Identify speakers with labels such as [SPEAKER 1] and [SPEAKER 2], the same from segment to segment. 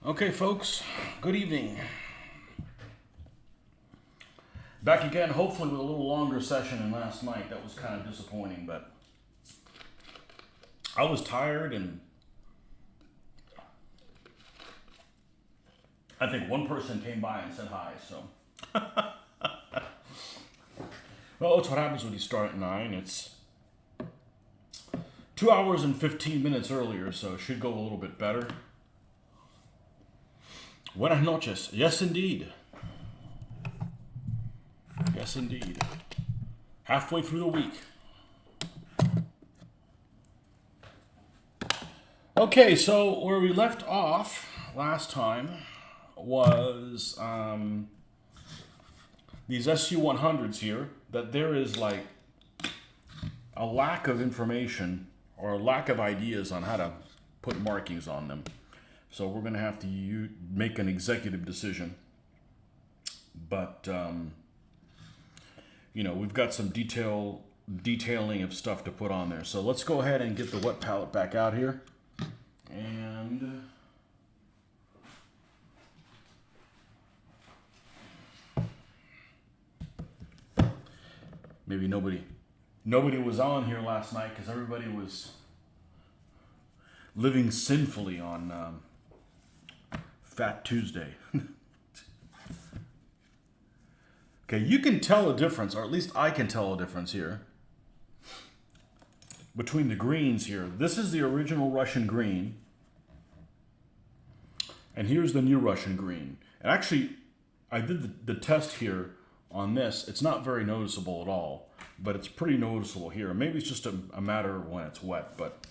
[SPEAKER 1] Okay, folks, good evening. Back again, hopefully with a little longer session than last night. That was kind of disappointing, but I was tired, and I think one person came by and said hi, so. Well, that's what happens when you start at 9. It's 2 hours and 15 minutes earlier, so it should go a little bit better. Buenas noches. Yes, indeed. Yes, indeed. Halfway through the week. Okay, so where we left off last time was these SU-100s here, that there is like a lack of information or a lack of ideas on how to put markings on them. So we're going to have to make an executive decision. But, we've got some detailing of stuff to put on there. So let's go ahead and get the wet palette back out here. And maybe nobody was on here last night because everybody was living sinfully on Fat Tuesday. Okay, you can tell a difference, or at least I can tell a difference here, between the greens here. This is the original Russian green, and here's the new Russian green. And actually, I did the test here on this. It's not very noticeable at all, but it's pretty noticeable here. Maybe it's just a matter of when it's wet, but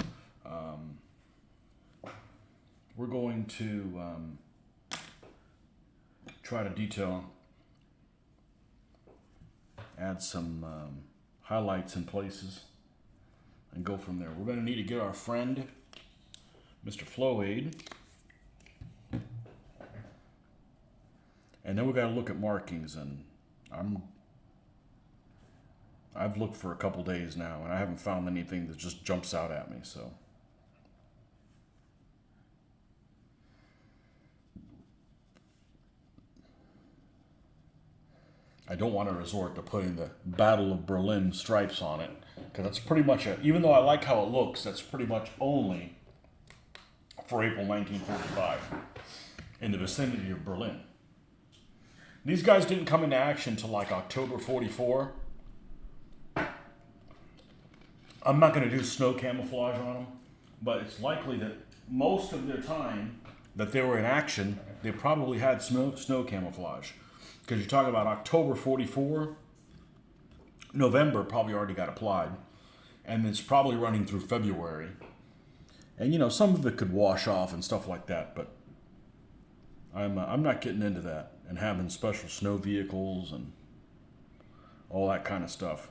[SPEAKER 1] we're going to try to detail, add some highlights in places, and go from there. We're going to need to get our friend, Mr. Flowade, and then we got to look at markings. And I've looked for a couple days now, and I haven't found anything that just jumps out at me. So. I don't want to resort to putting the Battle of Berlin stripes on it, because that's pretty much even though I like how it looks, that's pretty much only for April 1945 in the vicinity of Berlin. These guys didn't come into action till like October 44. I'm not going to do snow camouflage on them, but it's likely that most of their time that they were in action, they probably had snow camouflage. Because you're talking about October 44, November probably already got applied, and it's probably running through February. And some of it could wash off and stuff like that, but I'm not getting into that and having special snow vehicles and all that kind of stuff.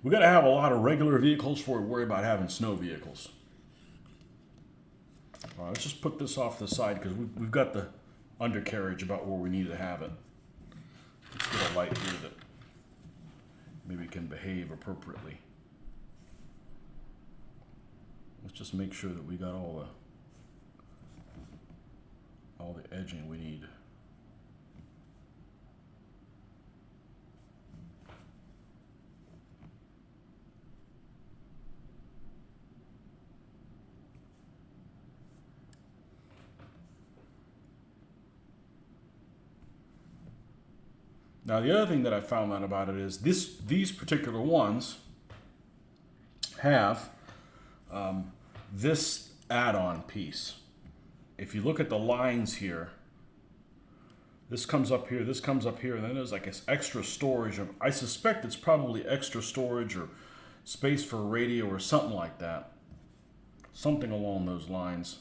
[SPEAKER 1] We got to have a lot of regular vehicles before we worry about having snow vehicles. All right, let's just put this off the side because we've got the undercarriage about where we need to have it. Let's get a light here that maybe can behave appropriately. Let's just make sure that we got all the edging we need. Now, the other thing that I found out about it is these particular ones have this add-on piece. If you look at the lines here, this comes up here, this comes up here, and then there's like this extra storage. I suspect it's probably extra storage or space for a radio or something like that. Something along those lines.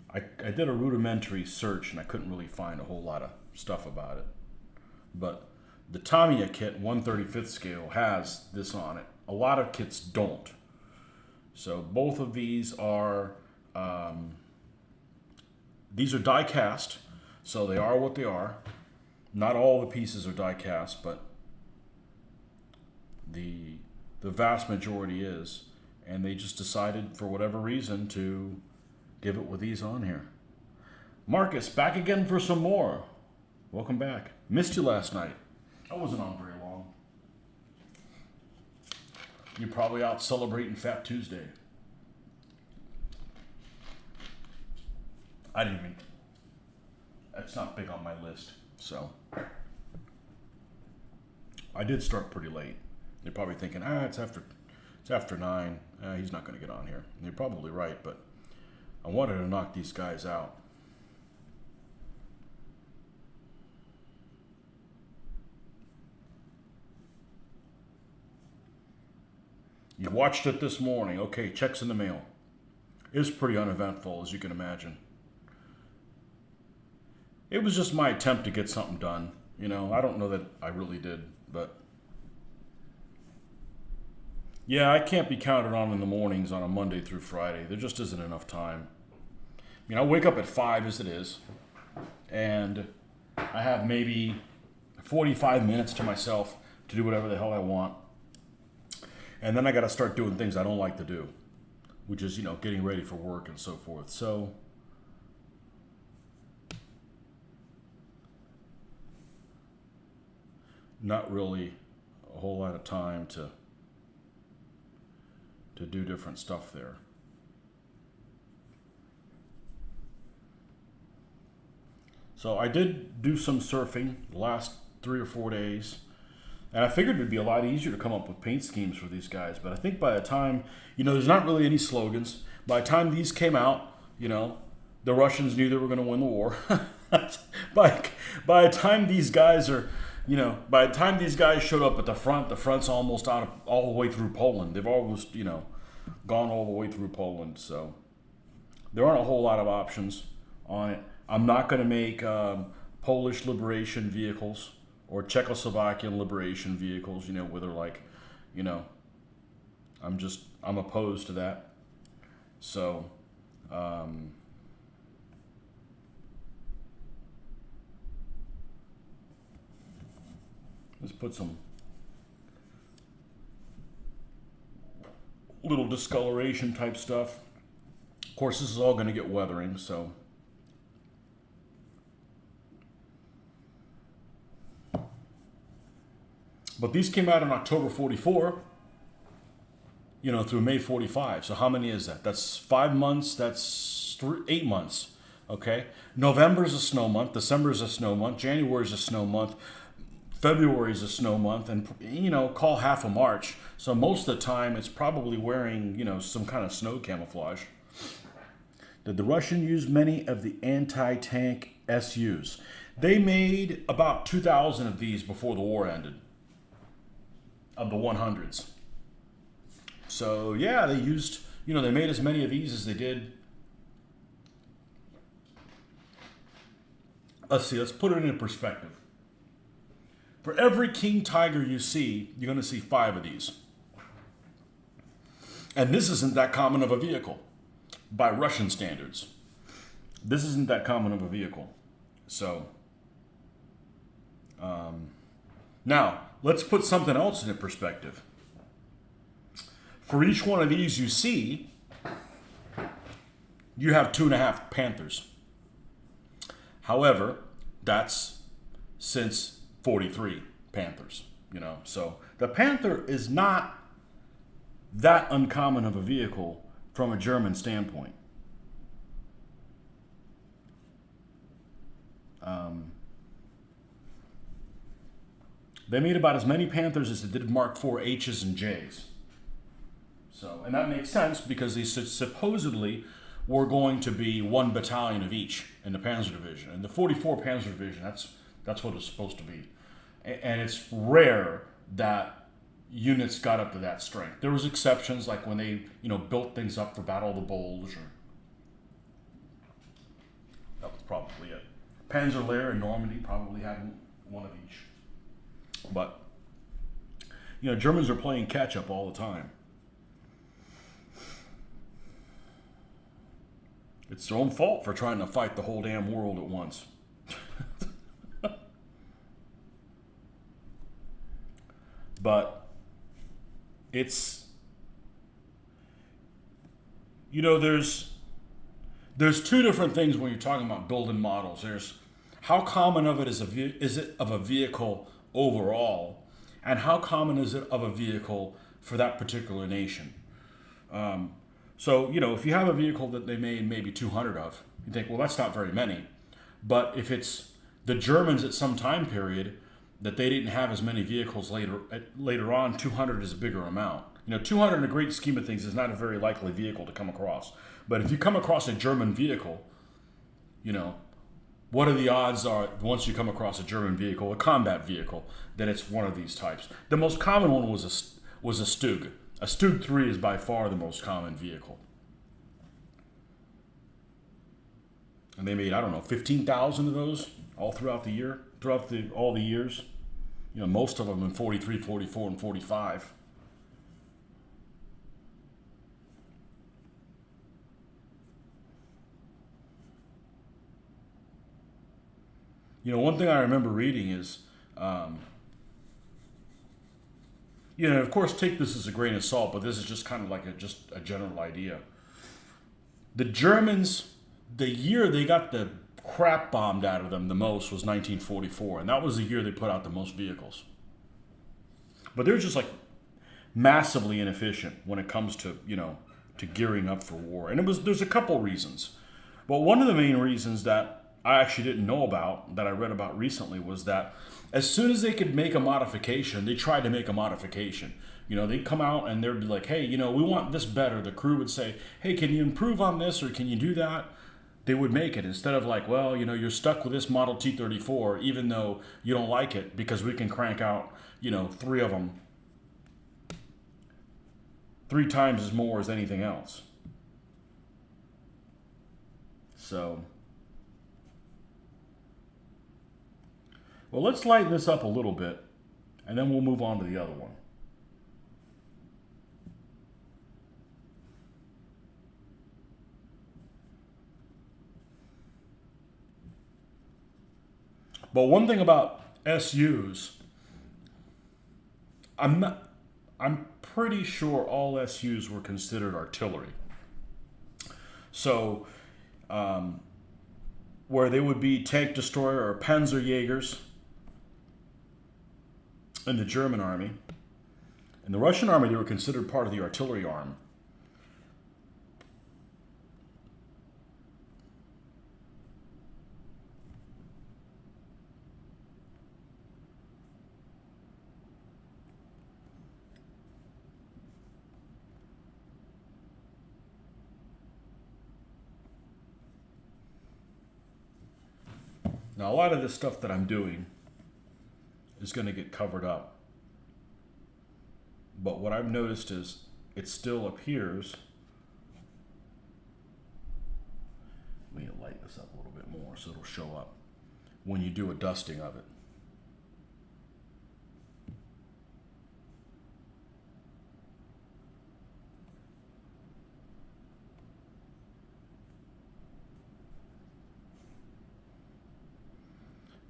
[SPEAKER 1] I did a rudimentary search and I couldn't really find a whole lot of stuff about it. But the Tamiya kit, 1/35th scale, has this on it. A lot of kits don't. So both of these are die cast, so they are what they are. Not all the pieces are die cast, but the vast majority is. And they just decided, for whatever reason, to give it with these on here. Marcus, back again for some more. Welcome back. Missed you last night. I wasn't on very long. You're probably out celebrating Fat Tuesday. I didn't even... That's not big on my list, so... I did start pretty late. You're probably thinking, it's after 9. He's not going to get on here. And you're probably right, but I wanted to knock these guys out. You watched it this morning. Okay, checks in the mail. It was pretty uneventful, as you can imagine. It was just my attempt to get something done. You know, I don't know that I really did, but... Yeah, I can't be counted on in the mornings on a Monday through Friday. There just isn't enough time. I mean, I wake up at 5 as it is, and I have maybe 45 minutes to myself to do whatever the hell I want. And then I got to start doing things I don't like to do, which is, you know, getting ready for work and so forth. So, not really a whole lot of time to do different stuff there. So I did do some surfing the last 3 or 4 days. And I figured it'd be a lot easier to come up with paint schemes for these guys. But I think by the time, you know, there's not really any slogans. By the time these came out, you know, the Russians knew they were going to win the war. by the time these guys are, you know, by the time these guys showed up at the front's almost all the way through Poland. They've almost, you know, gone all the way through Poland. So there aren't a whole lot of options on it. I'm not going to make Polish liberation vehicles or Czechoslovakian liberation vehicles, you know, where they're like, you know, I'm opposed to that. So, let's put some little discoloration type stuff. Of course, this is all going to get weathering, so. But these came out in October 44, you know, through May 45. So how many is that? That's 5 months. That's 8 months. Okay. November is a snow month. December is a snow month. January is a snow month. February is a snow month. And, you know, call half of March. So most of the time it's probably wearing, you know, some kind of snow camouflage. Did the Russian use many of the anti-tank SUs? They made about 2,000 of these before the war ended. Of the 100s. So yeah, they used, you know, they made as many of these as they did. Let's see, let's put it in perspective. For every King Tiger you see, you're going to see 5 of these. And this isn't that common of a vehicle by Russian standards. This isn't that common of a vehicle. So, now, let's put something else into perspective. For each one of these you see, you have 2.5 Panthers. However, that's since 43 Panthers, you know. So the Panther is not that uncommon of a vehicle from a German standpoint. They made about as many Panthers as they did Mark IV H's and J's. So, and that makes sense because these supposedly were going to be 1 battalion of each in the Panzer Division. And the 44 Panzer Division, that's what it's supposed to be. And it's rare that units got up to that strength. There was exceptions, like when they, you know, built things up for Battle of the Bulge. That was probably it. Panzerlehr and Normandy probably had 1 of each. But, you know, Germans are playing catch-up all the time. It's their own fault for trying to fight the whole damn world at once. But it's, you know, there's there's two different things when you're talking about building models. There's how common of it is it of a vehicle overall, and how common is it of a vehicle for that particular nation. So, if you have a vehicle that they made maybe 200 of, you think, well, that's not very many. But if it's the Germans at some time period that they didn't have as many vehicles later on, 200 is a bigger amount. 200 in the great scheme of things is not a very likely vehicle to come across. But if you come across a German vehicle, what are the odds are once you come across a German vehicle, a combat vehicle, that it's one of these types? The most common one was a Stug. A Stug 3 is by far the most common vehicle. And they made, 15,000 of those all throughout the year, all the years. Most of them in 43, 44, and 45. One thing I remember reading is, of course, take this as a grain of salt, but this is just kind of like a general idea. The Germans, the year they got the crap bombed out of them the most was 1944, and that was the year they put out the most vehicles. But they're just like massively inefficient when it comes to to gearing up for war, and there's a couple reasons, but one of the main reasons that I actually didn't know about, that I read about recently, was that as soon as they could make a modification, they tried to make a modification. They'd come out and they'd be like, hey, we want this better. The crew would say, hey, can you improve on this or can you do that? They would make it instead of like, well, you're stuck with this Model T-34 even though you don't like it because we can crank out, 3 of them 3 times as more as anything else. So... well, let's lighten this up a little bit, and then we'll move on to the other one. But one thing about SUs, I'm pretty sure all SUs were considered artillery. So, where they would be tank destroyer or Panzerjägers in the German army. In the Russian army, they were considered part of the artillery arm. Now, a lot of this stuff that I'm doing is going to get covered up. But what I've noticed is it still appears. Let me lighten this up a little bit more so it'll show up when you do a dusting of it.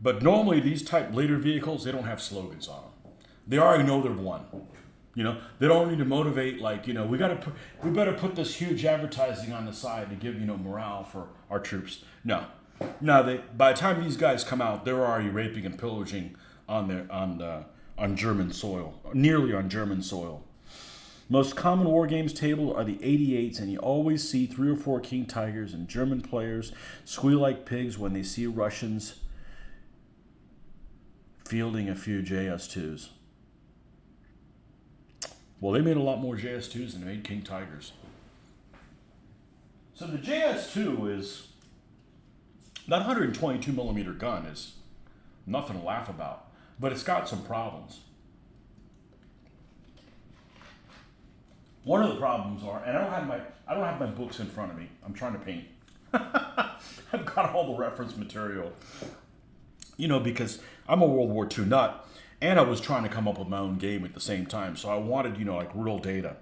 [SPEAKER 1] But normally these type later vehicles, they don't have slogans on them. They already know they're won. They don't need to motivate like, we better put this huge advertising on the side to give, morale for our troops. No, by the time these guys come out, they're already raping and pillaging on German soil, nearly on German soil. Most common war games table are the 88s, and you always see 3 or 4 King Tigers, and German players squeal like pigs when they see Russians fielding a few JS2s. Well, they made a lot more JS2s than they made King Tigers. So the JS2 is, that 122 millimeter gun is nothing to laugh about, but it's got some problems. One of the problems are, and I don't have my books in front of me. I'm trying to paint. I've got all the reference material. Because I'm a World War II nut, and I was trying to come up with my own game at the same time. So I wanted, real data.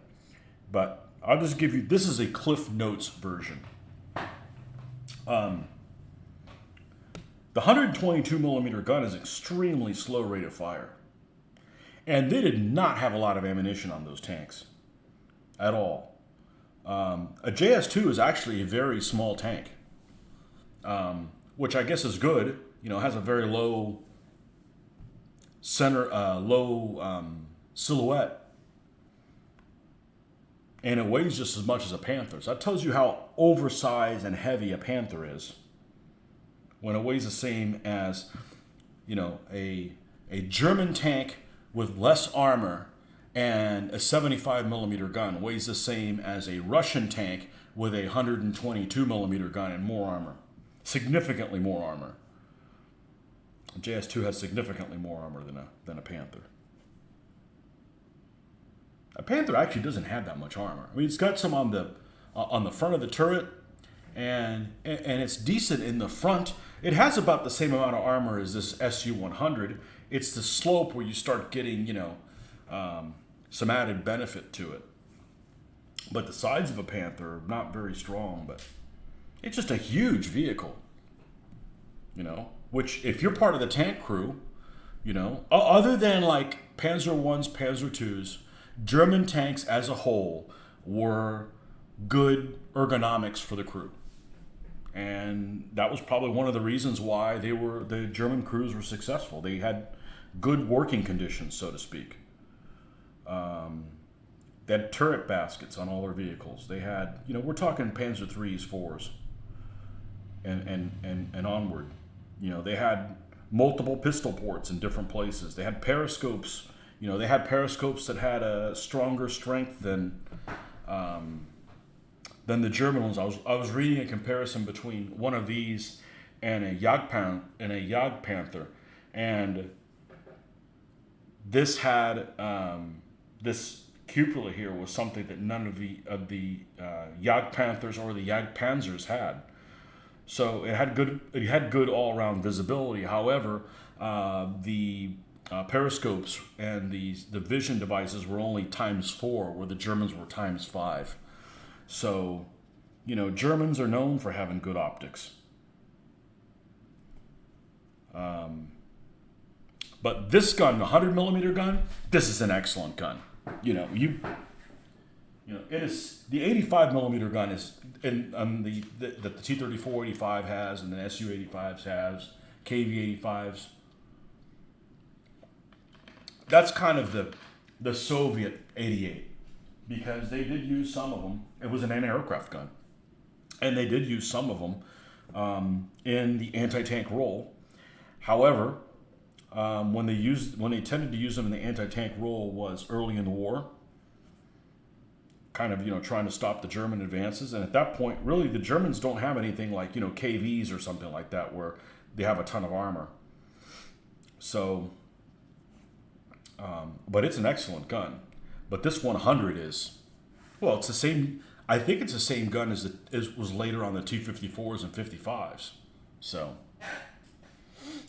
[SPEAKER 1] But I'll just give you, this is a Cliff Notes version. The 122 millimeter gun is extremely slow rate of fire. And they did not have a lot of ammunition on those tanks at all. A JS2 is actually a very small tank, which I guess is good. You know, it has a very low silhouette, and it weighs just as much as a Panther. So that tells you how oversized and heavy a Panther is. When it weighs the same as, you know, a German tank with less armor and a 75 millimeter gun weighs the same as a Russian tank with a 122 millimeter gun and more armor. Significantly more armor. JS2 has significantly more armor than a Panther. A Panther actually doesn't have that much armor. I mean, it's got some on the front of the turret, and it's decent in the front. It has about the same amount of armor as this SU-100. It's the slope where you start getting, you know, some added benefit to it. But the sides of a Panther are not very strong, but it's just a huge vehicle, you know, which if you're part of the tank crew, you know, other than like Panzer I's, Panzer II's, German tanks as a whole were good ergonomics for the crew. And that was probably one of the reasons why the German crews were successful. They had good working conditions, so to speak. They had turret baskets on all their vehicles. They had, you know, we're talking Panzer III's, 4s, and onward. You know, they had multiple pistol ports in different places. They had periscopes. You know, they had periscopes that had a stronger strength than the German ones. I was reading a comparison between one of these and a Jagdpanther, and this had this cupola here was something that none of the Jagdpanthers or the Jagdpanzers had. So it had good all around visibility. However, the periscopes and the vision devices were only ×4, where the Germans were ×5. So, you know, Germans are known for having good optics. But this gun, the 100 millimeter gun, this is an excellent gun. You know, it is the 85 millimeter gun is that the T-34-85 has, and the SU-85s has, KV-85s. That's kind of the Soviet 88, because they did use some of them. It was an anti-aircraft gun, and they did use some of them in the anti-tank role. However, when they tended to use them in the anti-tank role was early in the war, kind of, you know, trying to stop the German advances. And at that point, really, the Germans don't have anything like, you know, KVs or something like that where they have a ton of armor. So, but it's an excellent gun. But this 100 is, well, it's the same. I think it's the same gun as was later on the T-54s and 55s. So,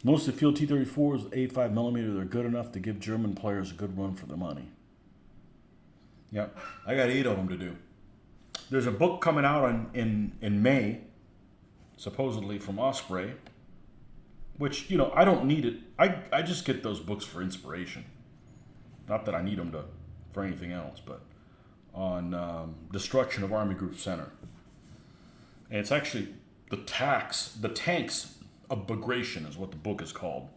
[SPEAKER 1] most of the field T-34s with 85 millimeter, they're good enough to give German players a good run for their money. Yep, I got 8 of them to do. There's a book coming out in May, supposedly from Osprey, which, you know, I don't need it. I just get those books for inspiration. Not that I need them for anything else, but on destruction of Army Group Center. And it's actually the tanks of Bagration is what the book is called.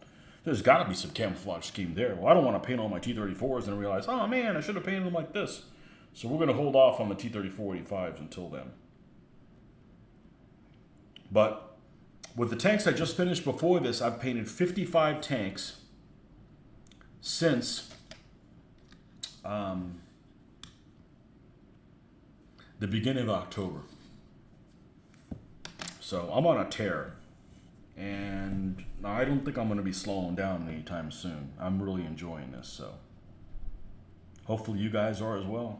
[SPEAKER 1] There's got to be some camouflage scheme there. Well, I don't want to paint all my T-34s and realize, oh man, I should have painted them like this. So we're going to hold off on the T-34-85s until then. But with the tanks I just finished before this, I've painted 55 tanks since the beginning of October. So I'm on a tear. And I don't think I'm going to be slowing down anytime soon. I'm really enjoying this, so hopefully you guys are as well.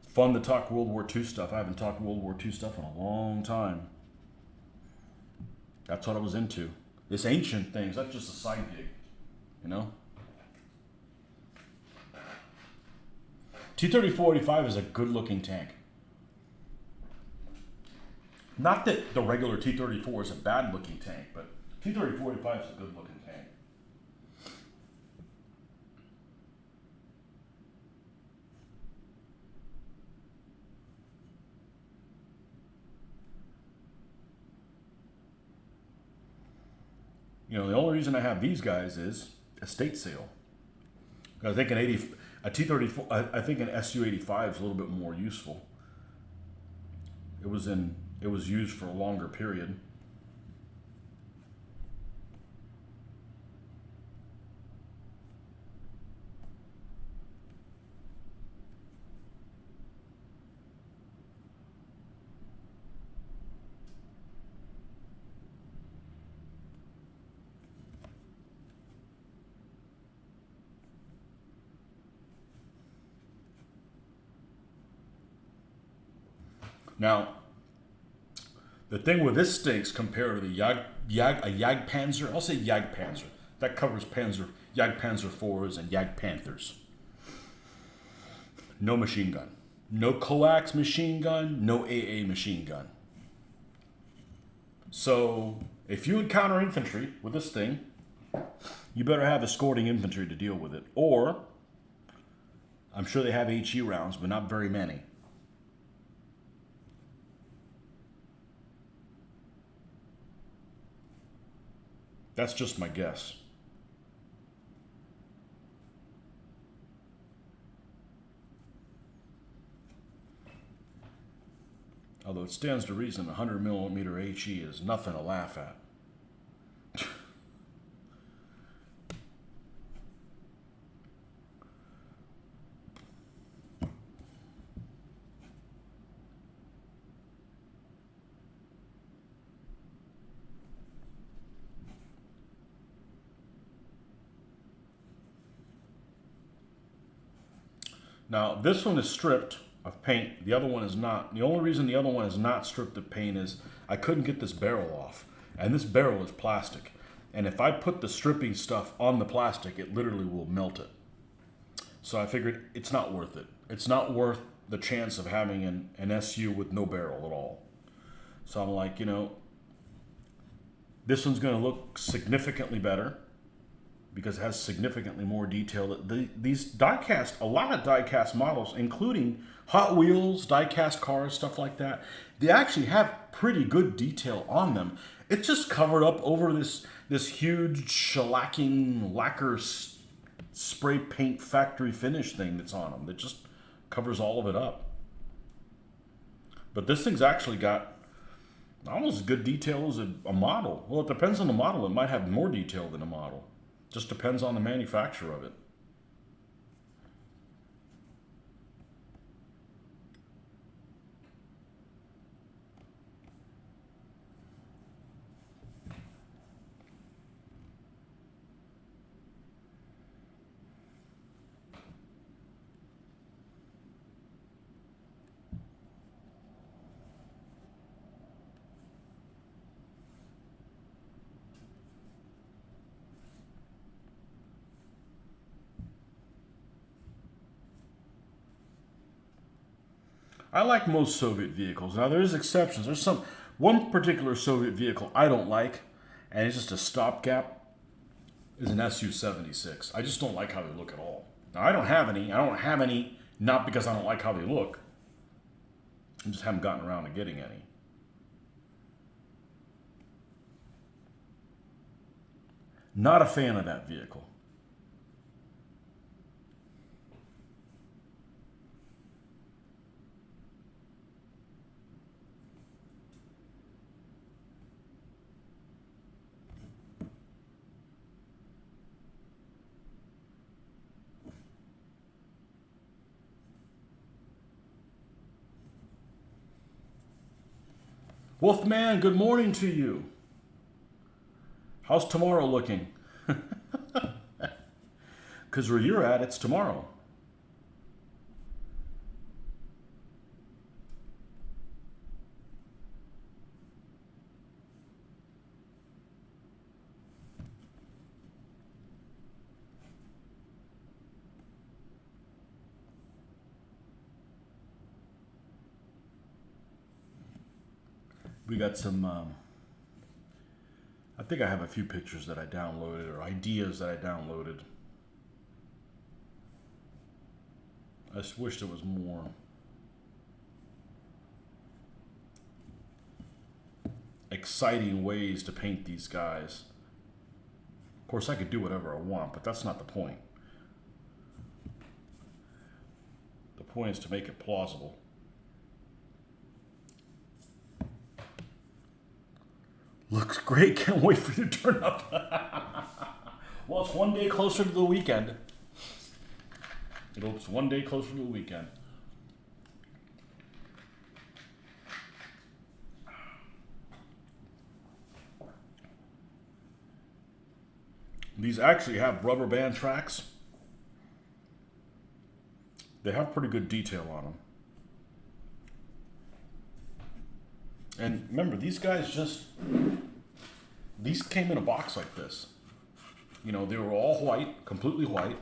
[SPEAKER 1] It's fun to talk World War II stuff. I haven't talked World War II stuff in a long time. That's what I was into. This ancient things, that's just a side gig, you know? T-34-85 is a good-looking tank. Not that the regular T-34 is a bad-looking tank, but T-34-85 is a good-looking tank. You know, the only reason I have these guys is estate sale. I think a T-34, I think an SU-85 is a little bit more useful. It was used for a longer period. Now, the thing with this stinks compared to the Jagdpanzer, I'll say Jagdpanzer. That covers Jagdpanzer 4s and Jagdpanthers. No machine gun. No coax machine gun, no AA machine gun. So, if you encounter infantry with this thing, you better have escorting infantry to deal with it. Or, I'm sure they have HE rounds, but not very many. That's just my guess. Although it stands to reason 100mm HE is nothing to laugh at. Now, this one is stripped of paint. The other one is not. The only reason the other one is not stripped of paint is I couldn't get this barrel off. And this barrel is plastic. And if I put the stripping stuff on the plastic, it literally will melt it. So I figured it's not worth it. It's not worth the chance of having an SU with no barrel at all. So I'm like, you know, this one's going to look significantly better, because it has significantly more detail. These die-cast, a lot of die-cast models, including Hot Wheels, die-cast cars, stuff like that, they actually have pretty good detail on them. It's just covered up over this huge shellacking lacquer spray paint factory finish thing that's on them that just covers all of it up. But this thing's actually got almost as good detail as a model. Well, it depends on the model. It might have more detail than a model. Just depends on the manufacturer of it. I like most Soviet vehicles. Now, there's exceptions. There's one particular Soviet vehicle I don't like, and it's just a stopgap, is an SU-76. I just don't like how they look at all. Now, I don't have any. I don't have any not because I don't like how they look. I just haven't gotten around to getting any. Not a fan of that vehicle. Wolfman, good morning to you. How's tomorrow looking? Because where you're at, it's tomorrow. We got some, I think I have a few pictures that I downloaded or ideas that I downloaded. I just wish there was more. Exciting ways to paint these guys. course, I could do whatever I want, but that's not the point. The point is to make it plausible. Looks great. Can't wait for you to turn up. Well, it's one day closer to the weekend. It's one day closer to the weekend. These actually have rubber band tracks. They have pretty good detail on them. And remember, these guys these came in a box like this. You know, they were all white, completely white.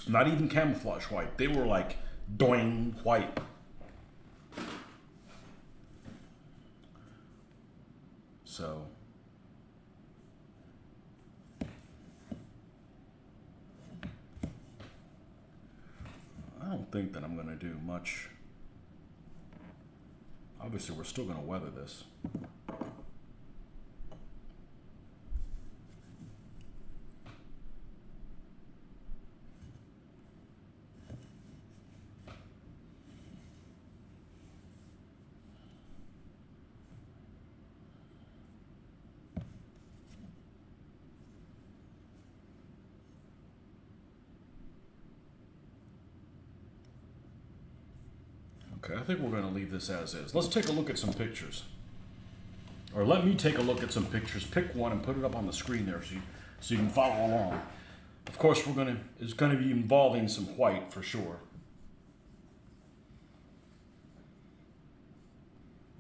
[SPEAKER 1] Not even camouflage white. They were like doing white. So I don't think that I'm going to do much. Obviously, we're still going to weather this. Okay, I think we're going to leave this as is. Let's take a look at some pictures. Or let me take a look at some pictures. Pick one and put it up on the screen there so you can follow along. Of course, it's going to be involving some white for sure.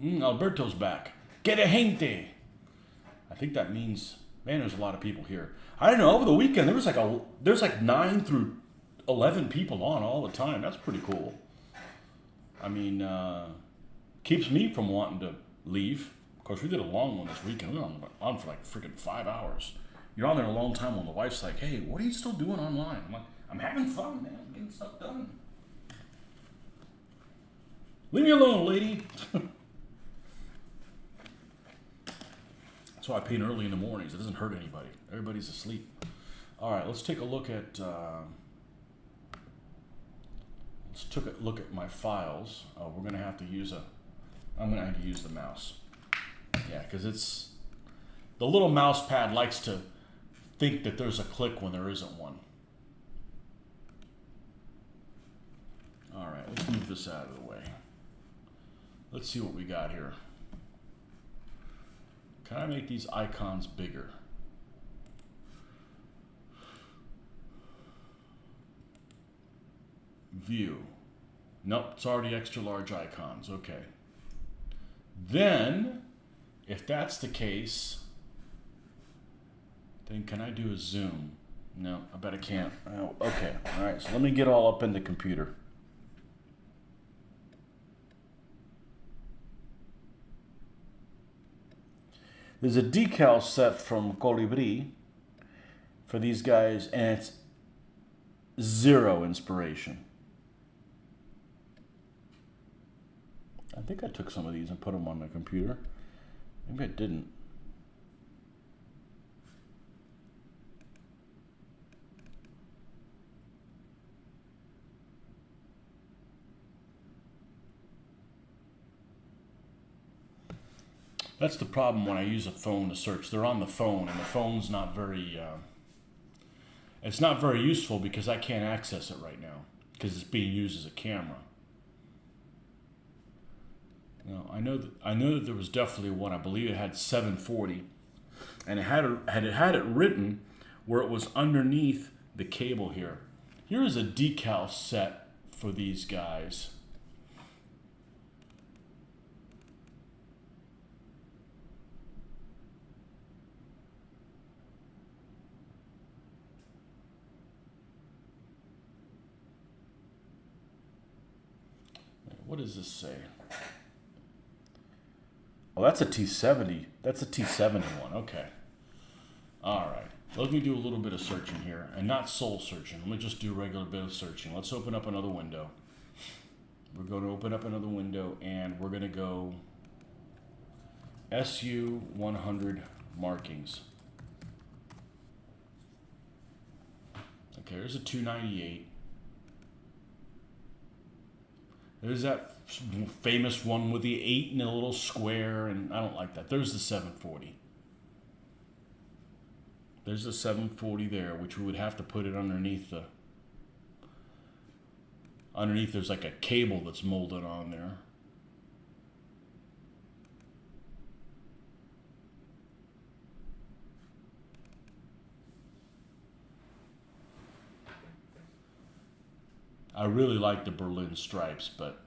[SPEAKER 1] Alberto's back. Que de gente. I think that means, man, there's a lot of people here. I don't know, over the weekend there's like 9 through 11 people on all the time. That's pretty cool. I mean, keeps me from wanting to leave. Of course, we did a long one this weekend. We were on for like freaking 5 hours. You're on there a long time when the wife's like, hey, what are you still doing online? I'm like, I'm having fun, man. I'm getting stuff done. Leave me alone, lady. That's why I paint early in the mornings. It doesn't hurt anybody. Everybody's asleep. All right, let's take a look at... look at my files. We're going to have to use I'm going to have to use the mouse. Yeah, because it's... The little mouse pad likes to think that there's a click when there isn't one. All right, let's move this out of the way. Let's see what we got here. Can I make these icons bigger? View. Nope, it's already extra large icons. Okay. Then, if that's the case, then can I do a zoom? No, I bet I can't. Oh, okay. All right, so let me get all up in the computer. There's a decal set from Colibri for these guys, and it's 0 inspiration. I think I took some of these and put them on my computer. Maybe I didn't. That's the problem when I use a phone to search. They're on the phone, and the phone's not very... it's not very useful because I can't access it right now because it's being used as a camera. No, I know that there was definitely one. I believe it had 740, and it had it written where it was underneath the cable here. Here is a decal set for these guys. What does this say? Oh, that's a T70. That's a T70 one. Okay. All right. Let me do a little bit of searching here, and not soul searching. Let me just do a regular bit of searching. Let's open up another window. We're going to open up another window, and we're going to go SU-100 markings. Okay, there's a 298. There's that famous one with the 8 in a little square, and I don't like that. There's the 740. There's the 740 there, which we would have to put it underneath the... Underneath there's like a cable that's molded on there. I really like the Berlin stripes, but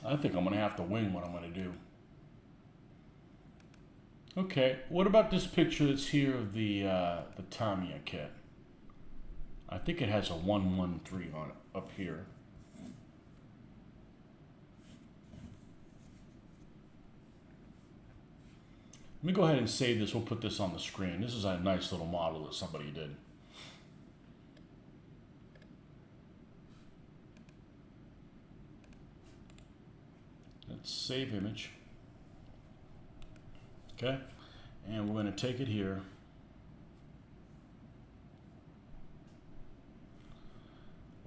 [SPEAKER 1] I think I'm going to have to wing what I'm going to do. Okay, what about this picture that's here of the Tamiya kit? I think it has a 113 on it up here. Let me go ahead and save this. We'll put this on the screen. This is a nice little model that somebody did. Let's save image. Okay, and we're going to take it here.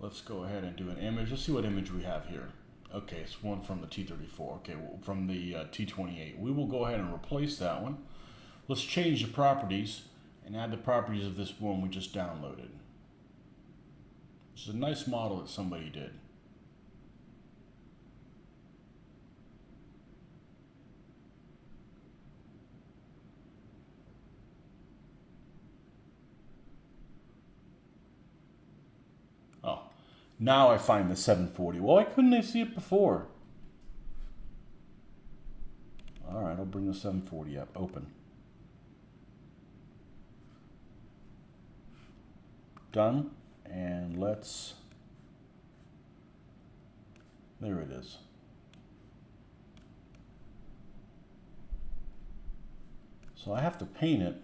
[SPEAKER 1] Let's go ahead and do an image. Let's see what image we have here. Okay, it's one from the T34. Okay, from the T28. We will go ahead and replace that one. Let's change the properties and add the properties of this one we just downloaded. It's a nice model that somebody did. Oh, now I find the 740. Why couldn't I see it before? All right, I'll bring the 740 up. Open. Done. And let's... There it is. So I have to paint it.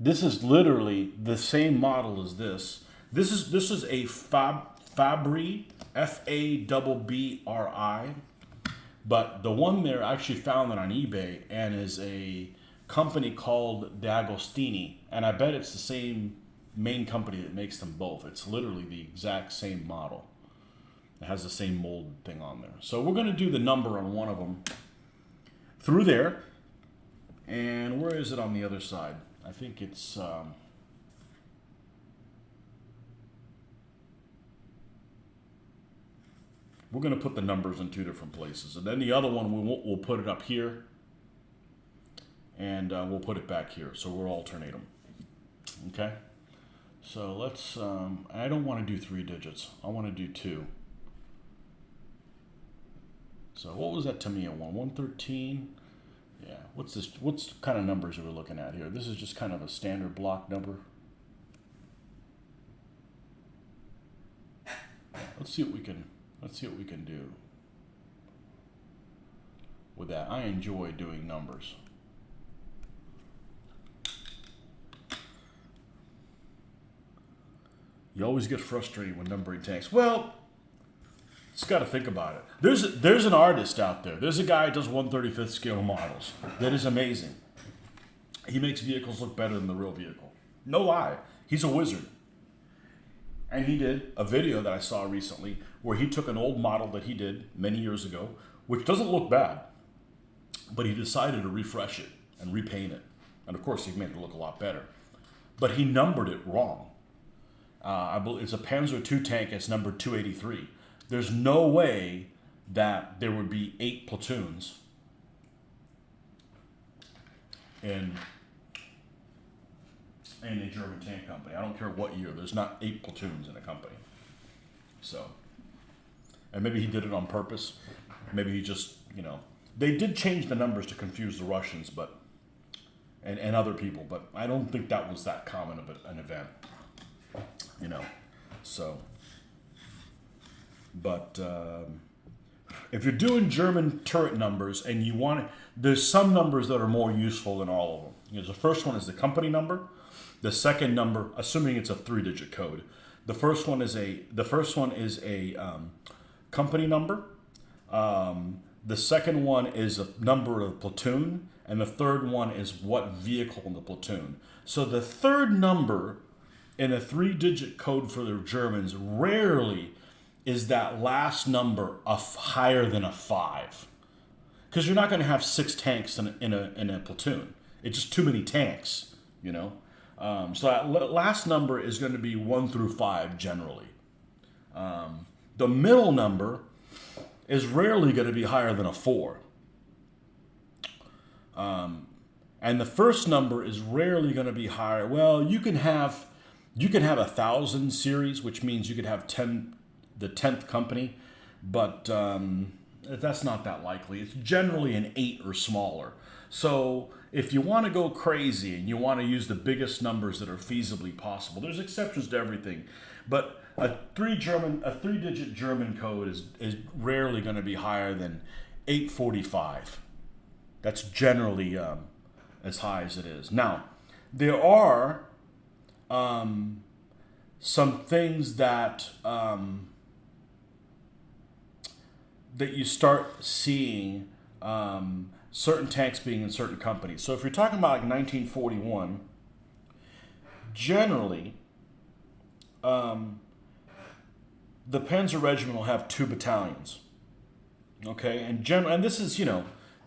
[SPEAKER 1] This is literally the same model as this. This is a Fabry, F-A-B-B-R-I, but the one there, I actually found it on eBay and is a company called D'Agostini, and I bet it's the same main company that makes them both. It's literally the exact same model. It has the same mold thing on there. So we're going to do the number on one of them through there. And where is it on the other side? I think it's we're going to put the numbers in two different places, and then the other one we'll put it up here, and we'll put it back here. So we'll alternate them. Okay. So let's. I don't want to do 3 digits. I want to do 2. So what was that Tamiya one? 113. Yeah, what's this? What's kind of numbers are we looking at here? This is just kind of a standard block number. Let's see what we can do with that. I enjoy doing numbers. You always get frustrated when numbering tanks. Well, just got to think about it. There's an artist out there. There's a guy who does 1/35th scale models. That is amazing. He makes vehicles look better than the real vehicle. No lie. He's a wizard. And he did a video that I saw recently where he took an old model that he did many years ago, which doesn't look bad, but he decided to refresh it and repaint it. And of course, he made it look a lot better. But he numbered it wrong. I believe it's a Panzer II tank. It's number 283. There's no way that there would be 8 platoons in in a German tank company. I don't care what year. There's not 8 platoons in a company. So, and maybe he did it on purpose. Maybe he just, they did change the numbers to confuse the Russians, but and other people, but I don't think that was that common of an event. So, but if you're doing German turret numbers and you want, there's some numbers that are more useful than all of them. The first one is the company number. The second number, assuming it's a 3-digit code, the first one is a company number. The second one is a number of platoon, and the third one is what vehicle in the platoon. So the third number in a 3-digit code for the Germans rarely is that last number higher than a 5, because you're not going to have 6 tanks in a platoon. It's just too many tanks, So that last number is going to be 1 through 5 generally. The middle number is rarely going to be higher than a 4. And the first number is rarely going to be higher. Well, you can have 1,000 series, which means you could have the 10th company, but that's not that likely. It's generally an 8 or smaller. So if you want to go crazy and you want to use the biggest numbers that are feasibly possible, there's exceptions to everything, but a 3-digit German code is rarely going to be higher than 845. That's generally as high as it is. Now, there are some things that that you start seeing certain tanks being in certain companies. So if you're talking about like 1941, generally the Panzer Regiment will have 2 battalions. Okay, and this is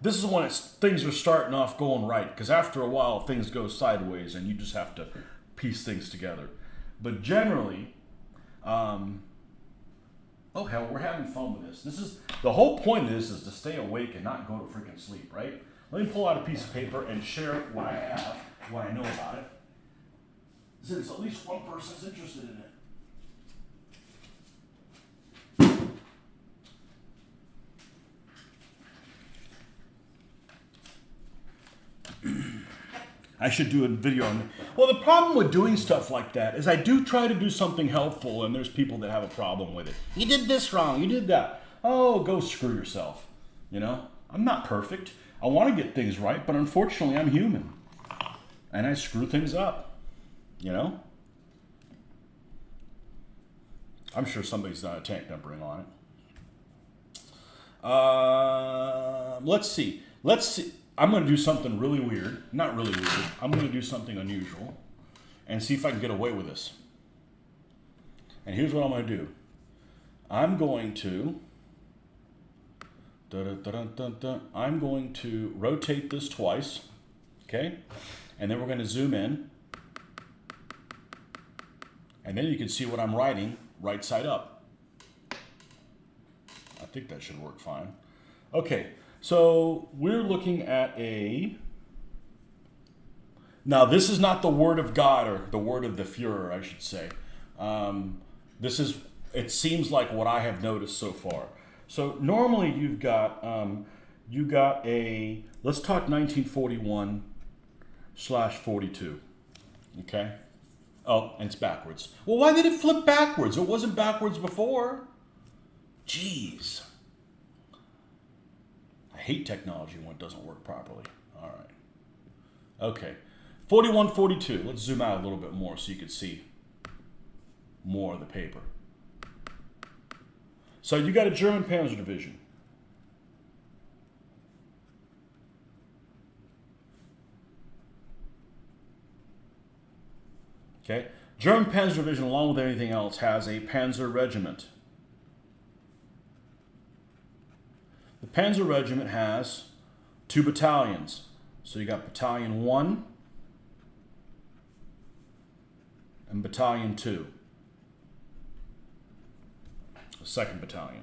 [SPEAKER 1] this is when things are starting off going right, because after a while things go sideways and you just have to piece things together. But generally, oh hell, we're having fun with this. This is the whole point of this is to stay awake and not go to freaking sleep, right? Let me pull out a piece of paper and share what I have, what I know about it, since at least one person's interested in it. I should do a video on it. Well, the problem with doing stuff like that is I do try to do something helpful, and there's people that have a problem with it. You did this wrong. You did that. Oh, go screw yourself. I'm not perfect. I want to get things right, but unfortunately, I'm human. And I screw things up. I'm sure somebody's done a tank numbering on it. Let's see. I'm going to do something really weird. Not really weird. I'm going to do something unusual and see if I can get away with this. And here's what I'm going to do. I'm going to rotate this twice. Okay? And then we're going to zoom in. And then you can see what I'm writing right side up. I think that should work fine. Okay. So we're looking at now this is not the word of God or the word of the Fuhrer, I should say. It seems like what I have noticed so far. So normally you've got let's talk 1941/42, okay? Oh, and it's backwards. Well, why did it flip backwards? It wasn't backwards before. Jeez. I hate technology when it doesn't work properly. All right. Okay. 41-42. Let's zoom out a little bit more so you can see more of the paper. So you got a German Panzer Division. Okay. German Panzer Division, along with anything else, has a Panzer Regiment. The Panzer Regiment has 2 battalions. So you got Battalion 1 and Battalion 2. The 2nd Battalion.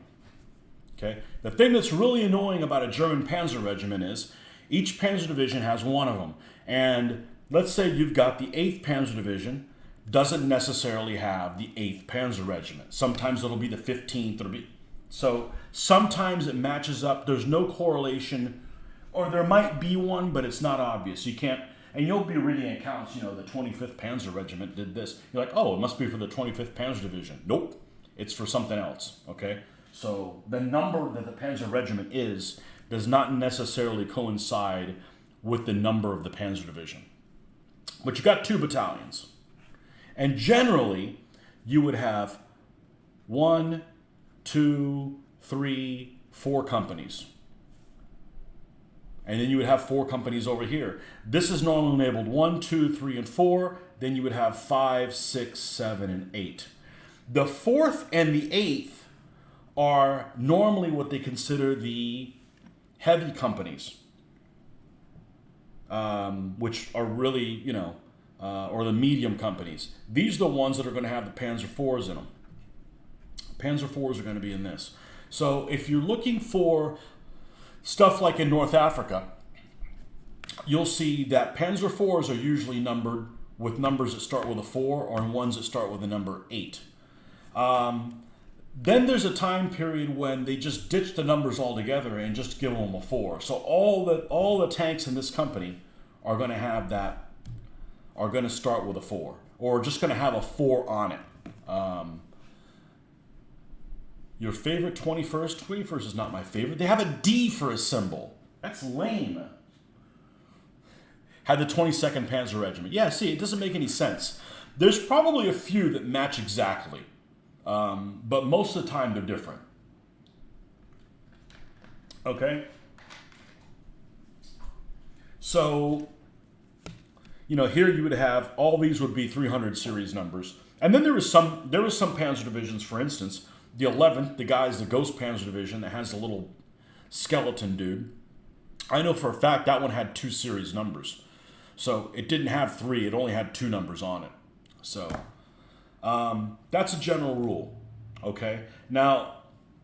[SPEAKER 1] Okay? The thing that's really annoying about a German Panzer Regiment is each Panzer Division has one of them. And let's say you've got the 8th Panzer Division, doesn't necessarily have the 8th Panzer Regiment. Sometimes it'll be the 15th. So sometimes it matches up. There's no correlation, or there might be one, but it's not obvious. You can't, and you'll be reading accounts, the 25th Panzer Regiment did this. You're like, oh, it must be for the 25th Panzer Division. Nope, it's for something else, okay? So the number that the Panzer Regiment does not necessarily coincide with the number of the Panzer Division. But you got 2 battalions. And generally, you would have 1, 2, 3, 4 companies. And then you would have 4 companies over here. This is normally labeled 1, 2, 3, and 4. Then you would have 5, 6, 7, and 8. The 4th and the 8th are normally what they consider the heavy companies, which are really, or the medium companies. These are the ones that are going to have the Panzer IVs in them. Panzer IVs are going to be in this. So if you're looking for stuff like in North Africa, you'll see that Panzer IVs are usually numbered with numbers that start with a 4 or ones that start with the number 8. Then there's a time period when they just ditch the numbers altogether and just give them a 4. So all the tanks in this company are going to have that, are going to start with a 4, or just going to have a 4 on it. Your favorite 21st? 21st is not my favorite. They have a D for a symbol. That's lame. Had the 22nd Panzer Regiment. Yeah, see, it doesn't make any sense. There's probably a few that match exactly. But most of the time they're different. Okay? So, here you would have, all these would be 300 series numbers. And then there was some Panzer divisions, for instance, the 11th, the guy's the Ghost Panzer Division that has a little skeleton dude. I know for a fact that one had 2 series numbers. So it didn't have 3, it only had 2 numbers on it. So that's a general rule, okay? Now,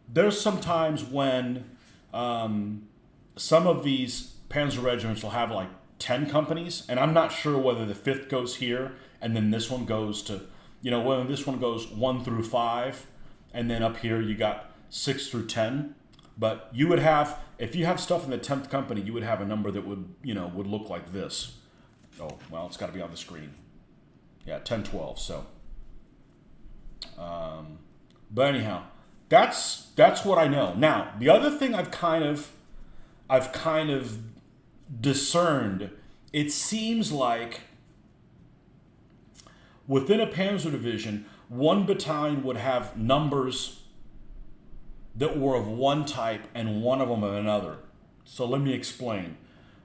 [SPEAKER 1] there's some times when some of these Panzer regiments will have like 10 companies, and I'm not sure whether the 5th goes here, and then this one goes to, whether this one goes 1 through 5, and then up here you got 6 through 10. But you would have, if you have stuff in the 10th company, you would have a number that would, would look like this. Oh, well, it's got to be on the screen. Yeah, 10, 12, so. But anyhow, that's what I know. Now, the other thing I've kind of discerned, it seems like within a Panzer division, one battalion would have numbers that were of one type and one of them of another. So let me explain.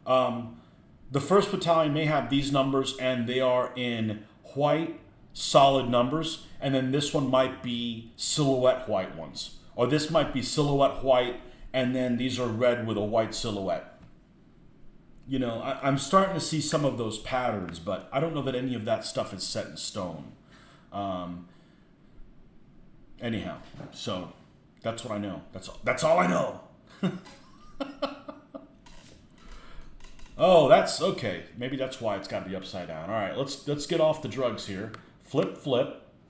[SPEAKER 1] The 1st battalion may have these numbers and they are in white, solid numbers, and then this one might be silhouette white ones. Or this might be silhouette white, and then these are red with a white silhouette. I'm starting to see some of those patterns, but I don't know that any of that stuff is set in stone. Anyhow, so that's what I know. That's all I know. Oh, that's okay. Maybe that's why it's got to be upside down. All right, let's get off the drugs here. Flip.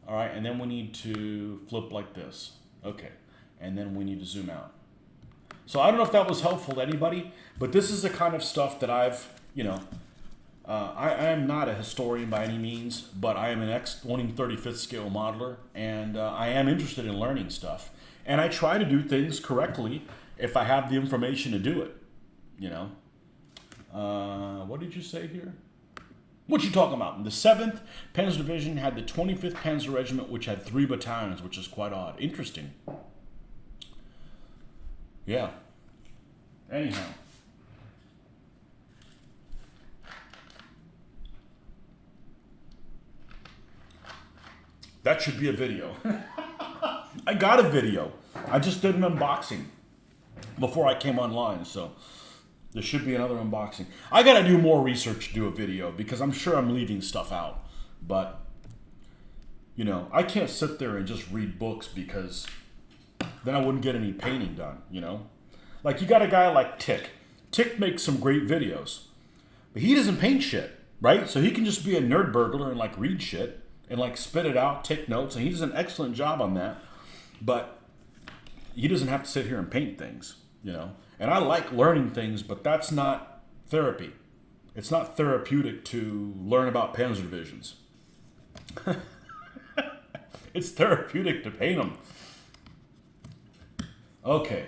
[SPEAKER 1] All right, and then we need to flip like this. Okay, and then we need to zoom out. So I don't know if that was helpful to anybody, but this is the kind of stuff that I've, I am not a historian by any means, but I am an ex-winning 35th scale modeler, and I am interested in learning stuff. And I try to do things correctly if I have the information to do it, What did you say here? What you talking about? The 7th Panzer Division had the 25th Panzer Regiment, which had 3 battalions, which is quite odd. Interesting. Yeah. Anyhow. That should be a video. I got a video. I just did an unboxing before I came online, so there should be another unboxing. I gotta do more research to do a video because I'm sure I'm leaving stuff out. But, I can't sit there and just read books because then I wouldn't get any painting done, Like, you got a guy like Tick. Tick makes some great videos, but he doesn't paint shit. right? So he can just be a nerd burglar and like read shit and like spit it out, take notes, and he does an excellent job on that. But he doesn't have to sit here and paint things, you know. And I like learning things, but that's not therapy. It's not therapeutic to learn about panzer divisions. It's therapeutic to paint them. Okay.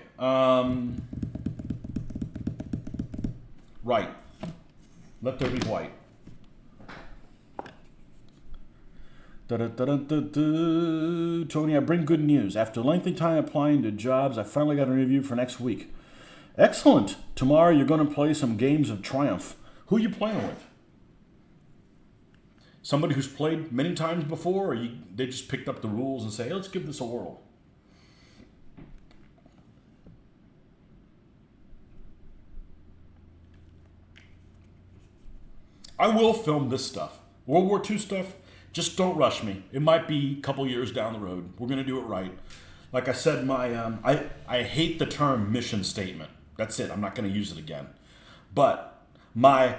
[SPEAKER 1] Right. Let there be white. Tony, I bring good news. After a lengthy time applying to jobs, I finally got an interview for next week. Excellent. Tomorrow you're going to play some games of triumph. Who are you playing with? Somebody who's played many times before, or they just picked up the rules and say, hey, let's give this a whirl? I will film this stuff. World War II stuff, just don't rush me. It might be a couple years down the road. We're going to do it right. Like I said, I hate the term mission statement. That's it. I'm not going to use it again. But my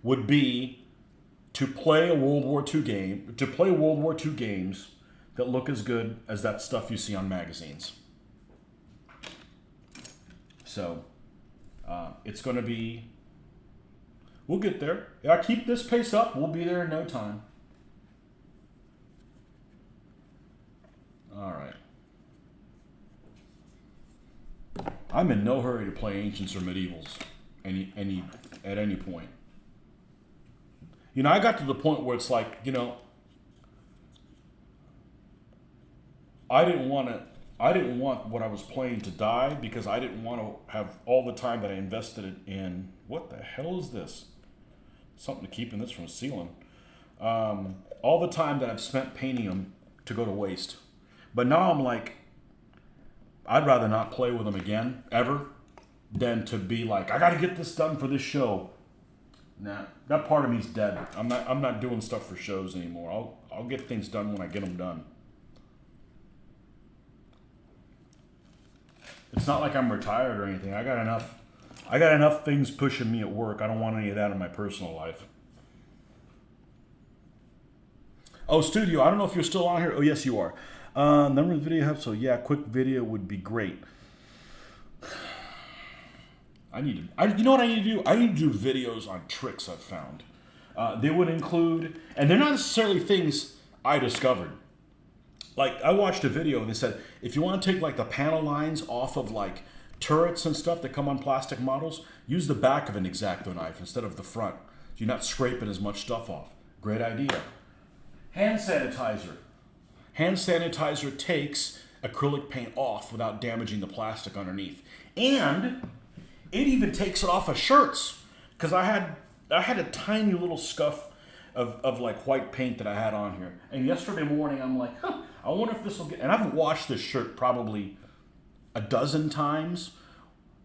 [SPEAKER 1] would be to play a World War II game, to play World War II games that look as good as that stuff you see on magazines. So it's going to be, we'll get there. If I keep this pace up, we'll be there in no time. All right. I'm in no hurry to play Ancients or Medievals at any point. You know, I got to the point where it's like, you know, I didn't want what I was playing to die because I didn't want to have all the time that I invested in. What the hell is this? Something to keeping this from sealing. All the time that I've spent painting them to go to waste. But now I'm like, I'd rather not play with them again, ever, than to be like, I got to get this done for this show. Nah, that part of me's dead. I'm not doing stuff for shows anymore. I'll get things done when I get them done. It's not like I'm retired or anything. I got enough things pushing me at work. I don't want any of that in my personal life. Oh, studio, I don't know if you're still on here. Oh, yes, you are. Number of video help. So yeah, quick video would be great. You know what I need to do? I need to do videos on tricks I've found. They would include, and they're not necessarily things I discovered. Like, I watched a video and they said, if you want to take like the panel lines off of like turrets and stuff that come on plastic models, use the back of an X-Acto knife instead of the front. So you're not scraping as much stuff off. Great idea. Hand sanitizer. Hand sanitizer takes acrylic paint off without damaging the plastic underneath. And it even takes it off of shirts. Because I had a tiny little scuff of like white paint that I had on here. And yesterday morning I'm like, I wonder if this will get, and I've washed this shirt probably a dozen times,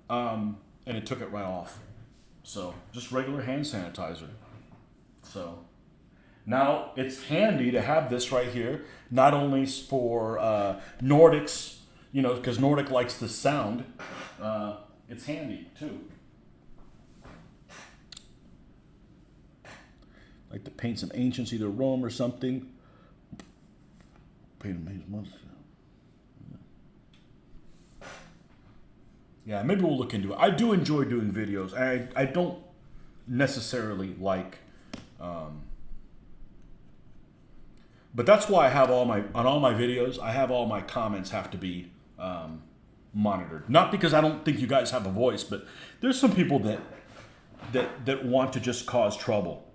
[SPEAKER 1] and it took it right off. So just regular hand sanitizer. So now it's handy to have this right here, not only for Nordics, you know, because Nordic likes the sound. It's handy too. Like to paint some ancients, either Rome or something. Paint them months. Yeah, maybe we'll look into it. I do enjoy doing videos. I don't necessarily like, but that's why I have on all my videos, I have all my comments have to be monitored. Not because I don't think you guys have a voice, but there's some people that want to just cause trouble.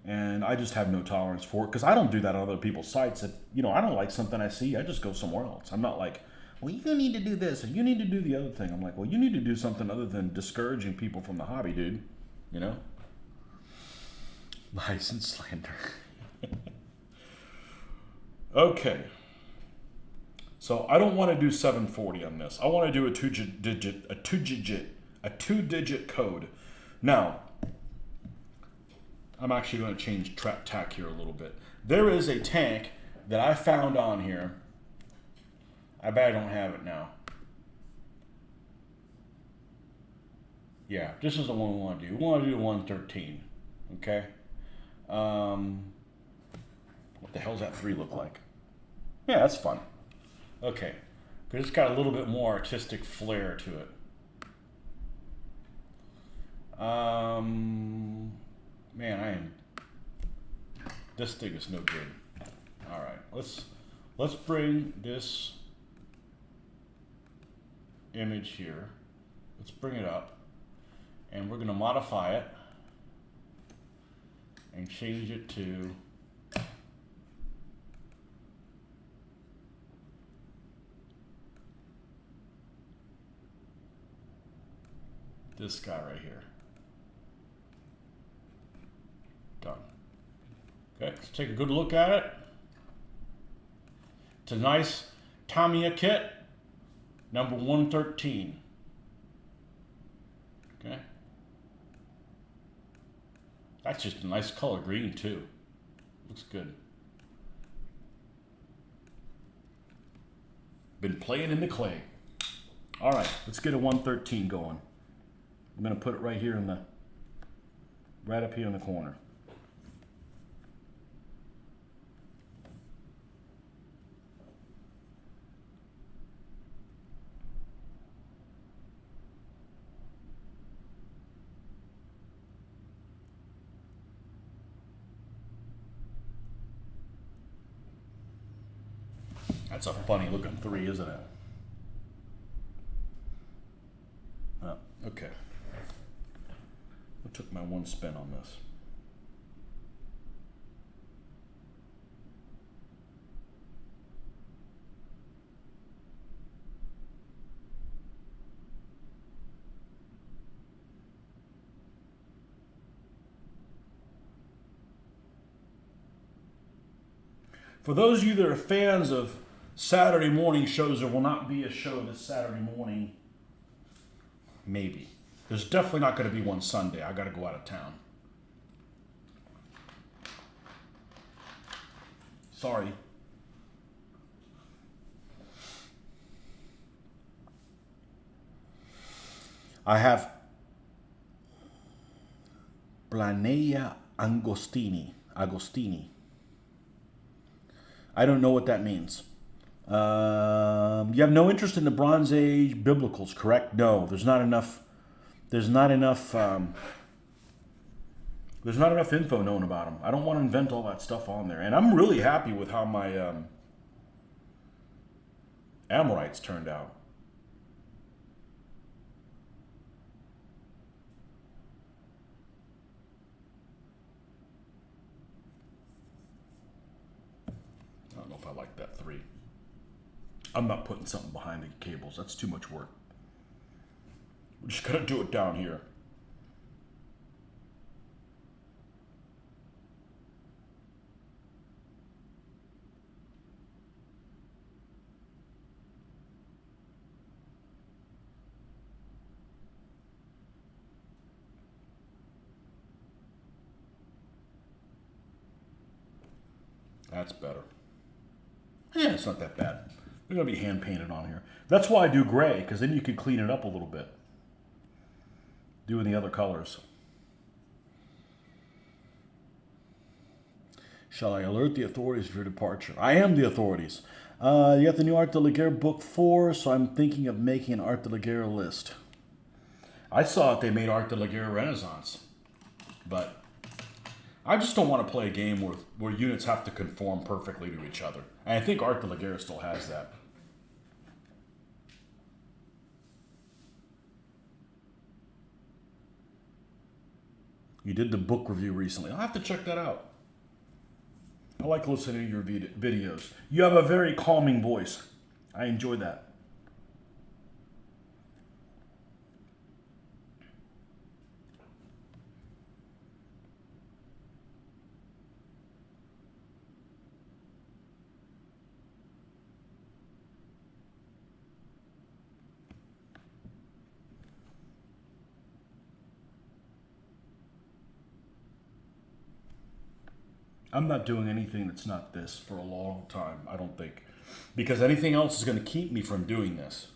[SPEAKER 1] And I just have no tolerance for it because I don't do that on other people's sites. If, you know, I don't like something I see, I just go somewhere else. I'm not like, well, you need to do this or you need to do the other thing. I'm like, well, you need to do something other than discouraging people from the hobby, dude. You know? Lies and slander. Okay. So I don't want to do 740 on this. I want to do a two-digit code. Now, I'm actually going to change tack here a little bit. There is a tank that I found on here. I bet I don't have it now. Yeah, this is the one we want to do. We want to do 113. Okay. What the hell's that 3 look like? Yeah, that's fun. Okay. Because it's got a little bit more artistic flair to it. Man, this thing is no good. All right, let's bring this image here. Let's bring it up, and we're going to modify it and change it to this guy right here. Done. Okay, let's take a good look at it. It's a nice Tamiya kit, number 113. Okay. That's just a nice color green too. Looks good. Been playing in the clay. All right, let's get a 113 going. I'm gonna put it right here right up here in the corner. That's a funny looking 3, isn't it? Oh, okay. I took my 1 spin on this. For those of you that are fans of Saturday morning shows, there will not be a show this Saturday morning. Maybe. There's definitely not going to be one Sunday. I got to go out of town. Sorry. I have Planea Agostini. I don't know what that means. You have no interest in the Bronze Age biblicals, correct? No, there's not enough. There's not enough info known about them. I don't want to invent all that stuff on there. And I'm really happy with how my Amorites turned out. I don't know if I like that 3. I'm not putting something behind the cables. That's too much work. We're just going to do it down here. That's better. Yeah, it's not that bad. They're going to be hand painted on here. That's why I do gray, because then you can clean it up a little bit. Doing the other colors. Shall I alert the authorities of your departure? I am the authorities. You got the new Art de la Guerre book 4, so I'm thinking of making an Art de la Guerre list. I saw that they made Art de la Guerre Renaissance, but I just don't want to play a game where units have to conform perfectly to each other. And I think Art de la Guerre still has that. You did the book review recently. I'll have to check that out. I like listening to your videos. You have a very calming voice. I enjoy that. I'm not doing anything that's not this for a long time, I don't think. Because anything else is going to keep me from doing this.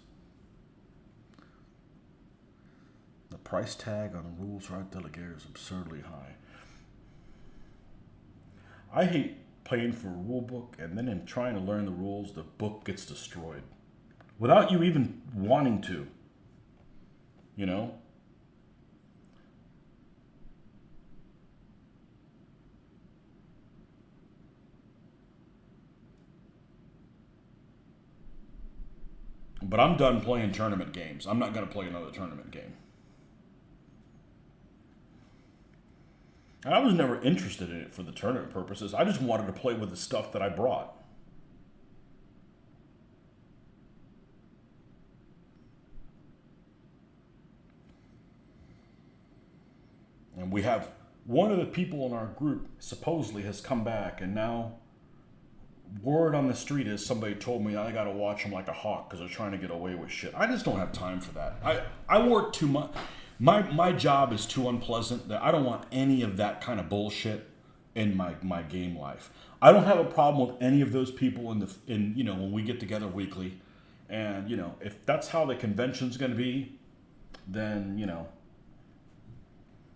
[SPEAKER 1] The price tag on the rules for Art de la Guerre is absurdly high. I hate paying for a rule book and then in trying to learn the rules, the book gets destroyed without you even wanting to, you know? But I'm done playing tournament games. I'm not going to play another tournament game. And I was never interested in it for the tournament purposes. I just wanted to play with the stuff that I brought. And we have one of the people in our group supposedly has come back, and now word on the street is somebody told me I got to watch them like a hawk because they're trying to get away with shit. I just don't have time for that. I work too much. My job is too unpleasant that I don't want any of that kind of bullshit in my game life. I don't have a problem with any of those people in when we get together weekly, and if that's how the convention's going to be, then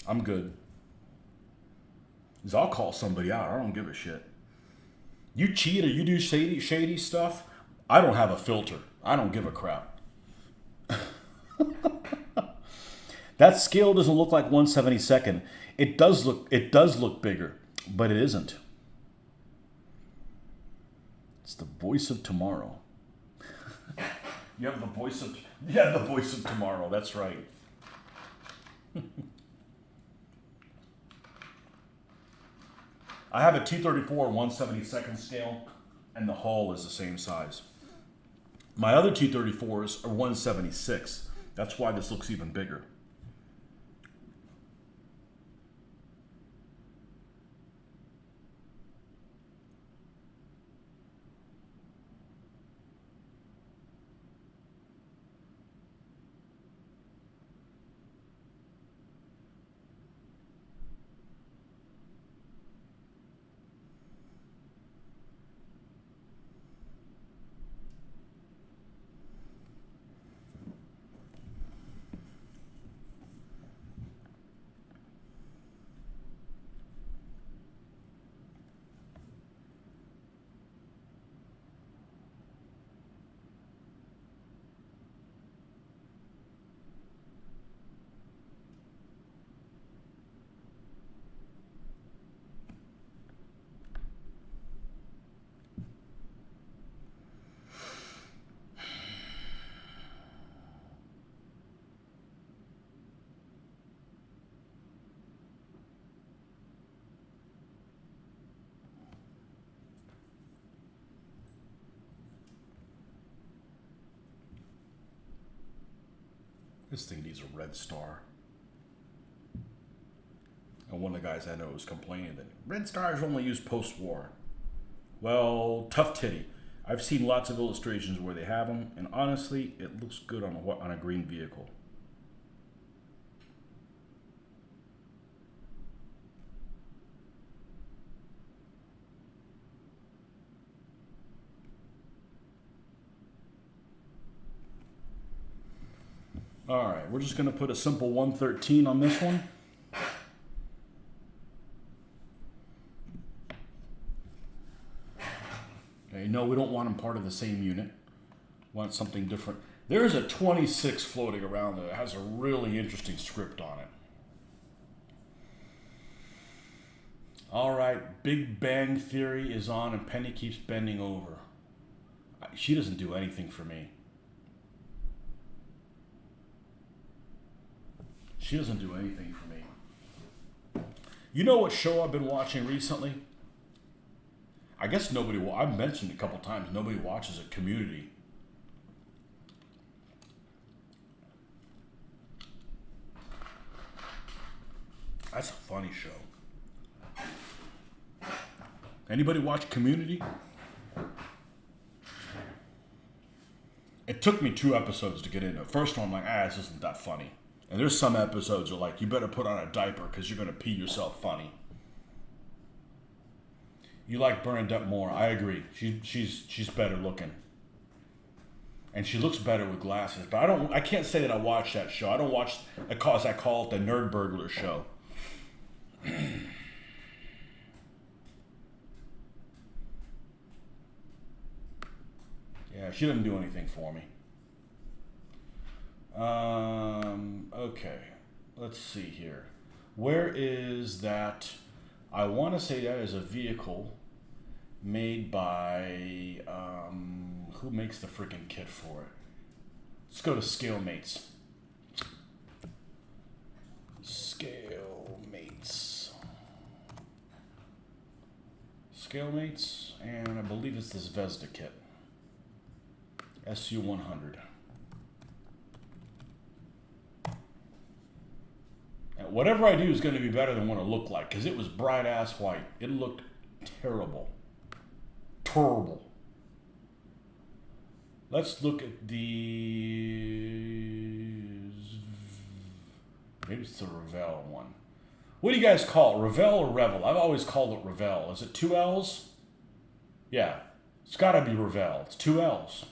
[SPEAKER 1] I'm good. 'Cause I'll call somebody out. I don't give a shit. You cheat or you do shady stuff, I don't have a filter. I don't give a crap. That scale doesn't look like 1/72nd. It does look bigger, but it isn't. It's the voice of tomorrow. You have the voice of tomorrow. That's right. I have a T-34 1/72nd scale, and the hull is the same size. My other T-34s are 1/76. That's why this looks even bigger. This thing needs a red star. And one of the guys I know was complaining that red stars are only used post-war. Well, tough titty. I've seen lots of illustrations where they have them, and honestly, it looks good on a green vehicle. All right, we're just going to put a simple 113 on this one. Okay, no, we don't want them part of the same unit. Want something different. There's a 26 floating around there that has a really interesting script on it. All right, Big Bang Theory is on and Penny keeps bending over. She doesn't do anything for me. She doesn't do anything for me. You know what show I've been watching recently? I guess I've mentioned a couple times, nobody watches it, Community. That's a funny show. Anybody watch Community? It took me 2 episodes to get into it. First one, I'm like, this isn't that funny. And there's some episodes that are like, you better put on a diaper because you're going to pee yourself funny. You like Bernadette Moore. I agree. She's better looking. And she looks better with glasses. But I can't say that I watch that show. I don't watch, I call it the Nerd Burglar show. Yeah, she doesn't do anything for me. Okay, let's see here. Where is that? I want to say that is a vehicle made by, who makes the freaking kit for it? Let's go to Scalemates. Scalemates, and I believe it's this Vesda kit. SU-100. And whatever I do is going to be better than what it looked like, because it was bright ass white. It looked terrible. Terrible. Let's look at the... Maybe it's the Revell one. What do you guys call it? Revell or Revel? I've always called it Revell. Is it 2 L's? Yeah. It's got to be Revell. It's 2 L's.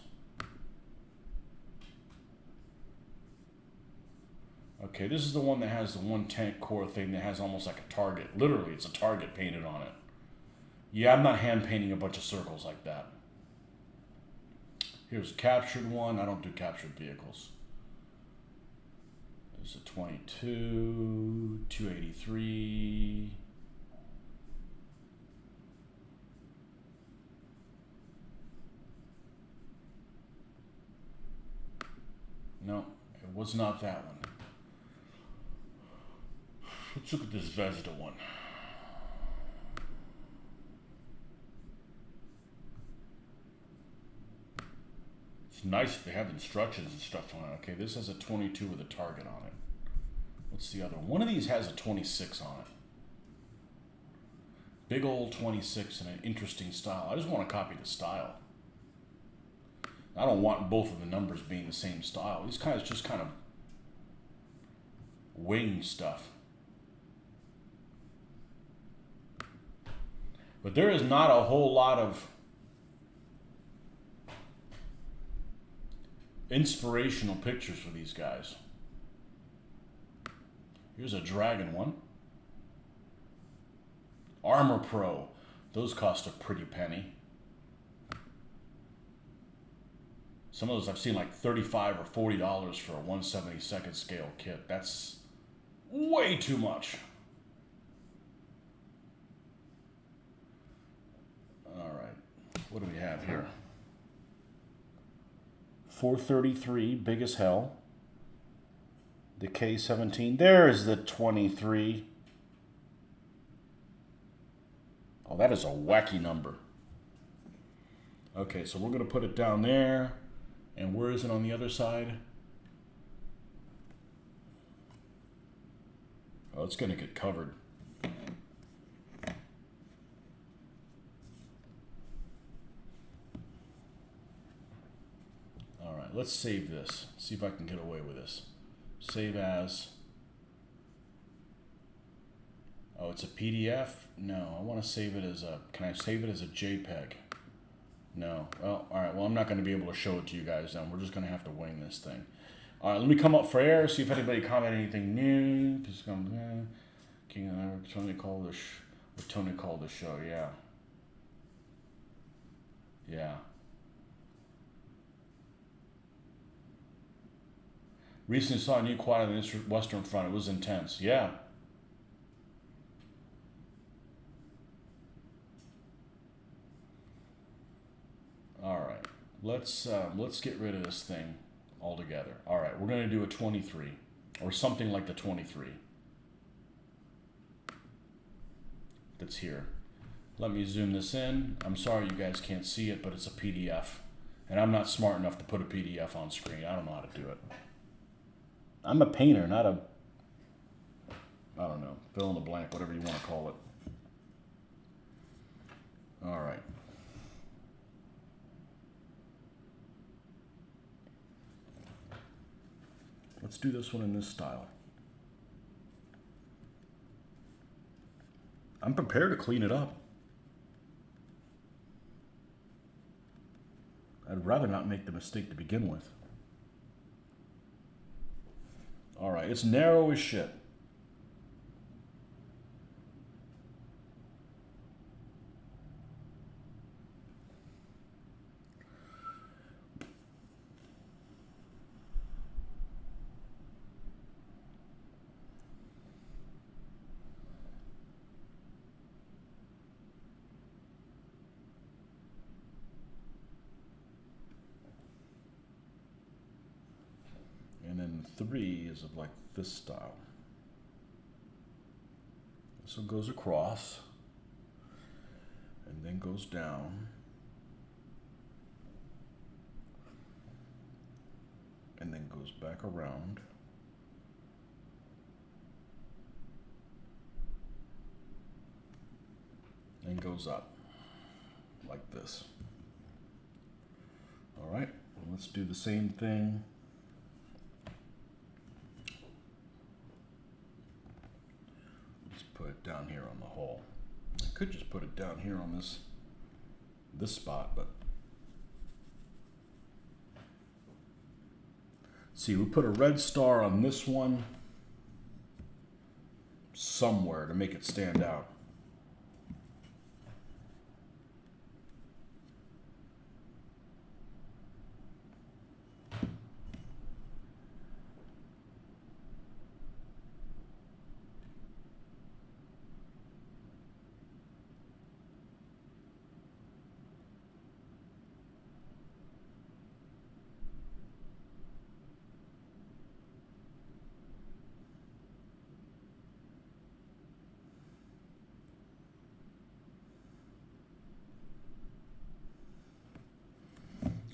[SPEAKER 1] Okay, this is the one that has the one tank core thing that has almost like a target. Literally, it's a target painted on it. Yeah, I'm not hand painting a bunch of circles like that. Here's a captured one. I don't do captured vehicles. There's a 22, 283. No, it was not that one. Let's look at this Vesda one. It's nice that they have instructions and stuff on it. Okay, this has a 22 with a target on it. What's the other one? One of these has a 26 on it. Big old 26 in an interesting style. I just want to copy the style. I don't want both of the numbers being the same style. These guys just kind of wing stuff. But there is not a whole lot of inspirational pictures for these guys. Here's a dragon one. Armor Pro. Those cost a pretty penny. Some of those I've seen like $35 or $40 for a 1/72 scale kit. That's way too much. All right. What do we have here? 433, big as hell. The K17. There's the 23. Oh, that is a wacky number. Okay, so we're going to put it down there. And where is it on the other side? Oh, it's going to get covered. All right, let's save this. See if I can get away with this. Save as. Oh, it's a PDF? No, I want to save it as a... Can I save it as a JPEG? No. Well, all right. Well, I'm not going to be able to show it to you guys then. We're just going to have to wing this thing. All right, let me come up for air, see if anybody commented anything new. Just come, King and I were Tony called this. What Tony called the show? Yeah. Yeah. Recently saw a new quad on the Western Front. It was intense. Yeah. All right. Let's get rid of this thing altogether. All right, we're going to do a 23 or something like the 23 that's here. Let me zoom this in. I'm sorry you guys can't see it, but it's a PDF. And I'm not smart enough to put a PDF on screen. I don't know how to do it. I'm a painter, not a, I don't know, fill in the blank, whatever you want to call it. All right. Let's do this one in this style. I'm prepared to clean it up. I'd rather not make the mistake to begin with. All right, it's narrow as shit. 3 is of like this style. This one goes across and then goes down and then goes back around and goes up like this. All right, let's do the same thing. Let's put it down here on the hole. I could just put it down here on this spot, but see, we put a red star on this one somewhere to make it stand out.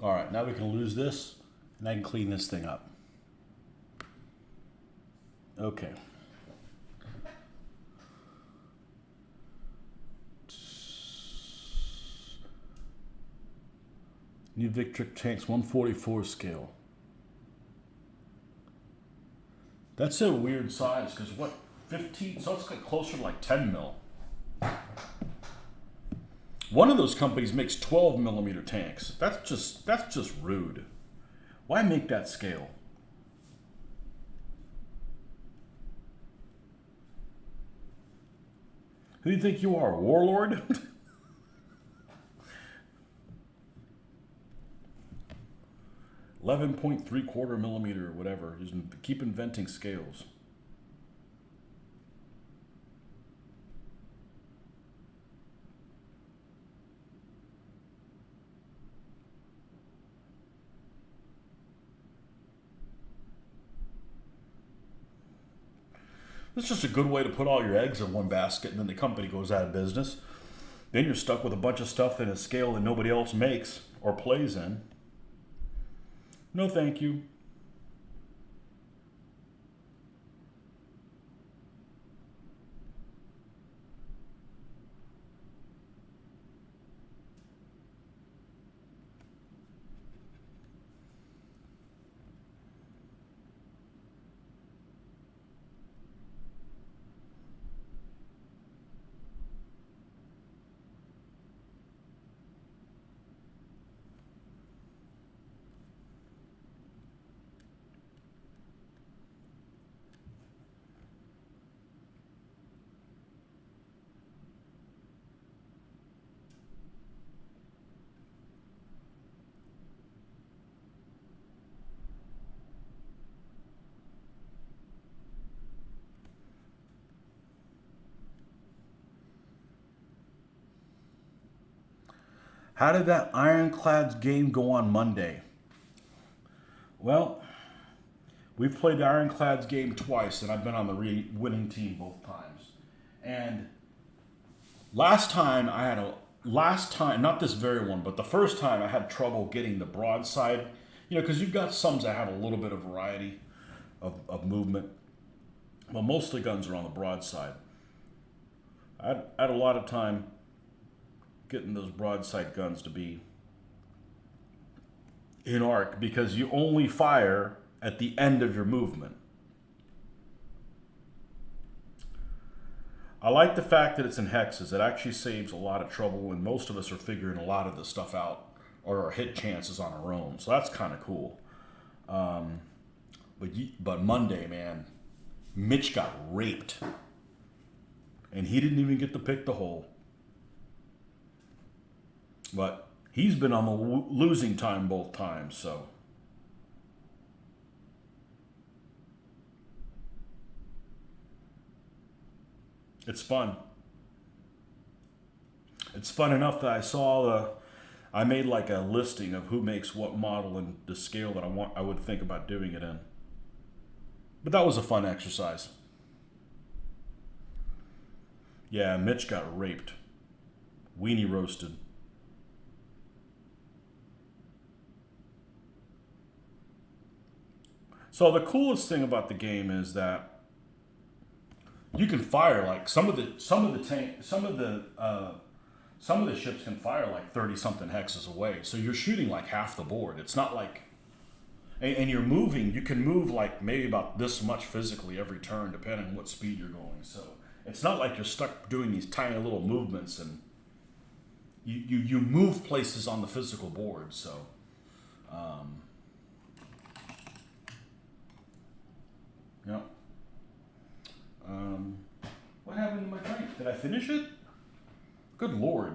[SPEAKER 1] All right, now we can lose this, and I can clean this thing up. Okay. New Victric tanks 144 scale. That's a weird size, because what, 15? So it's like closer to like 10 mil. One of those companies makes 12 millimeter tanks. That's just rude. Why make that scale? Who do you think you are, a warlord? 11.75 millimeter or whatever. Just keep inventing scales. It's just a good way to put all your eggs in one basket, and then the company goes out of business. Then you're stuck with a bunch of stuff in a scale that nobody else makes or plays in. No, thank you. How did that Ironclads game go on Monday? Well, we've played the Ironclads game twice, and I've been on the winning team both times. And last time, not this very one, but the first time I had trouble getting the broadside, because you've got some that have a little bit of variety of movement. Well, most of the guns are on the broadside. I had a lot of time getting those broadside guns to be in arc because you only fire at the end of your movement. I like the fact that it's in hexes. It actually saves a lot of trouble when most of us are figuring a lot of this stuff out or our hit chances on our own. So that's kind of cool. But Monday, man, Mitch got raped. And he didn't even get to pick the hole. But he's been on the losing time both times, so. It's fun. It's fun enough that I made like a listing of who makes what model and the scale that I would think about doing it in. But that was a fun exercise. Yeah, Mitch got raped. Weenie roasted. So the coolest thing about the game is that you can fire like some of the ships can fire like 30 something hexes away. So you're shooting like half the board. It's not like, and you're moving. You can move like maybe about this much physically every turn, depending on what speed you're going. So it's not like you're stuck doing these tiny little movements, and you move places on the physical board. So. Yeah. What happened to my drink? Did I finish it? Good Lord.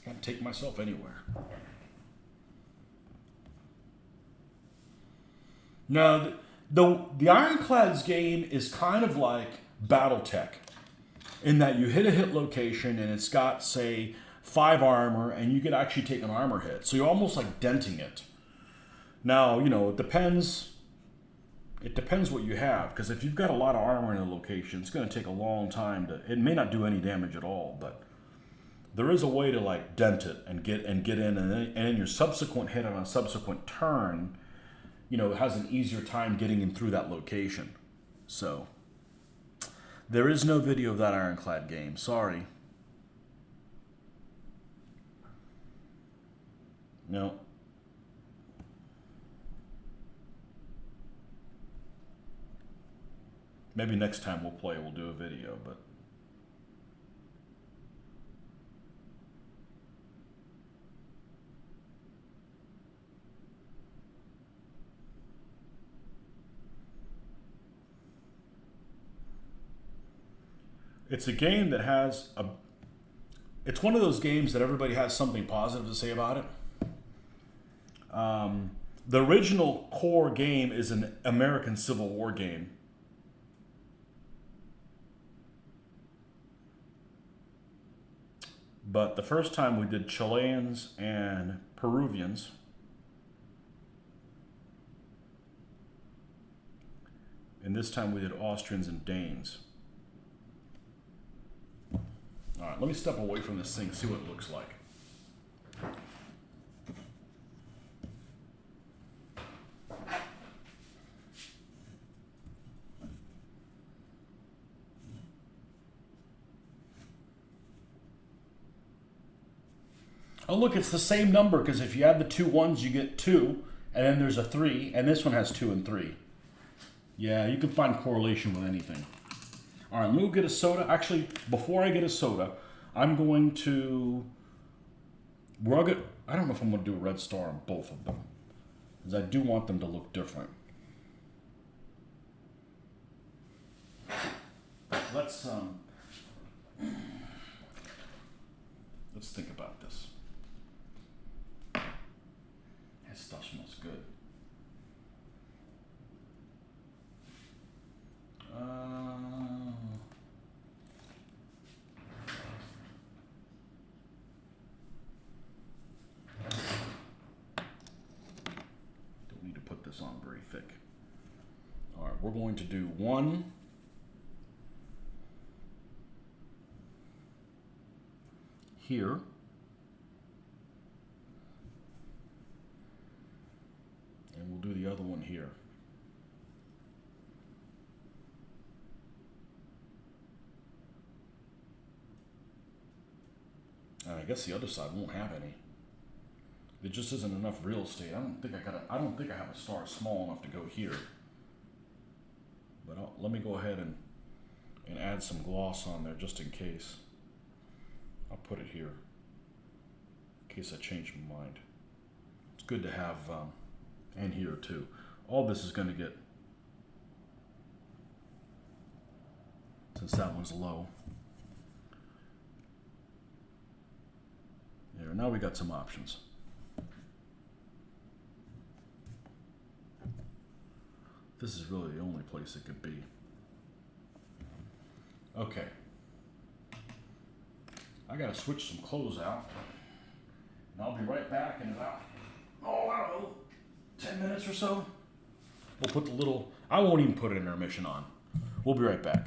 [SPEAKER 1] Can't take myself anywhere. No, the Ironclads game is kind of like BattleTech in that you hit a hit location and it's got, say, 5 armor and you can actually take an armor hit. So you're almost like denting it. Now, it depends. It depends what you have, because if you've got a lot of armor in a location, it's going to take a long time to. It may not do any damage at all, but there is a way to like dent it and get in, and then your subsequent hit on a subsequent turn, it has an easier time getting in through that location. So there is no video of that Ironclad game. Sorry. No. Maybe next time we'll do a video, but it's a game that it's one of those games that everybody has something positive to say about it. The original core game is an American Civil War game. But the first time we did Chileans and Peruvians. And this time we did Austrians and Danes. All right, let me step away from this thing, see what it looks like. Oh, look, it's the same number, because if you add the 2 1s, you get 2, and then there's a 3, and this one has 2 and 3. Yeah, you can find correlation with anything. All right, let me go get a soda. Actually, before I get a soda, I'm going to... I don't know if I'm going to do a red star on both of them, because I do want them to look different. Let's think about this. That stuff smells good. Don't need to put this on very thick. All right, we're going to do 1 here. And we'll do the other one here. And I guess the other side won't have any. There just isn't enough real estate. I don't think I have a star small enough to go here. But let me go ahead and add some gloss on there just in case. I'll put it here in case I change my mind. It's good to have, and here too. All this is going to get, since that one's low. There, now we got some options. This is really the only place it could be. Okay. I gotta switch some clothes out. And I'll be right back in about, I don't know, 10 minutes or so. We'll put the little, I won't even put an intermission on. We'll be right back.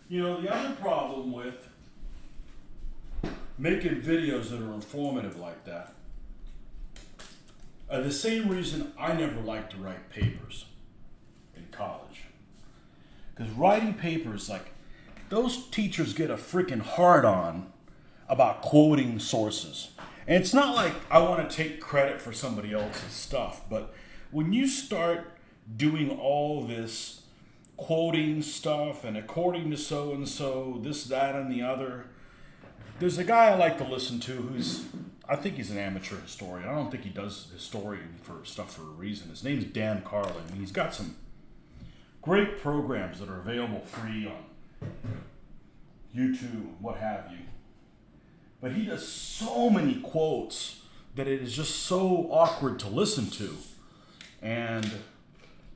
[SPEAKER 1] You know, the other problem with making videos that are informative like that are the same reason I never liked to write papers in college. Because writing papers, like, those teachers get a freaking hard on about quoting sources. And it's not like I want to take credit for somebody else's stuff, but when you start doing all this quoting stuff and according to so and so, this, that, and the other, there's a guy I like to listen to who's, I think he's an amateur historian. I don't think he does historian for stuff for a reason. His name's Dan Carlin. He's got some great programs that are available free on YouTube, what have you. But he does so many quotes that it is just so awkward to listen to. And,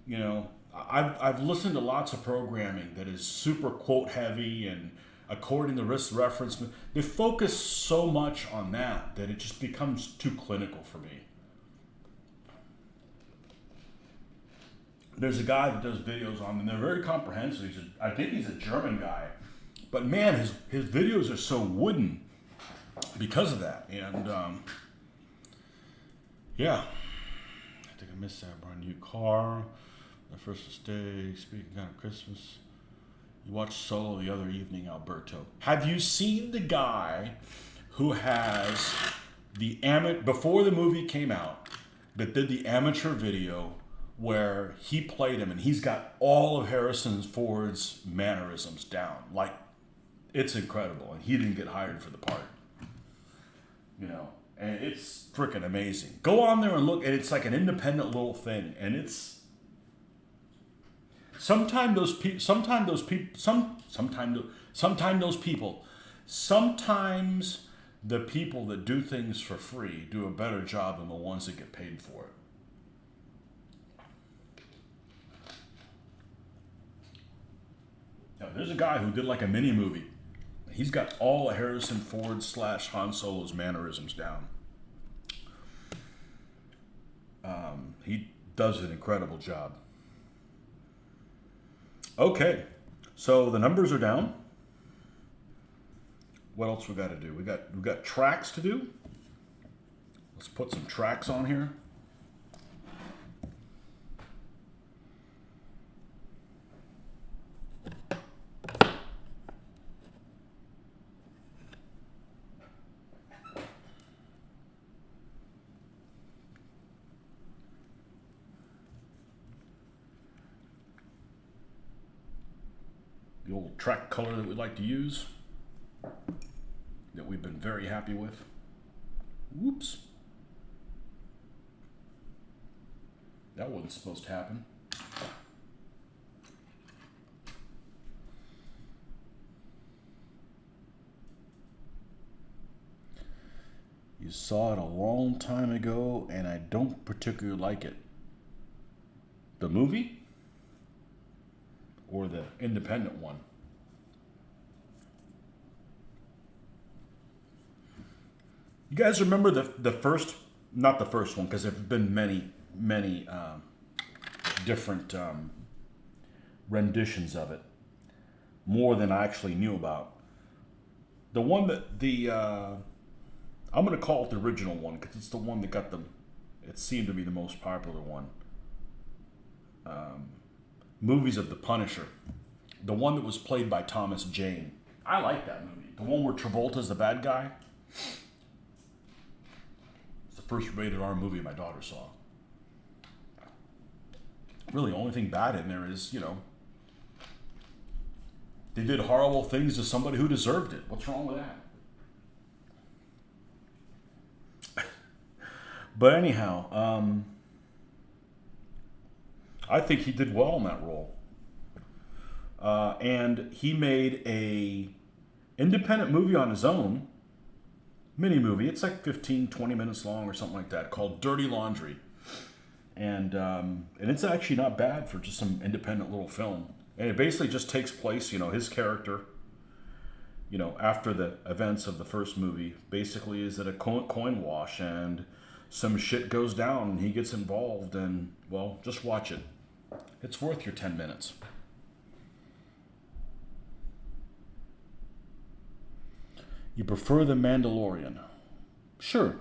[SPEAKER 1] you know, I've listened to lots of programming that is super quote heavy and according to this reference. They focus so much on that that it just becomes too clinical for me. There's a guy that does videos on them, and they're very comprehensive. I think he's a German guy. But man, his videos are so wooden because of that. And yeah, I think I missed that. I bought a new car. My first mistake, speaking kind of Christmas. You watched Solo the other evening, Alberto. Have you seen the guy who has the before the movie came out, that did the amateur video where he played him, and he's got all of Harrison Ford's mannerisms down. Like, it's incredible, and he didn't get hired for the part. You know, and it's freaking amazing. Go on there and look, and it's like an independent little thing, and it's sometimes those people, the people that do things for free do a better job than the ones that get paid for it. Now, there's a guy who did like a mini movie. He's got all of Harrison Ford / Han Solo's mannerisms down. He does an incredible job. Okay, so the numbers are down. What else we got to do? We got tracks to do. Let's put some tracks on here. The old track color that we like to use, that we've been very happy with. Whoops. That wasn't supposed to happen. You saw it a long time ago, and I don't particularly like it. The movie? Or the independent one? You guys remember the first, not the first one, because there have been many different renditions of it, more than I actually knew about. The one that I'm going to call it the original one, because it's the one that got it seemed to be the most popular one. Movies of the Punisher. The one that was played by Thomas Jane. I like that movie. The one where Travolta's the bad guy. It's the first rated R movie my daughter saw. Really, the only thing bad in there is, they did horrible things to somebody who deserved it. What's wrong with that? But anyhow, I think he did well in that role. And he made a independent movie on his own, mini movie. It's like 15, 20 minutes long or something like that, called Dirty Laundry. And it's actually not bad for just some independent little film. And it basically just takes place, his character, after the events of the first movie, basically is at a coin wash, and some shit goes down and he gets involved, and, well, just watch it. It's worth your 10 minutes. You prefer The Mandalorian? Sure.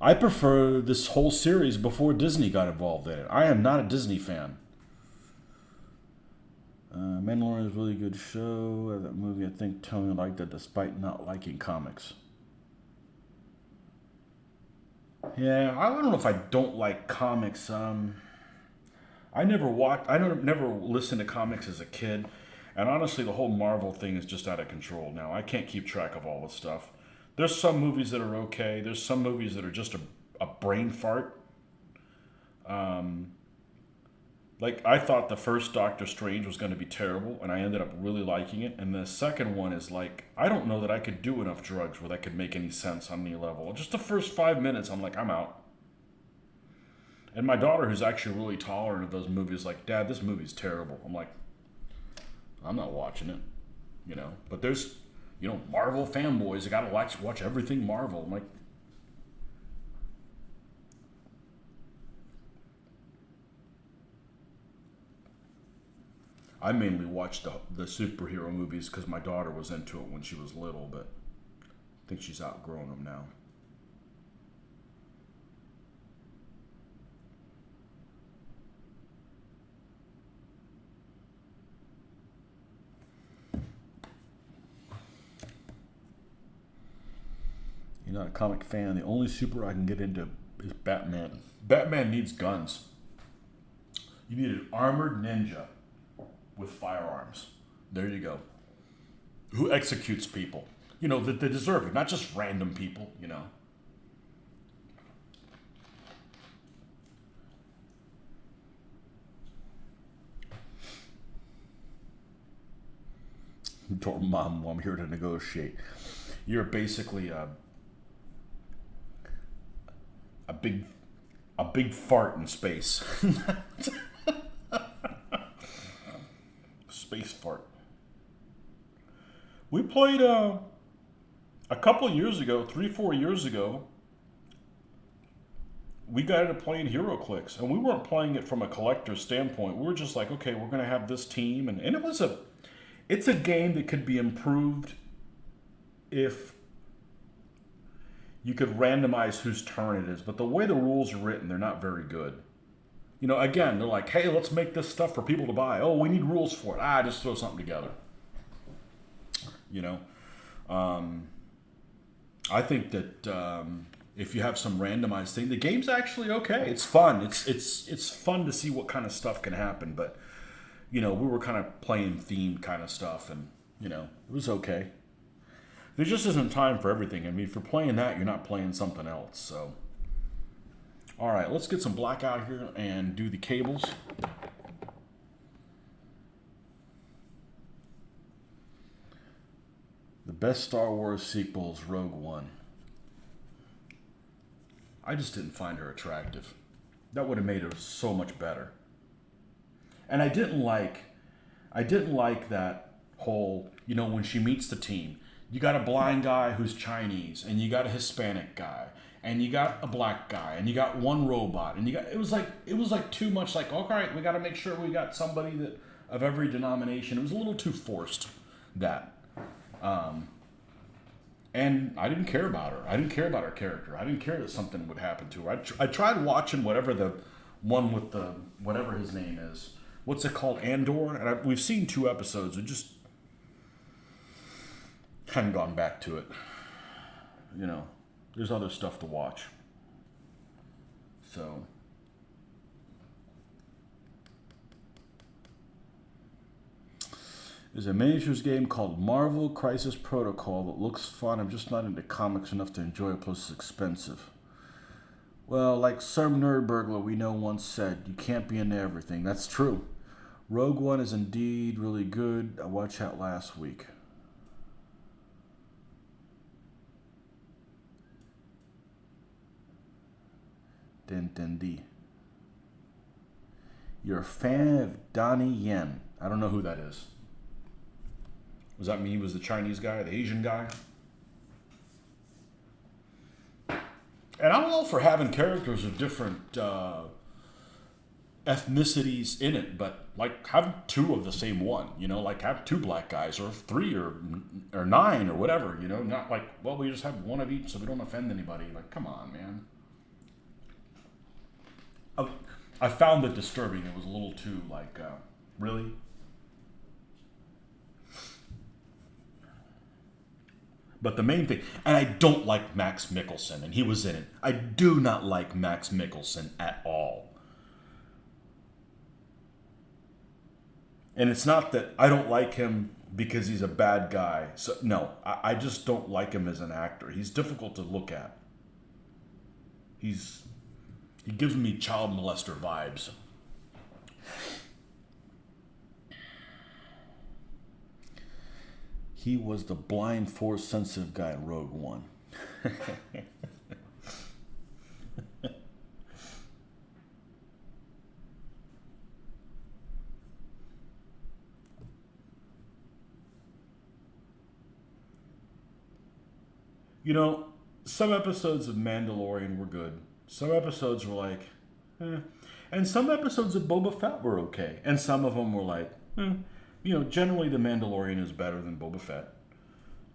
[SPEAKER 1] I prefer this whole series before Disney got involved in it. I am not a Disney fan. Mandalorian is a really good show. That movie, I think Tony liked it despite not liking comics. Yeah, I don't know if I don't like comics. I never listened to comics as a kid. And honestly, the whole Marvel thing is just out of control now. I can't keep track of all this stuff. There's some movies that are okay. There's some movies that are just a brain fart. Like, I thought the first Doctor Strange was going to be terrible, and I ended up really liking it. And the second one is like, I don't know that I could do enough drugs where that could make any sense on any level. Just the first 5 minutes, I'm like, I'm out. And my daughter, who's actually really tolerant of those movies, like, Dad, this movie's terrible. I'm like, I'm not watching it, But there's, Marvel fanboys. I gotta watch everything Marvel. I'm like, I mainly watched the superhero movies because my daughter was into it when she was little, but I think she's outgrown them now. You're not a comic fan. The only super I can get into is Batman. Batman needs guns. You need an armored ninja with firearms. There you go. Who executes people. You know, that they deserve it, not just random people, you know. Mom, I'm here to negotiate. You're basically a big fart in space. Space fart. We played a couple years ago, 3-4 years ago. We got into playing HeroClix, and we weren't playing it from a collector's standpoint. We were just like, okay, we're gonna have this team, and it's a game that could be improved if you could randomize whose turn it is. But the way the rules are written, they're not very good. You know, again, they're like, hey, let's make this stuff for people to buy. Oh, we need rules for it. Just throw something together. You know, I think that if you have some randomized thing, the game's actually okay. It's fun. It's fun to see what kind of stuff can happen. But you know, we were kind of playing themed kind of stuff, and you know, it was okay. There just isn't time for everything. I mean, if you're playing that, you're not playing something else. So, all right, let's get some black out here and do the cables. The best Star Wars sequel is Rogue One. I just didn't find her attractive. That would have made her so much better. And I didn't like that whole, you know, when she meets the team, you got a blind guy who's Chinese, and you got a Hispanic guy, and you got a black guy, and you got one robot, and it was like too much. Like, all right, we got to make sure we got somebody that of every denomination. It was a little too forced. That, and I didn't care about her. I didn't care about her character. I didn't care that something would happen to her. I tried watching whatever the one with the whatever his name is. What's it called? Andor? And we've seen 2 episodes. It just hadn't gone back to it. You know, there's other stuff to watch. So, there's a miniatures game called Marvel Crisis Protocol that looks fun. I'm just not into comics enough to enjoy it, plus it's expensive. Well, like some nerd burglar we know once said, you can't be into everything. That's true. Rogue One is indeed really good. I watched that last week. Dun. You're a fan of Donnie Yen. I don't know who that is. Does that mean he was the Chinese guy, the Asian guy? And I'm all for having characters of different ethnicities in it, but like have 2 of the same one, you know, like have 2 black guys or 3 or 9 or whatever, you know, not like, well, we just have 1 of each so we don't offend anybody. Like, come on, man. I found it disturbing. It was a little too like, really? But the main thing, and I don't like Max Mikkelsen, and he was in it. I do not like Max Mikkelsen at all. And it's not that I don't like him because he's a bad guy. So no, I just don't like him as an actor. He's difficult to look at. He gives me child molester vibes. He was the blind, force-sensitive guy in Rogue One. You know, some episodes of Mandalorian were good. Some episodes were like, eh. And some episodes of Boba Fett were okay. And some of them were like, eh. You know, generally the Mandalorian is better than Boba Fett.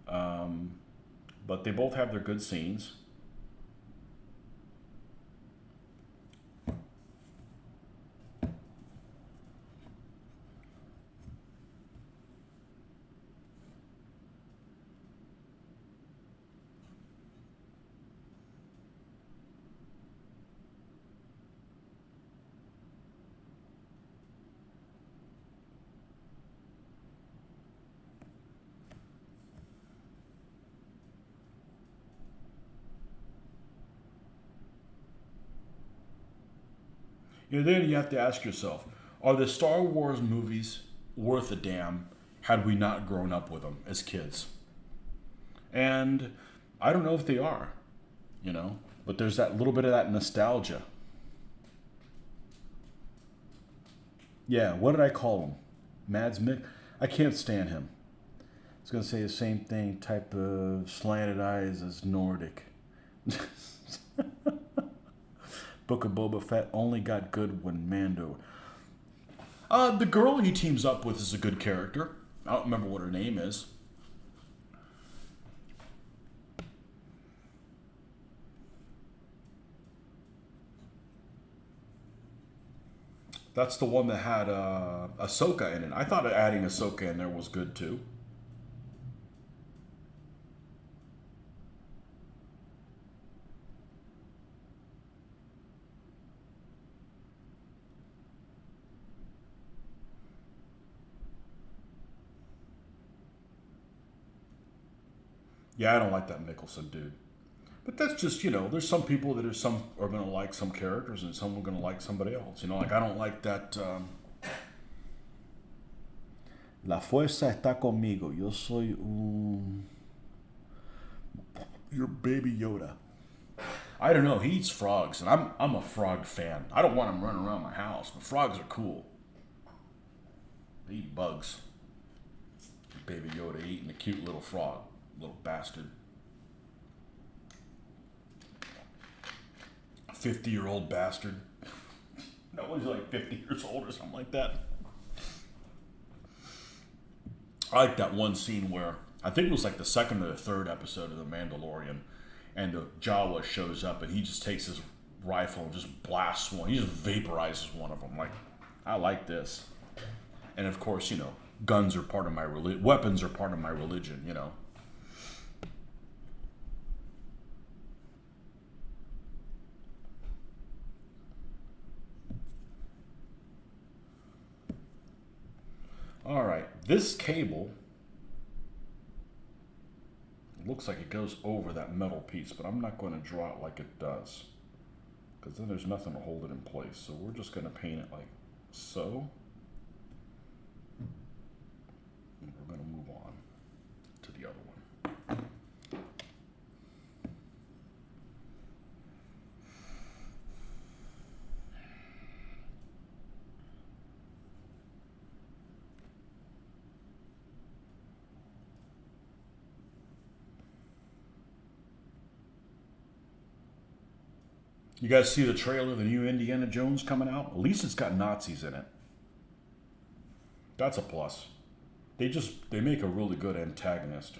[SPEAKER 1] But they both have their good scenes. Then you have to ask yourself, are the Star Wars movies worth a damn had we not grown up with them as kids? And I don't know if they are, but there's that little bit of that nostalgia. Yeah, what did I call him? Mads Mick? I can't stand him. I was going to say the same thing, type of slanted eyes as Nordic. Book of Boba Fett only got good when Mando. The girl he teams up with is a good character. I don't remember what her name is. That's the one that had Ahsoka in it. I thought adding Ahsoka in there was good too. Yeah, I don't like that Mickelson dude. But that's just, there's some people that are going to like some characters and some are going to like somebody else. Like I don't like that. La fuerza está conmigo. Yo soy your baby Yoda. I don't know. He eats frogs, and I'm a frog fan. I don't want him running around my house, but frogs are cool. They eat bugs. Baby Yoda eating a cute little frog, little bastard. 50-year-old bastard. No, he's like 50 years old or something like that. I like that one scene where I think it was like the second or the third episode of The Mandalorian, and the Jawa shows up and he just takes his rifle and just blasts one. He just vaporizes one of them. Like, I like this. And of course, guns are part of my religion. Weapons are part of my religion. All right, this cable looks like it goes over that metal piece, but I'm not going to draw it like it does, because then there's nothing to hold it in place. So we're just going to paint it like so. And we're going to move on to the other one. You guys see the trailer, the new Indiana Jones coming out? At least it's got Nazis in it. That's a plus. They make a really good antagonist.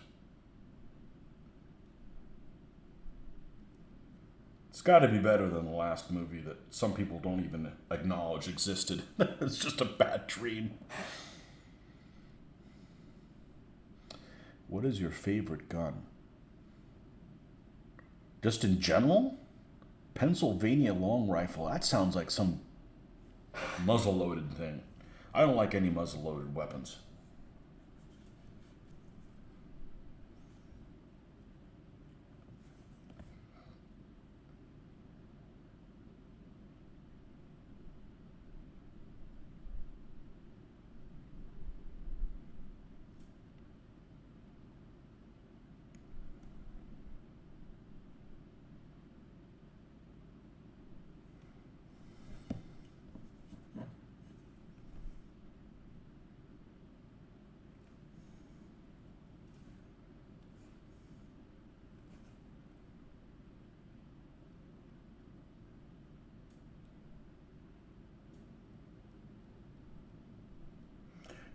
[SPEAKER 1] It's got to be better than the last movie that some people don't even acknowledge existed. It's just a bad dream. What is your favorite gun? Just in general? Pennsylvania long rifle. That sounds like some muzzle-loaded thing. I don't like any muzzle-loaded weapons.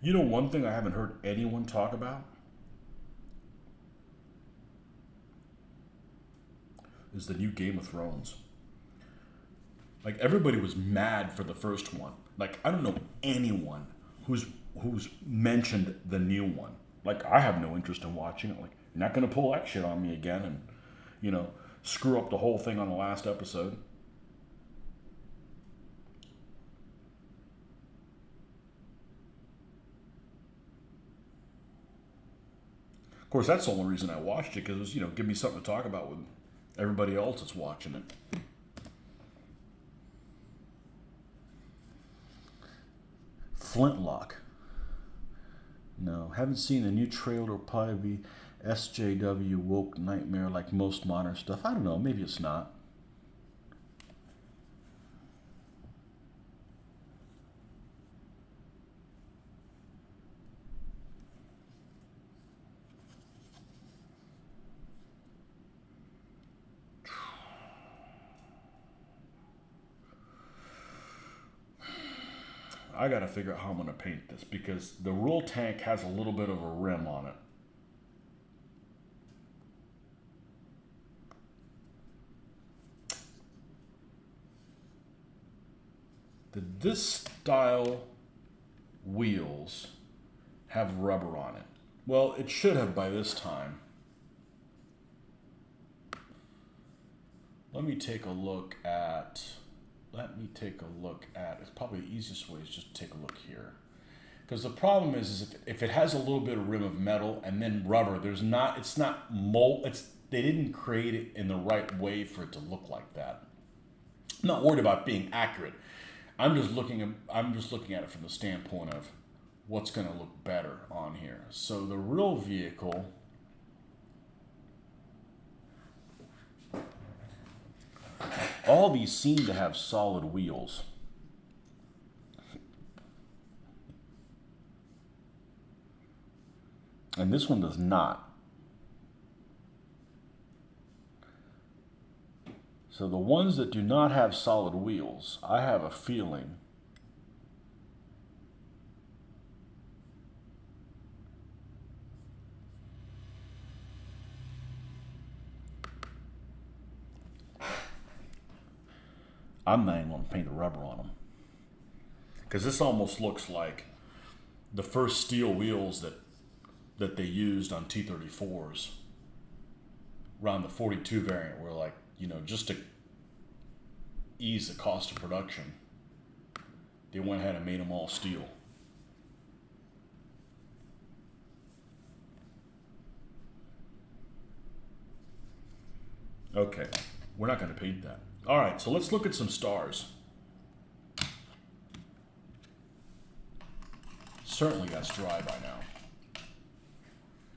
[SPEAKER 1] One thing I haven't heard anyone talk about is the new Game of Thrones. Like, everybody was mad for the first one. Like, I don't know anyone who's mentioned the new one. Like, I have no interest in watching it. Like, you're not going to pull that shit on me again and, screw up the whole thing on the last episode. Of course, that's the only reason I watched it, because it was, give me something to talk about with everybody else that's watching it. Flintlock. No, haven't seen the new trailer. Will probably be SJW woke nightmare like most modern stuff. I don't know, maybe it's not. I gotta figure out how I'm gonna paint this because the roll tank has a little bit of a rim on it. Did this style wheels have rubber on it? Well, it should have by this time. Let me take a look at, it's probably the easiest way is just take a look here. Because the problem is if it has a little bit of rim of metal and then rubber, it's not mold, they didn't create it in the right way for it to look like that. I'm not worried about being accurate. I'm just looking at it from the standpoint of what's going to look better on here. So the real vehicle, all these seem to have solid wheels. And this one does not. So the ones that do not have solid wheels, I have a feeling I'm not even going to paint the rubber on them. Because this almost looks like the first steel wheels that they used on T-34s around the 42 variant were like, you know, just to ease the cost of production, they went ahead and made them all steel. Okay, we're not going to paint that. All right, so let's look at some stars. Certainly got dry by now.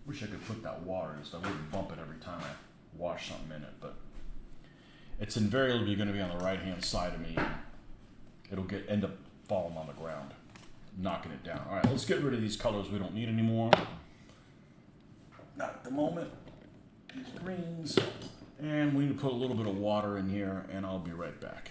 [SPEAKER 1] Wish I could put that water in so I wouldn't bump it every time I wash something in it, but it's invariably going to be on the right-hand side of me. It'll end up falling on the ground, knocking it down. All right, let's get rid of these colors we don't need anymore. Not at the moment. These greens. And we need to put a little bit of water in here, and I'll be right back.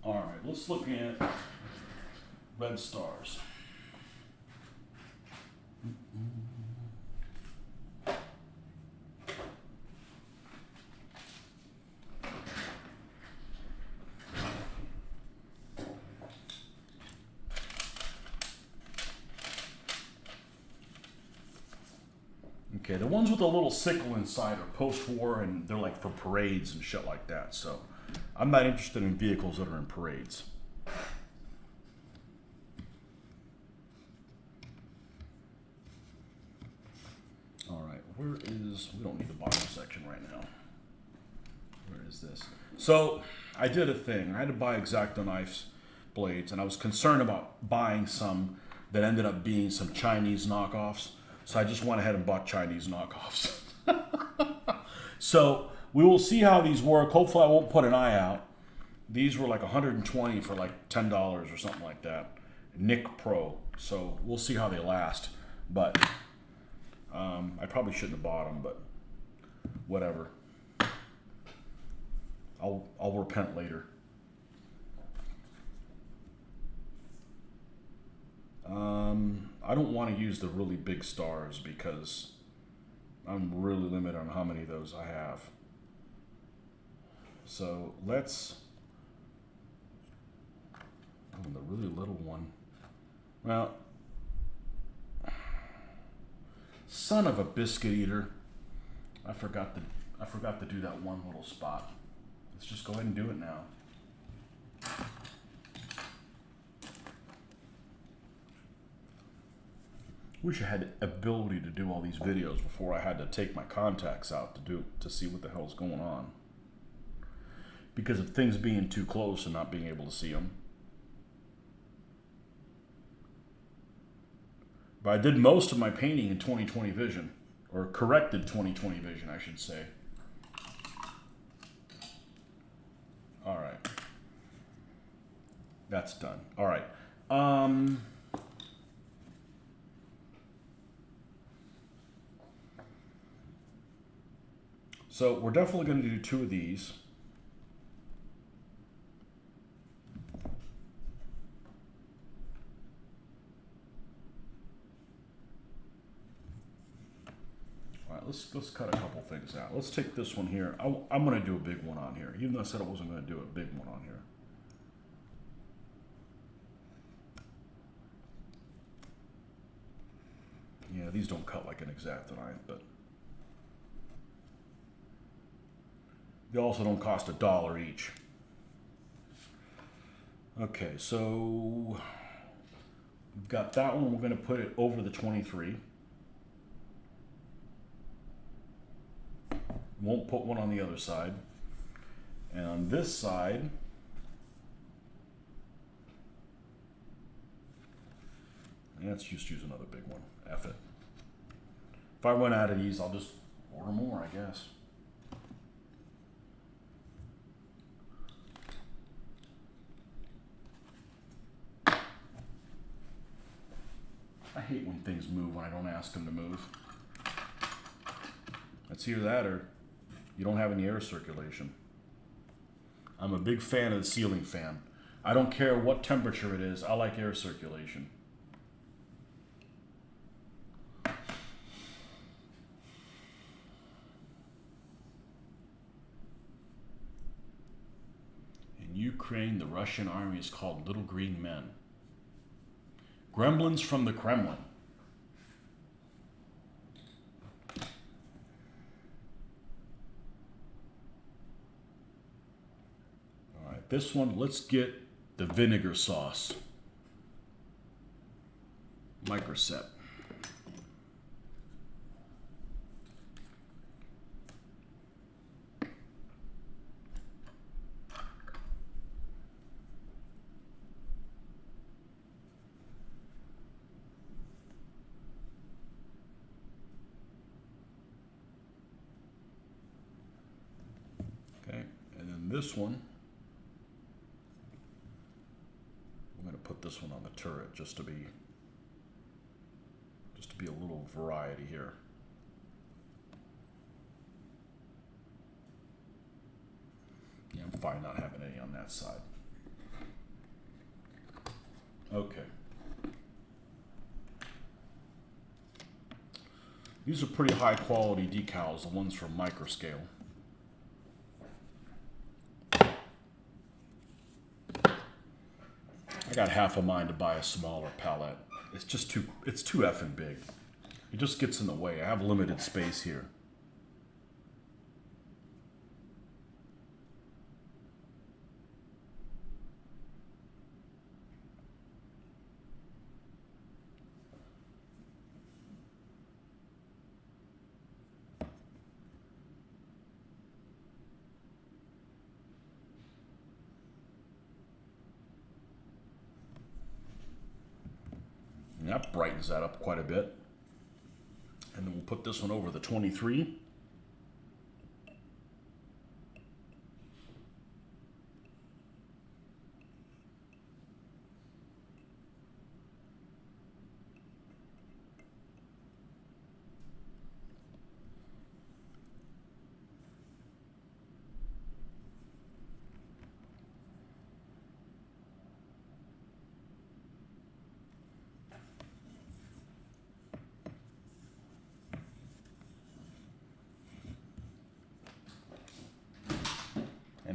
[SPEAKER 1] All right, let's look at red stars. Okay, the ones with a little sickle inside are post-war, and they're like for parades and shit like that. So I'm not interested in vehicles that are in parades. All right, we don't need the bottom section right now. Where is this? So I did a thing. I had to buy X-Acto knives, blades, and I was concerned about buying some that ended up being some Chinese knockoffs. So I just went ahead and bought Chinese knockoffs. So we will see how these work. Hopefully I won't put an eye out. These were like 120 for like $10 or something like that. Nick Pro. So we'll see how they last. But I probably shouldn't have bought them, but whatever. I'll repent later. I don't want to use the really big stars because I'm really limited on how many of those I have. So let's, oh, the really little one. Well, son of a biscuit eater. I forgot to do that one little spot. Let's just go ahead and do it now. Wish I had the ability to do all these videos before I had to take my contacts out to see what the hell's going on. Because of things being too close and not being able to see them. But I did most of my painting in 20/20 vision, or corrected 20/20 vision, I should say. All right. That's done. All right. So we're definitely going to do 2 of these. All right, let's cut a couple things out. Let's take this one here. I'm going to do a big one on here, even though I said I wasn't going to do a big one on here. Yeah, these don't cut like an X-Acto-knife, but they also don't cost $1 each. Okay, so we've got that one. We're going to put it over the 23. Won't put one on the other side. And on this side, let's just use another big one. F it. If I run out of these, I'll just order more, I guess. I hate when things move when I don't ask them to move. It's either that or you don't have any air circulation. I'm a big fan of the ceiling fan. I don't care what temperature it is, I like air circulation. In Ukraine, the Russian army is called Little Green Men. Gremlins from the Kremlin. All right, this one, let's get the vinegar sauce. Microset. This one, I'm going to put this one on the turret just to be a little variety here. Yeah, I'm fine not having any on that side. Okay. These are pretty high quality decals, the ones from Microscale. I got half a mind to buy a smaller palette. It's just too effing big. It just gets in the way. I have limited space here. And that brightens that up quite a bit. And then we'll put this one over the 23.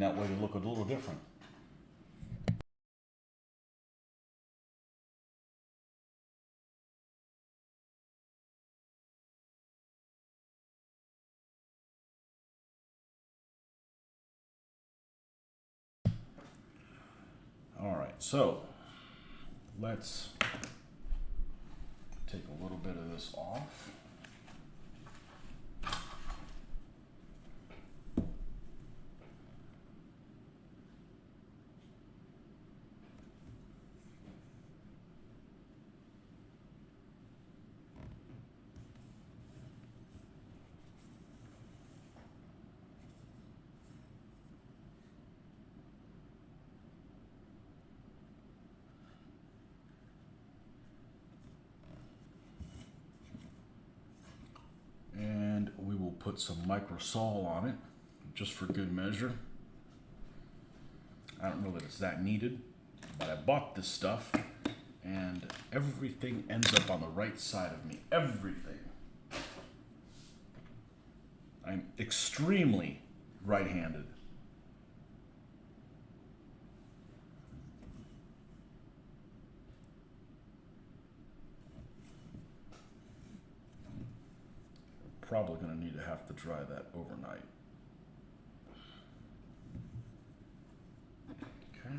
[SPEAKER 1] and that way they look a little different. All right, so let's take a little bit of this off. And we will put some microsol on it, just for good measure. I don't know that it's that needed, but I bought this stuff, and everything ends up on the right side of me. Everything. I'm extremely right-handed. Probably going to need to have to dry that overnight. Okay.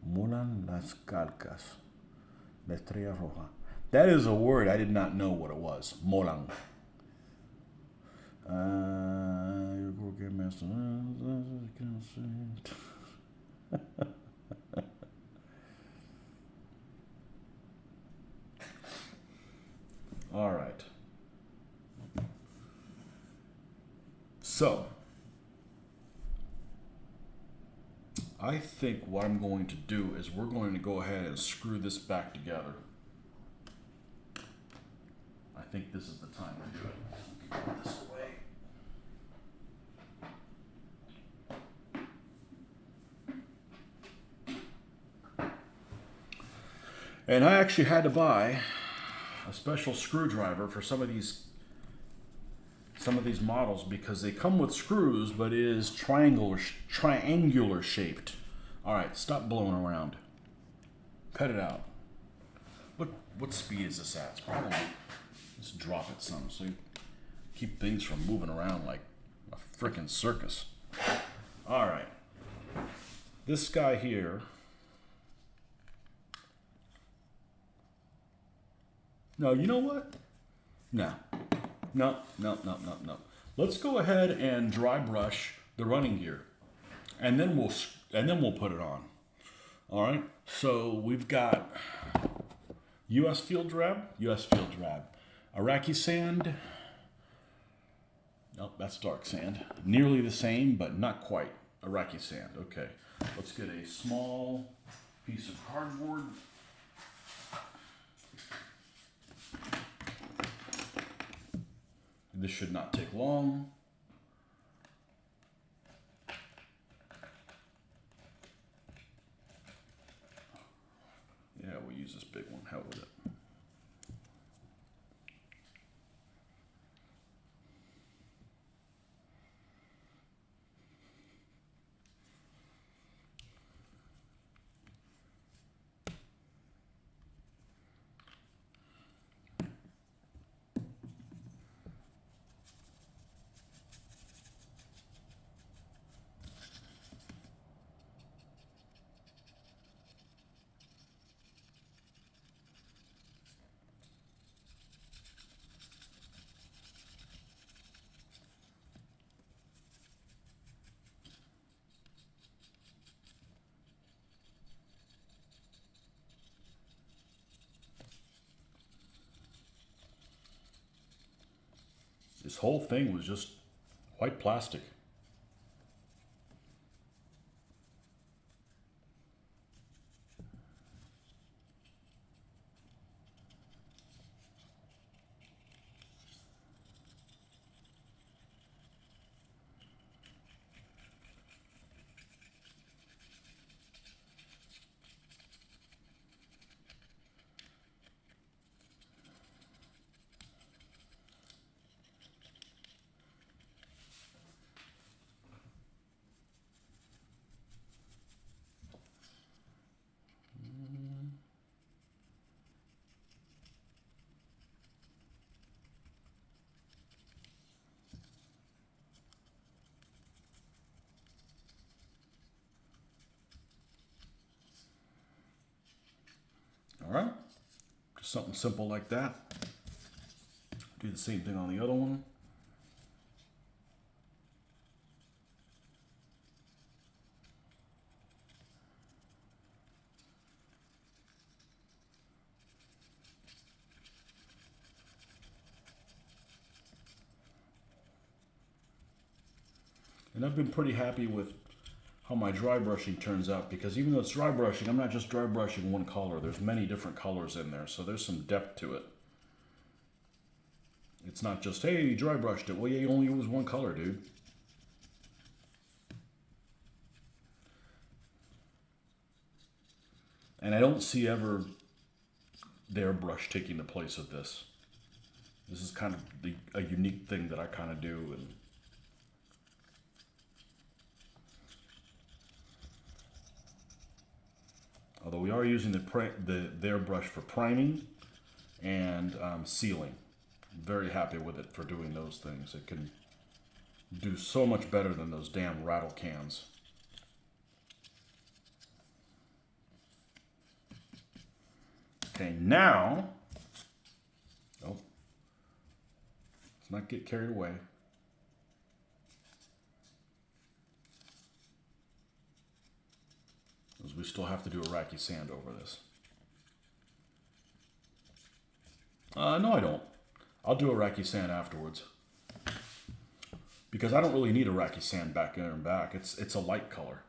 [SPEAKER 1] Molan las calcas. La estrella roja. That is a word I did not know what it was. Molan. All right. So, I think what I'm going to do is we're going to go ahead and screw this back together. I think this is the time to do it. Put this away. And I actually had to buy a special screwdriver for some of these models because they come with screws, but it is triangular shaped. All right, stop blowing around. Cut it out. Look, what speed is this at? It's probably, let's drop it some so you keep things from moving around like a frickin' circus. All right, this guy here. No, you know what? No. Let's go ahead and dry brush the running gear, and then we'll put it on. All right. So we've got U.S. field drab, Iraqi sand. Nope, that's dark sand. Nearly the same, but not quite. Iraqi sand. Okay. Let's get a small piece of cardboard. This should not take long. Yeah, we'll use this big one. Hell with it. This whole thing was just white plastic. Something simple like that. Do the same thing on the other one. And I've been pretty happy with how my dry brushing turns out, because even though it's dry brushing, I'm not just dry brushing one color. There's many different colors in there, so there's some depth to it. It's not just, hey, you dry brushed it. Well, yeah, you only use one color, dude. And I don't see ever their brush taking the place of this. This is kind of a unique thing that I kind of do. And although we are using their brush for priming and sealing. I'm very happy with it for doing those things. It can do so much better than those damn rattle cans. Okay, now, oh, let's not get carried away. Because we still have to do Iraqi sand over this. No, I don't. I'll do Iraqi sand afterwards. Because I don't really need Iraqi sand back there and back. It's a light color.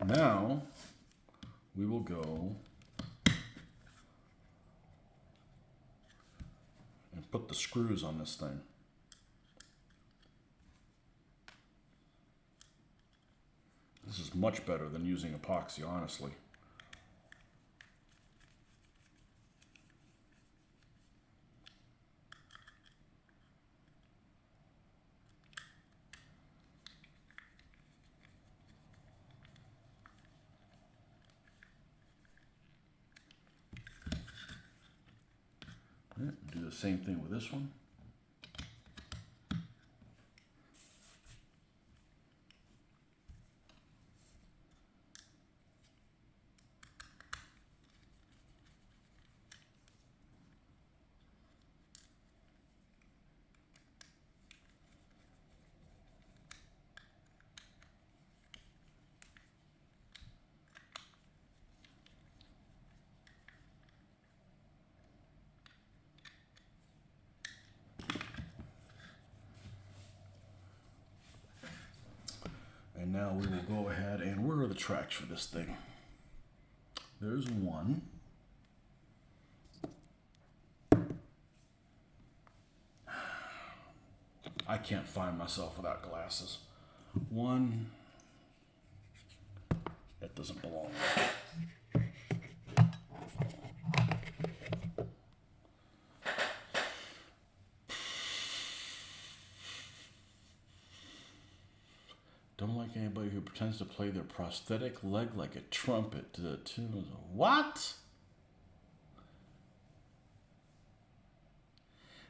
[SPEAKER 1] Now, we will go and put the screws on this thing. This is much better than using epoxy, honestly. Do the same thing with this one. And now we will go ahead and where are the tracks for this thing? There's one. I can't find myself without glasses. One. That doesn't belong. Don't like anybody who pretends to play their prosthetic leg like a trumpet to the tune of what?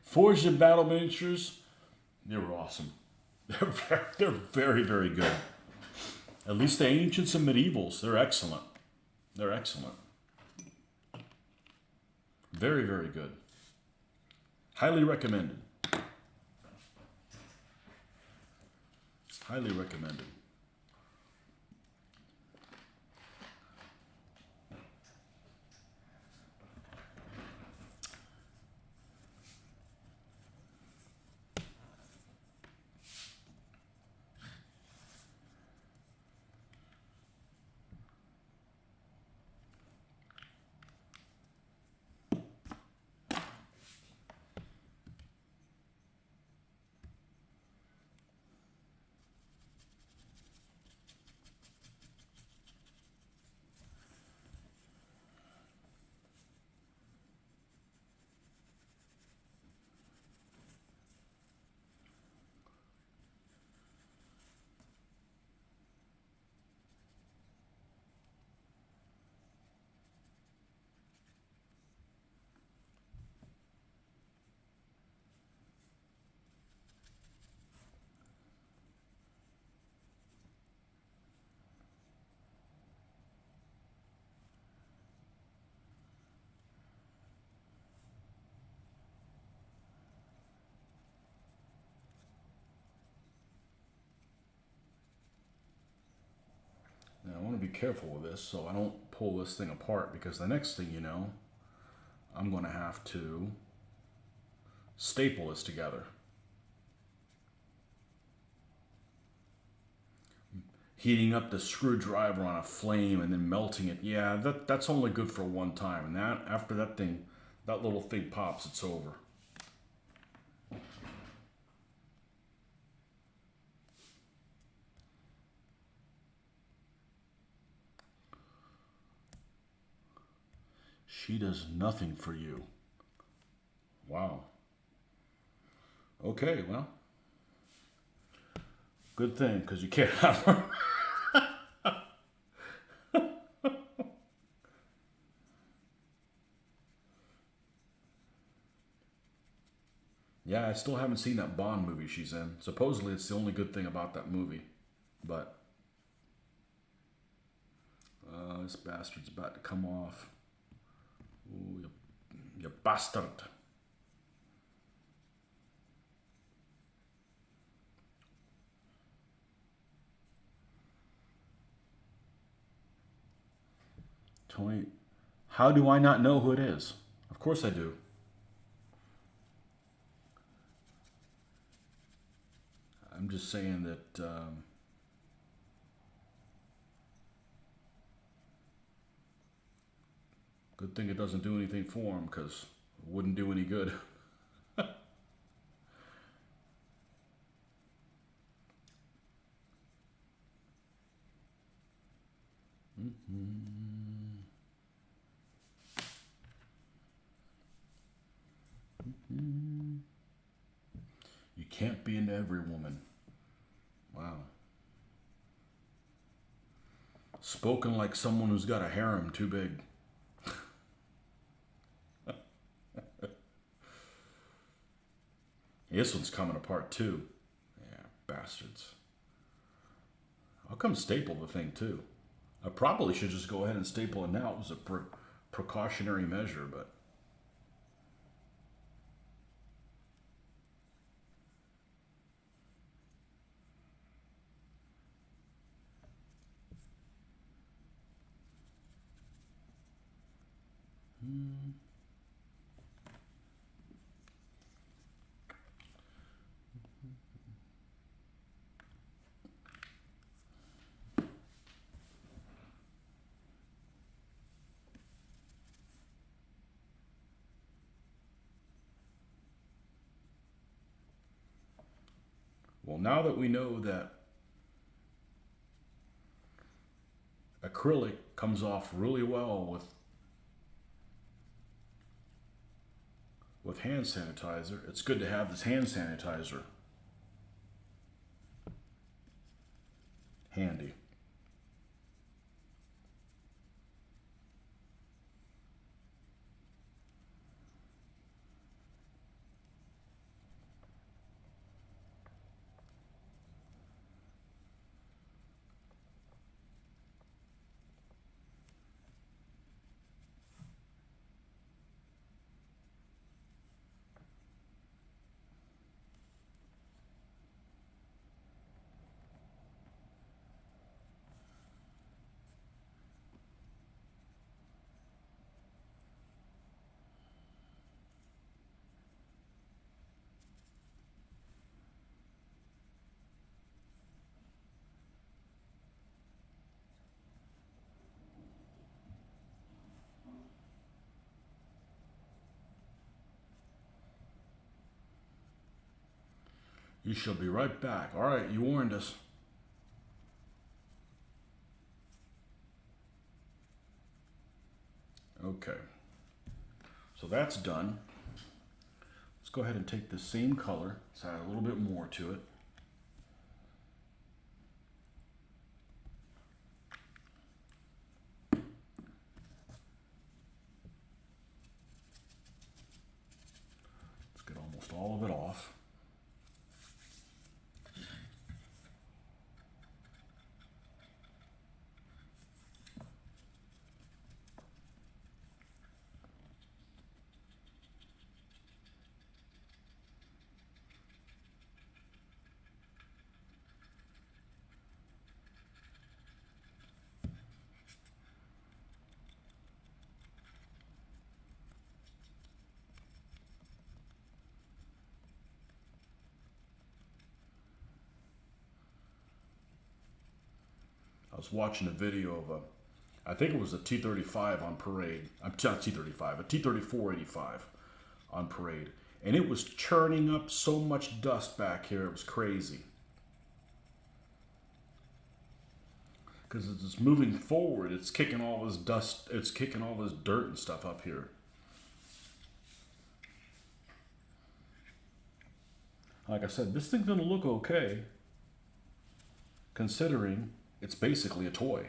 [SPEAKER 1] Forged in Battle miniatures, they were awesome. They're very, very good. At least the ancients and medievals, they're excellent. They're excellent. Very, very good. Highly recommended. Highly recommended. to be careful with this so I don't pull this thing apart, because the next thing you know, I'm going to have to staple this together. Heating up the screwdriver on a flame and then melting it, yeah, that's only good for one time. And that after that little thing pops, it's over. She does nothing for you. Wow. Okay, well, good thing, because you can't have her. Yeah, I still haven't seen that Bond movie she's in. Supposedly it's the only good thing about that movie. But this bastard's about to come off. Ooh, you bastard. Tony, how do I not know who it is? Of course I do. I'm just saying that good thing it doesn't do anything for him, because it wouldn't do any good. You can't be into every woman. Wow. Spoken like someone who's got a harem too big. This one's coming apart too. Yeah, bastards. I'll come staple the thing too. I probably should just go ahead and staple it now. It was a precautionary measure, but... Well, now that we know that acrylic comes off really well with hand sanitizer, it's good to have this hand sanitizer handy. You shall be right back. All right, you warned us. Okay. So that's done. Let's go ahead and take the same color. Let's add a little bit more to it. Let's get almost all of it off. was watching a video of I think it was a T-35 on parade. I'm not T-35, a T-34-85 on parade. And it was churning up so much dust back here, it was crazy. Because as it's moving forward, it's kicking all this dust, it's kicking all this dirt and stuff up here. Like I said, this thing's gonna look okay, considering it's basically a toy.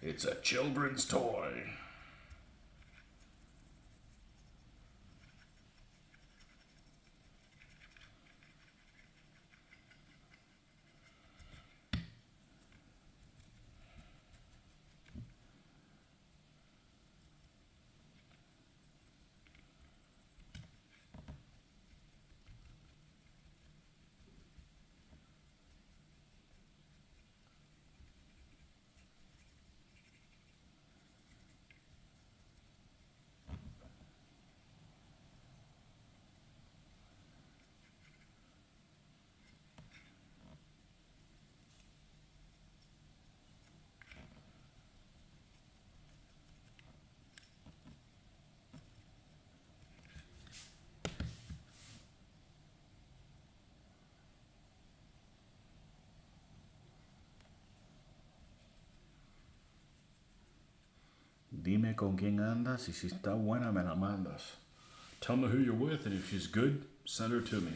[SPEAKER 1] It's a children's toy. Dime con quién andas y si está buena me la mandas. Tell me who you're with, and if she's good, send her to me.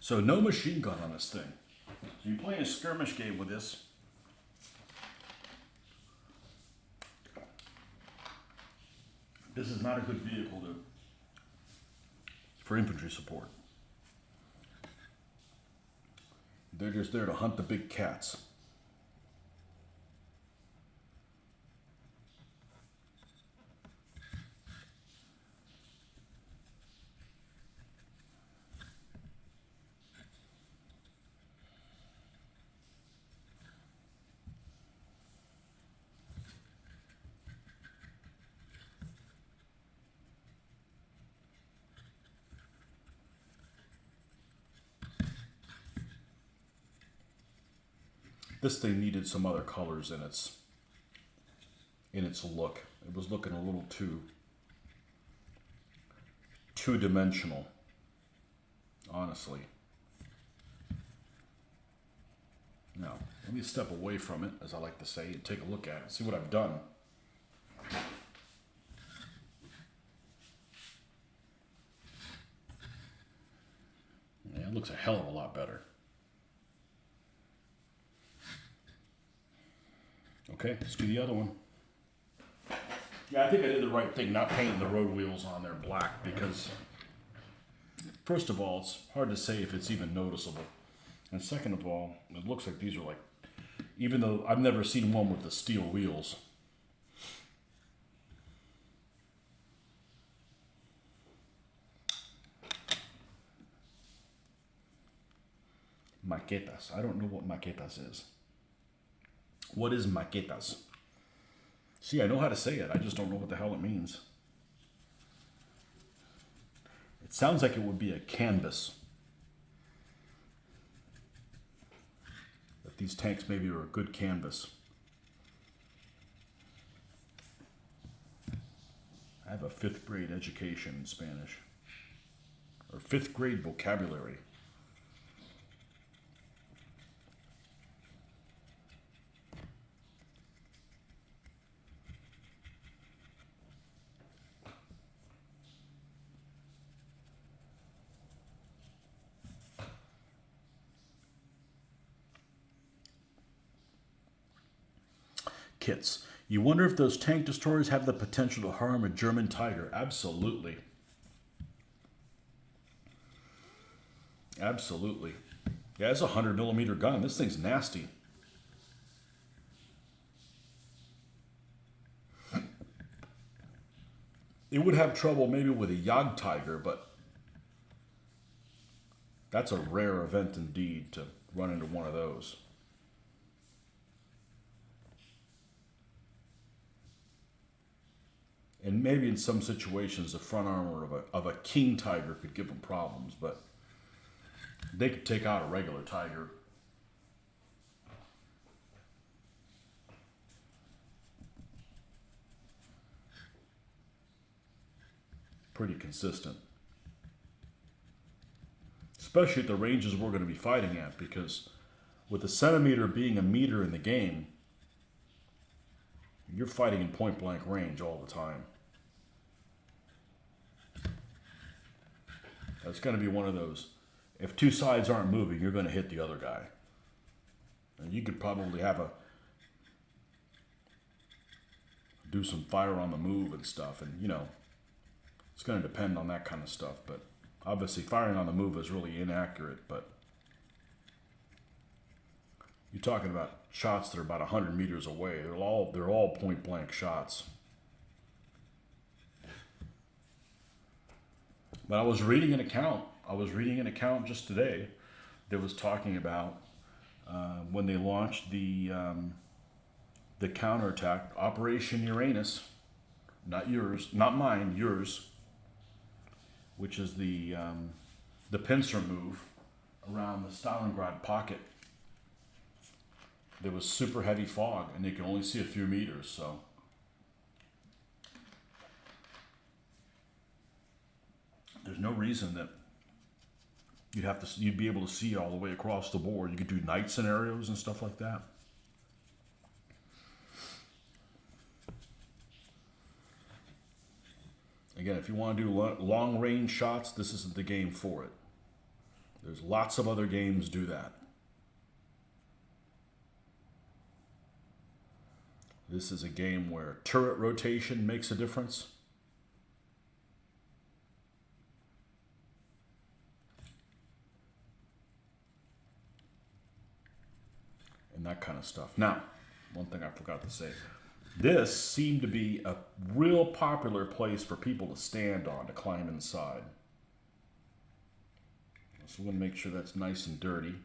[SPEAKER 1] So no machine gun on this thing. So you're playing a skirmish game with this. This is not a good vehicle for infantry support. They're just there to hunt the big cats. This thing needed some other colors in its look. It was looking a little too two-dimensional, honestly. Now, let me step away from it, as I like to say, and take a look at it, see what I've done. Yeah, it looks a hell of a lot better. Okay, let's do the other one. Yeah, I think I did the right thing not painting the road wheels on there black because, first of all, it's hard to say if it's even noticeable. And second of all, it looks like these are like, even though I've never seen one with the steel wheels. Maquetas. I don't know what maquetas is. What is maquetas? See, I know how to say it. I just don't know what the hell it means. It sounds like it would be a canvas. That these tanks maybe are a good canvas. I have a 5th grade education in Spanish. Or 5th grade vocabulary. kits. You wonder if those tank destroyers have the potential to harm a German Tiger. Absolutely. Absolutely. Yeah, it's a 100mm gun. This thing's nasty. It would have trouble maybe with a Jagd Tiger, but that's a rare event indeed to run into one of those. And maybe in some situations, the front armor of a King Tiger could give them problems, but they could take out a regular Tiger. Pretty consistent. Especially at the ranges we're going to be fighting at, because with the centimeter being a meter in the game, you're fighting in point blank range all the time. That's going to be one of those. If two sides aren't moving, you're going to hit the other guy. And you could probably do some fire on the move and stuff, and it's going to depend on that kind of stuff. But obviously, firing on the move is really inaccurate. But you're talking about shots that are about 100 meters away. They're all point blank shots. But I was reading an account just today that was talking about when they launched the counterattack, Operation Uranus, not yours, not mine, yours, which is the pincer move around the Stalingrad pocket. There was super heavy fog, and they could only see a few meters. So there's no reason that you'd be able to see all the way across the board. You could do night scenarios and stuff like that. Again, if you want to do long range shots, this isn't the game for it. There's lots of other games do that. This is a game where turret rotation makes a difference. And that kind of stuff. Now, one thing I forgot to say. This seemed to be a real popular place for people to stand on, to climb inside. So we're going to make sure that's nice and dirty.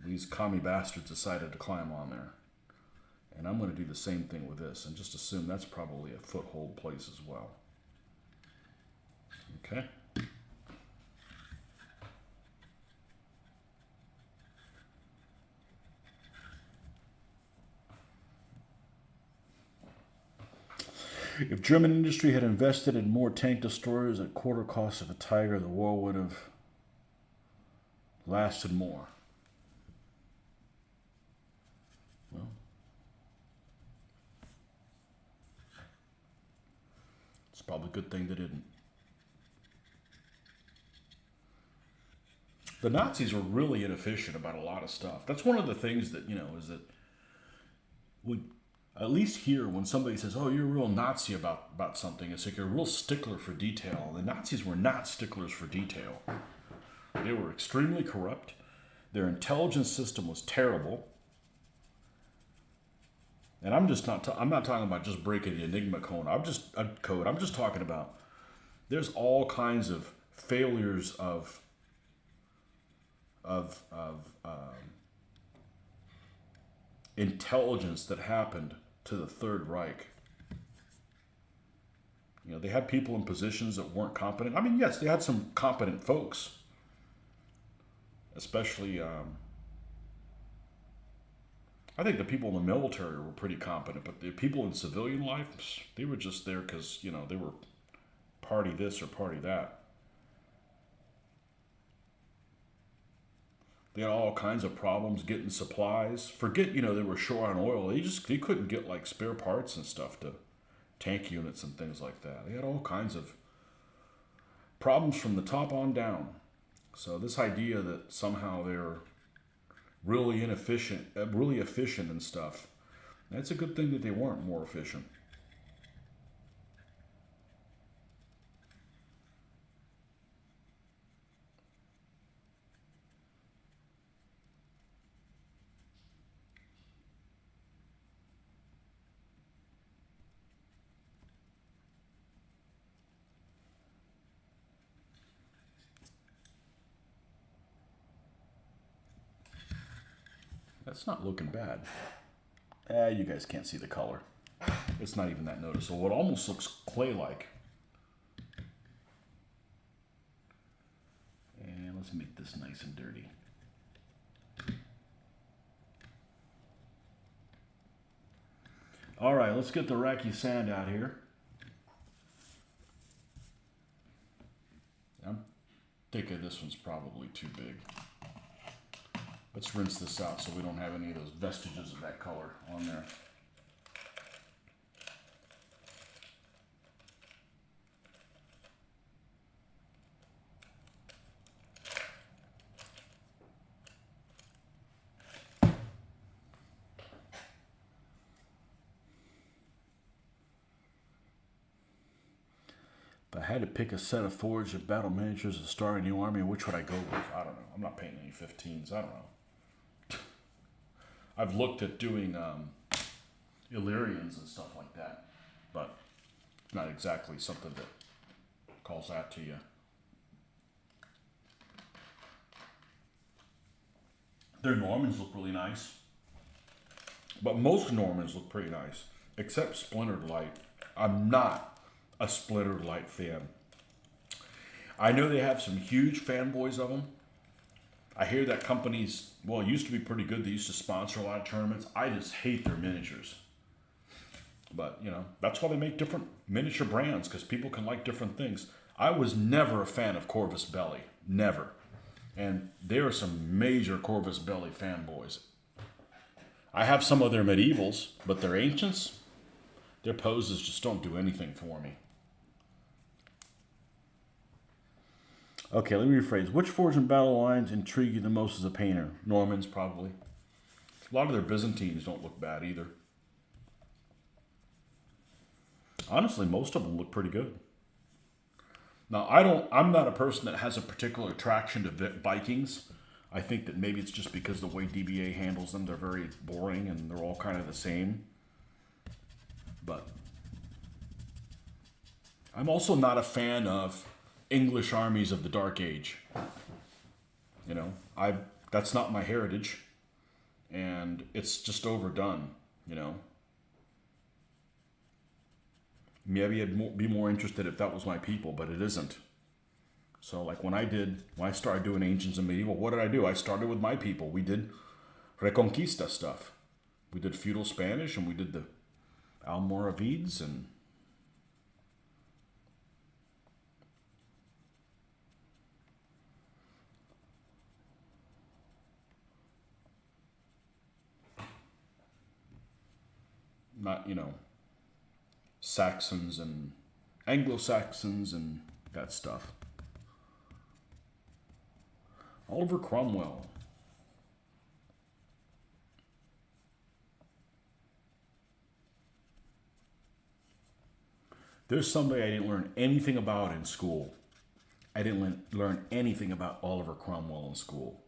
[SPEAKER 1] These commie bastards decided to climb on there. And I'm going to do the same thing with this, and just assume that's probably a foothold place as well. Okay. If German industry had invested in more tank destroyers at quarter cost of a Tiger, the war would have lasted more. Well, it's probably a good thing they didn't. The Nazis were really inefficient about a lot of stuff. That's one of the things that, is that we, at least here, when somebody says, oh, you're a real Nazi about something, it's like you're a real stickler for detail. The Nazis were not sticklers for detail. They were extremely corrupt. Their intelligence system was terrible. And I'm not talking about just breaking the Enigma code. I'm just talking about there's all kinds of failures of intelligence that happened to the Third Reich. They had people in positions that weren't competent. I mean, yes, they had some competent folks, especially. I think the people in the military were pretty competent, but the people in civilian life, they were just there because they were party this or party that. They had all kinds of problems getting supplies. Forget, they were short on oil. They couldn't get like spare parts and stuff to tank units and things like that. They had all kinds of problems from the top on down. So this idea that somehow they're really efficient and stuff, That's a good thing that they weren't more efficient. That's not looking bad. You guys can't see the color. It's not even that noticeable. It almost looks clay-like. And let's make this nice and dirty. All right, let's get the Racky sand out here. I'm thinking this one's probably too big. Let's rinse this out so we don't have any of those vestiges of that color on there. If I had to pick a set of forged and battle miniatures to start a new army, which would I go with? I don't know. I'm not painting any 15s. I don't know. I've looked at doing Illyrians and stuff like that, but not exactly something that calls out to you. Their Normans look really nice, but most Normans look pretty nice, except Splintered Light. I'm not a Splintered Light fan. I know they have some huge fanboys of them. I hear that companies, well, it used to be pretty good. They used to sponsor a lot of tournaments. I just hate their miniatures. But, you know, that's why they make different miniature brands, because people can like different things. I was never a fan of Corvus Belli. Never. And there are some major Corvus Belli fanboys. I have some of their medievals, but their ancients, their poses just don't do anything for me. Okay, let me rephrase. Which Forged and Battle lines intrigue you the most as a painter? Normans, probably. A lot of their Byzantines don't look bad either. Honestly, most of them look pretty good. Now, I'm not a person that has a particular attraction to Vikings. I think that maybe it's just because the way DBA handles them, they're very boring and they're all kind of the same. But I'm also not a fan of English armies of the Dark Age. You know, that's not my heritage, and it's just overdone, you know. Maybe I'd be more interested if that was my people, but it isn't. So like when I started doing Ancients and Medieval, what did I do? I started with my people. We did Reconquista stuff. We did Feudal Spanish, and we did the Almoravides, and not, you know, Saxons and Anglo-Saxons and that stuff. Oliver Cromwell. There's somebody I didn't learn anything about in school. I didn't learn anything about Oliver Cromwell in school.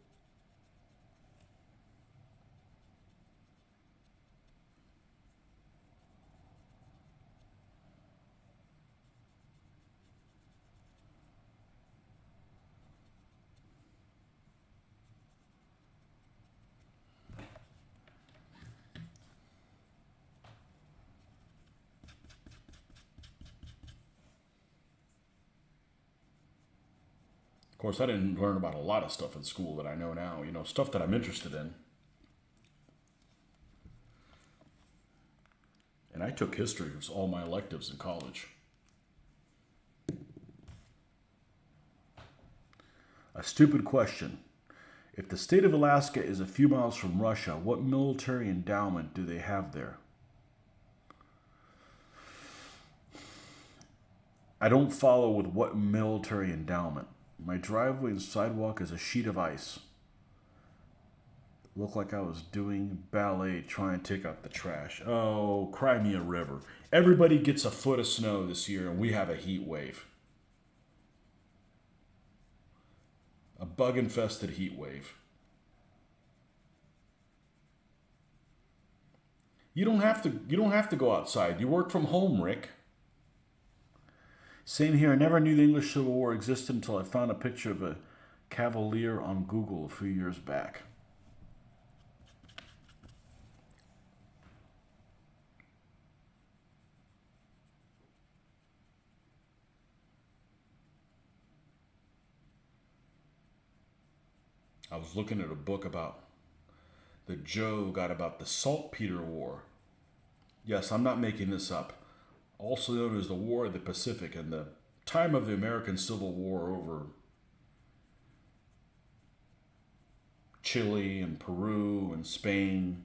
[SPEAKER 1] Of course, I didn't learn about a lot of stuff in school that I know now, you know, stuff that I'm interested in. And I took history as all my electives in college. A stupid question. If the state of Alaska is a few miles from Russia, what military endowment do they have there? I don't follow with what military endowment. My driveway and sidewalk is a sheet of ice. Looked like I was doing ballet trying to take out the trash. Oh, cry me a river. Everybody gets a foot of snow this year, and we have a heat wave. A bug-infested heat wave. You don't have to. You don't have to go outside. You work from home, Rick. Same here. I never knew the English Civil War existed until I found a picture of a cavalier on Google a few years back. I was looking at a book about that Joe got about the Saltpeter War. Yes, I'm not making this up. Also known as the War of the Pacific and the time of the American Civil War over Chile and Peru and Spain.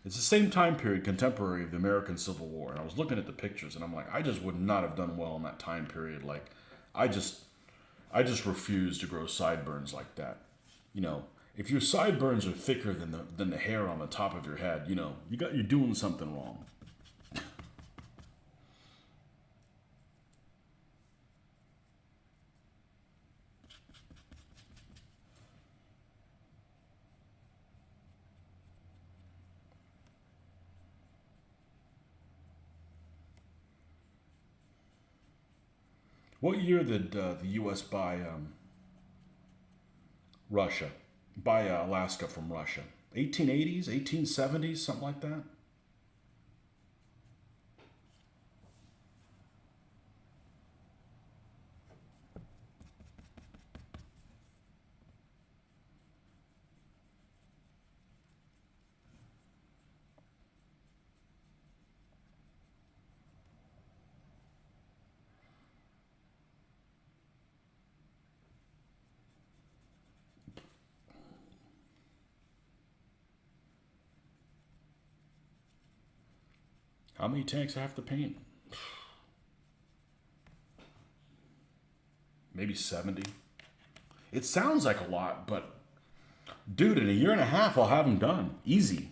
[SPEAKER 1] It's the same time period, contemporary of the American Civil War. And I was looking at the pictures and I'm like, I just would not have done well in that time period. Like, I just refuse to grow sideburns like that. You know, if your sideburns are thicker than the hair on the top of your head, you know, you're doing something wrong. What year did the U.S. buy Russia? Buy Alaska from Russia? 1880s, 1870s, something like that? How many tanks I have to paint? Maybe 70. It sounds like a lot, but dude, in a year and a half, I'll have them done. Easy.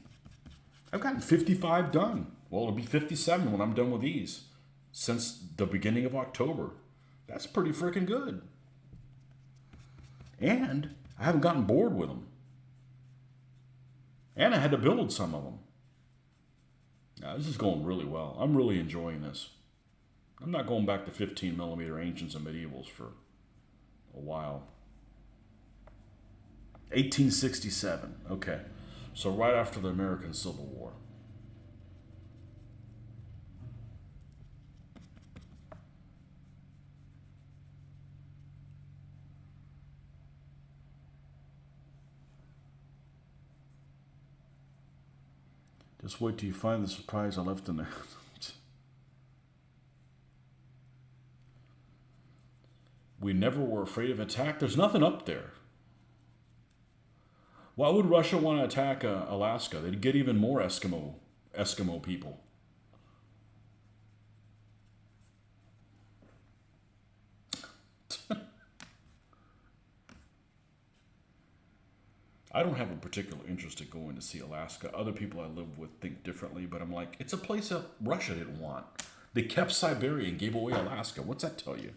[SPEAKER 1] I've gotten 55 done. Well, it'll be 57 when I'm done with these. Since the beginning of October. That's pretty freaking good. And I haven't gotten bored with them. And I had to build some of them. Now, this is going really well. I'm really enjoying this. I'm not going back to 15 millimeter ancients and medievals for a while. 1867. Okay. So right after the American Civil War. Just wait till you find the surprise I left in there. We never were afraid of attack. There's nothing up there. Why would Russia want to attack Alaska? They'd get even more Eskimo people. I don't have a particular interest in going to see Alaska. Other people I live with think differently, but I'm like, it's a place that Russia didn't want. They kept Siberia and gave away Alaska. What's that tell you?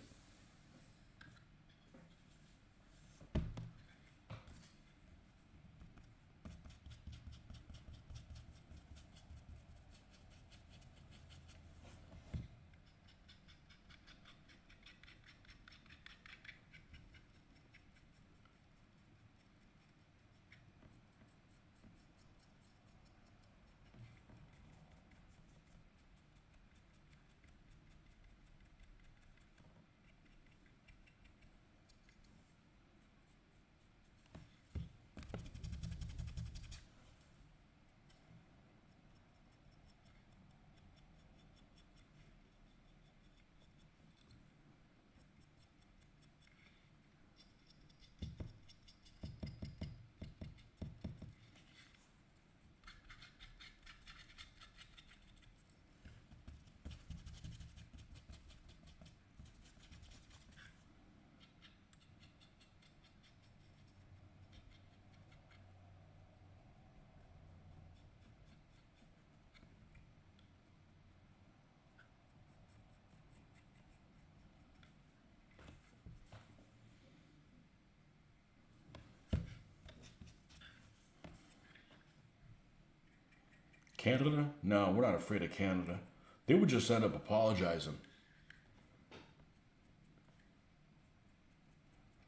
[SPEAKER 1] Canada? No, we're not afraid of Canada. They would just end up apologizing.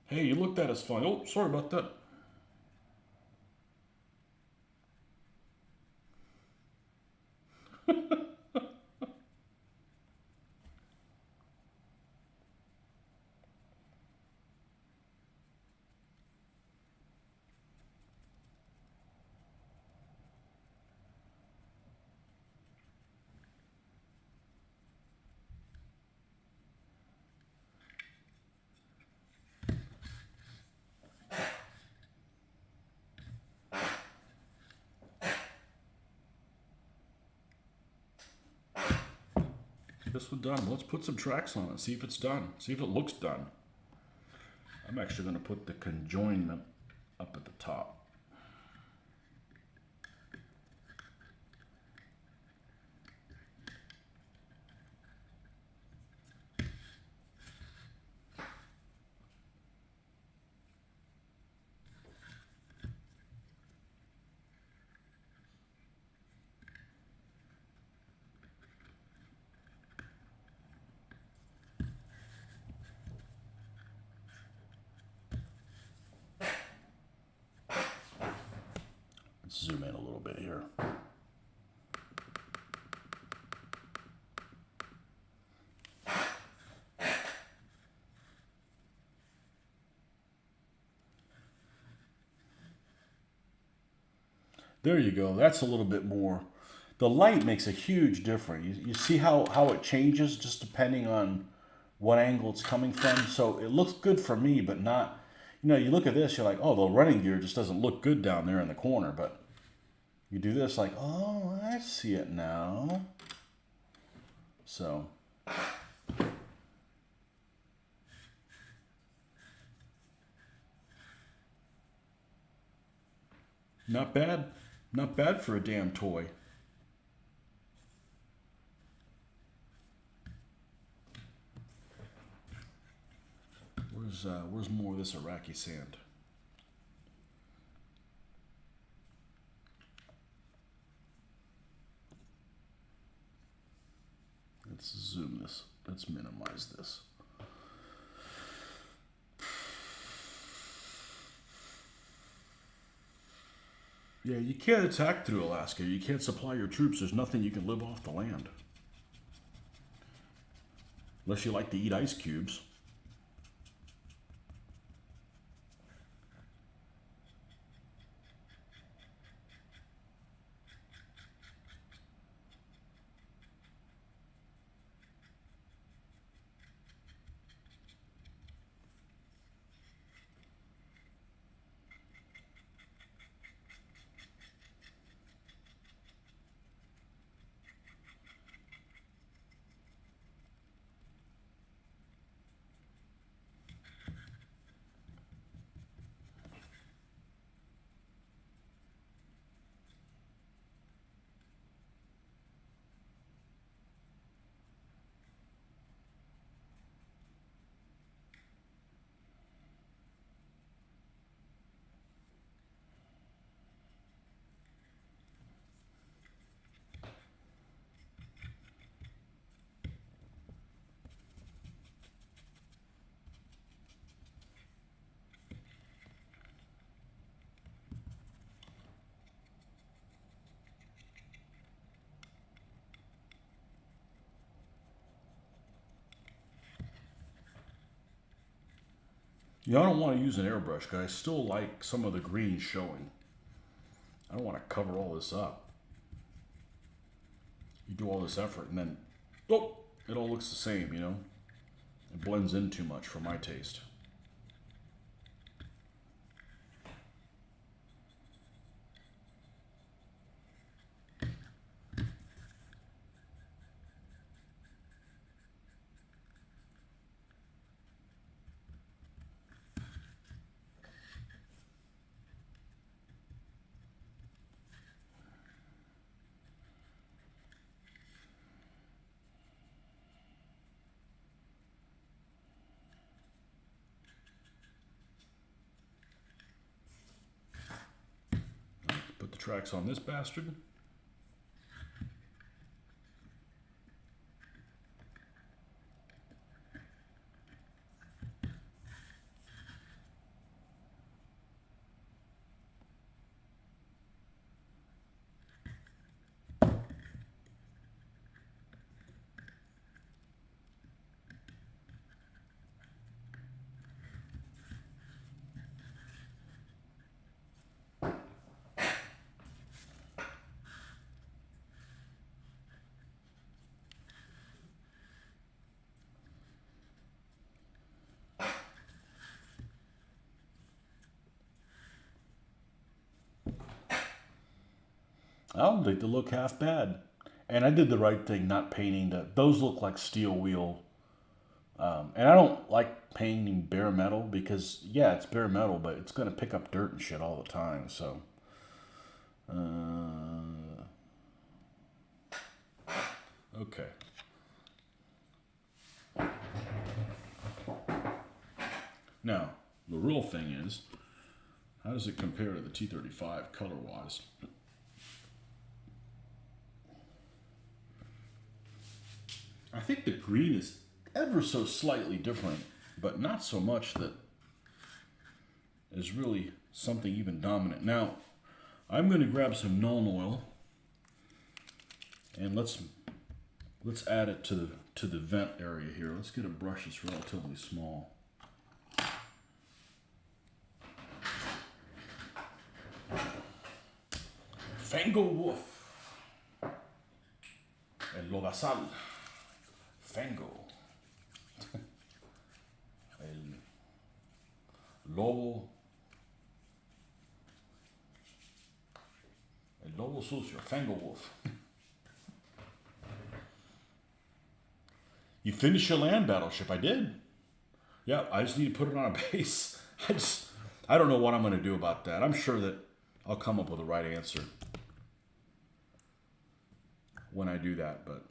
[SPEAKER 1] Hey, you looked at us funny. Oh, sorry about that. This was done. Let's put some tracks on it. See if it's done. See if it looks done. I'm actually going to put the conjoinment up at the top. Let's zoom in a little bit here. There you go. That's a little bit more. The light makes a huge difference. You see how it changes just depending on what angle it's coming from. So it looks good for me, but not, you look at this, you're like, oh, the running gear just doesn't look good down there in the corner. But you do this like, oh, I see it now. So. Not bad. Not bad for a damn toy. Where's more of this Iraqi sand? Let's zoom this. Let's minimize this. Yeah, you can't attack through Alaska. You can't supply your troops. There's nothing you can live off the land. Unless you like to eat ice cubes. I don't want to use an airbrush because I still like some of the green showing. I don't want to cover all this up. You do all this effort and then, oh, it all looks the same, It blends in too much for my taste. Put the tracks on this bastard. I don't think they look half bad. And I did the right thing not painting those look like steel wheel. And I don't like painting bare metal because, yeah, it's bare metal, but it's going to pick up dirt and shit all the time. So, okay. Now, the real thing is, how does it compare to the T35 color-wise? I think the green is ever so slightly different, but not so much that is really something even dominant. Now, I'm going to grab some Nuln Oil, and let's add it to the vent area here. Let's get a brush that's relatively small. Fango Wolf. El Lodazal. Fango. El Lobo. El Lobo Sucio. Fango Wolf. You finished your land battleship. I did. Yeah, I just need to put it on a base. I don't know what I'm going to do about that. I'm sure that I'll come up with the right answer when I do that, but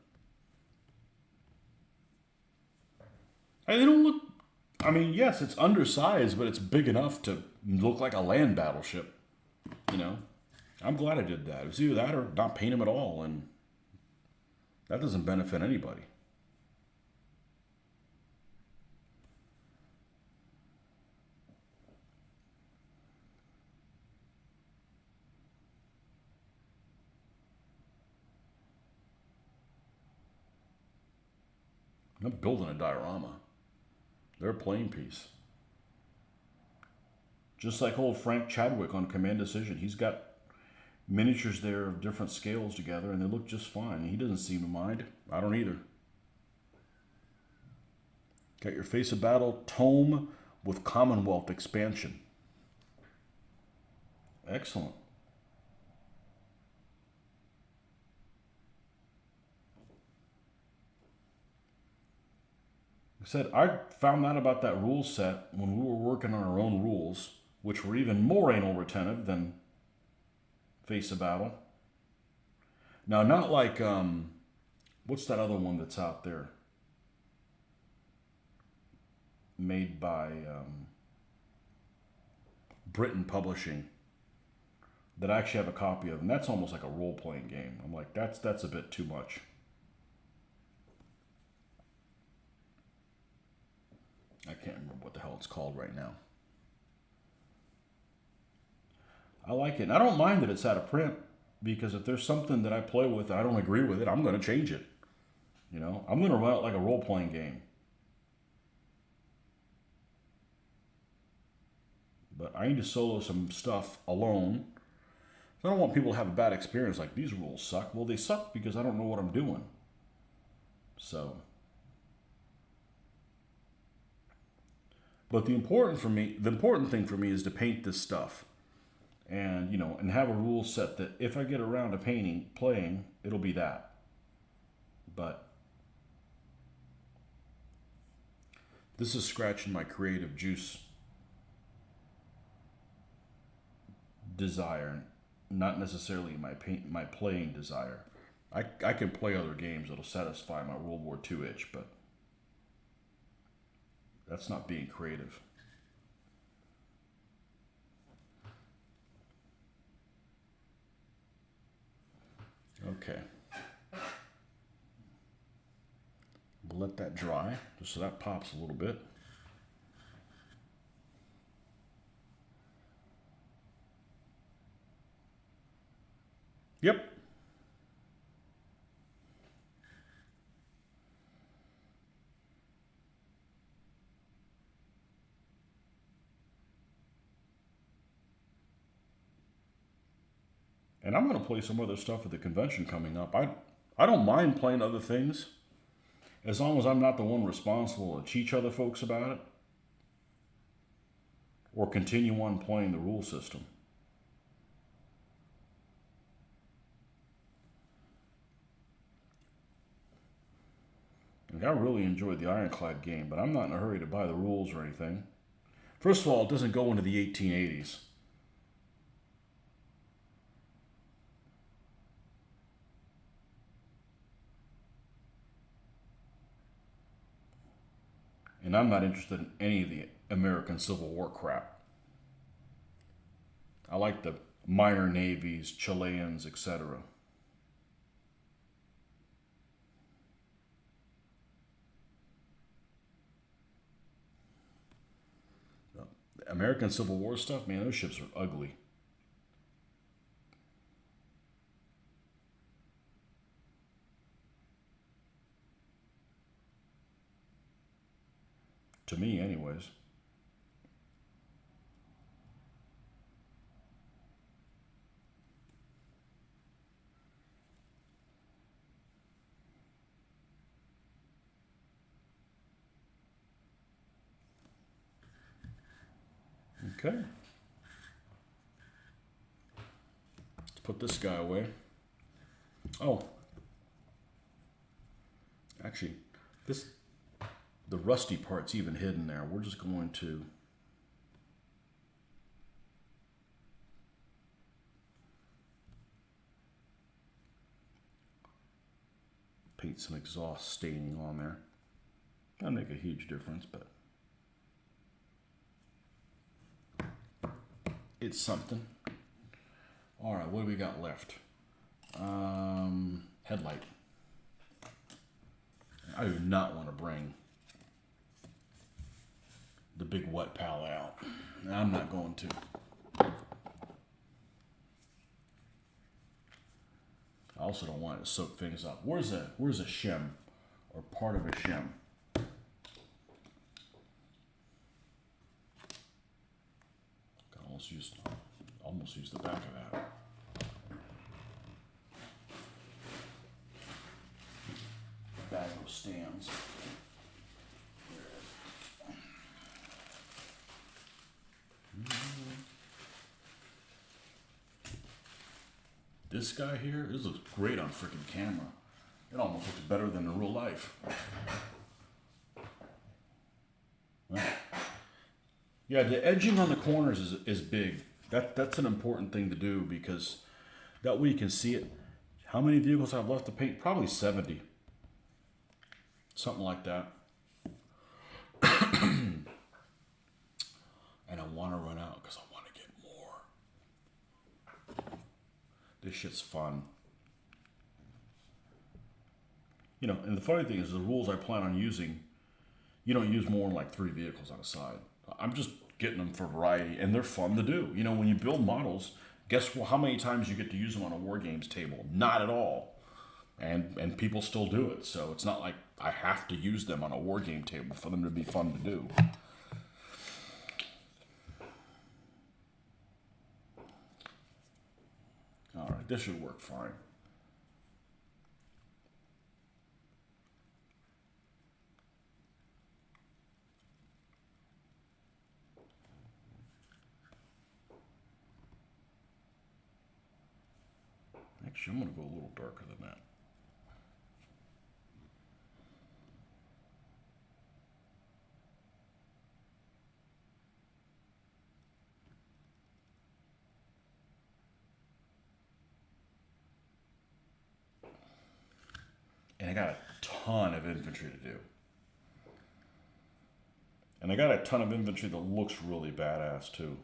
[SPEAKER 1] they don't look, I mean, yes, it's undersized, but it's big enough to look like a land battleship, you know. I'm glad I did that. It was either that or not paint them at all, and that doesn't benefit anybody. I'm building a diorama. They're a playing piece. Just like old Frank Chadwick on Command Decision. He's got miniatures there of different scales together, and they look just fine. He doesn't seem to mind. I don't either. Got your Face of Battle tome with Commonwealth expansion. Excellent. I said, I found out about that rule set when we were working on our own rules, which were even more anal retentive than Face of Battle. Now, not like, what's that other one that's out there? Made by Britain Publishing that I actually have a copy of, and that's almost like a role-playing game. I'm like, that's a bit too much. I can't remember what the hell it's called right now. I like it. And I don't mind that it's out of print, because if there's something that I play with and I don't agree with it, I'm going to change it. You know, I'm going to run it like a role-playing game. But I need to solo some stuff alone. I don't want people to have a bad experience like, these rules suck. Well, they suck because I don't know what I'm doing. So... But the important thing for me is to paint this stuff, and and have a rule set that if I get around to playing, it'll be that. But this is scratching my creative juice desire, not necessarily my playing desire. I can play other games that'll satisfy my World War II itch, but that's not being creative. Okay. We'll let that dry, just so that pops a little bit. Yep. And I'm going to play some other stuff at the convention coming up. I don't mind playing other things, as long as I'm not the one responsible to teach other folks about it or continue on playing the rule system. Like, I really enjoyed the Ironclad game, but I'm not in a hurry to buy the rules or anything. First of all, it doesn't go into the 1880s. And I'm not interested in any of the American Civil War crap. I like the minor navies, Chileans, etc. American Civil War stuff, man, those ships are ugly. To me, anyways. Okay. Let's put this guy away. Oh. Actually, the rusty part's even hidden there. We're just going to paint some exhaust staining on there. That'll make a huge difference, but it's something. All right, what do we got left? Headlight. I do not want to bring the big wet palette out. I'm not going to. I also don't want it to soak things up. Where's a shim or part of a shim? Can almost use the back of that. Bag of stands. This guy here, this looks great on freaking camera. It almost looks better than in real life. Yeah, the edging on the corners is big. That's an important thing to do because that way you can see it. How many vehicles I have left to paint? Probably 70. Something like that. And I want to run out because I want to get more. This shit's fun. You know, and the funny thing is the rules I plan on using, you don't use more than like 3 vehicles on a side. I'm just getting them for variety, and they're fun to do. You know, when you build models, guess how many times you get to use them on a war games table? Not at all. And people still do it, so it's not like I have to use them on a war game table for them to be fun to do. All right, this should work fine. Actually, I'm going to go a little darker than that. And I got a ton of infantry to do. And I got a ton of infantry that looks really badass too.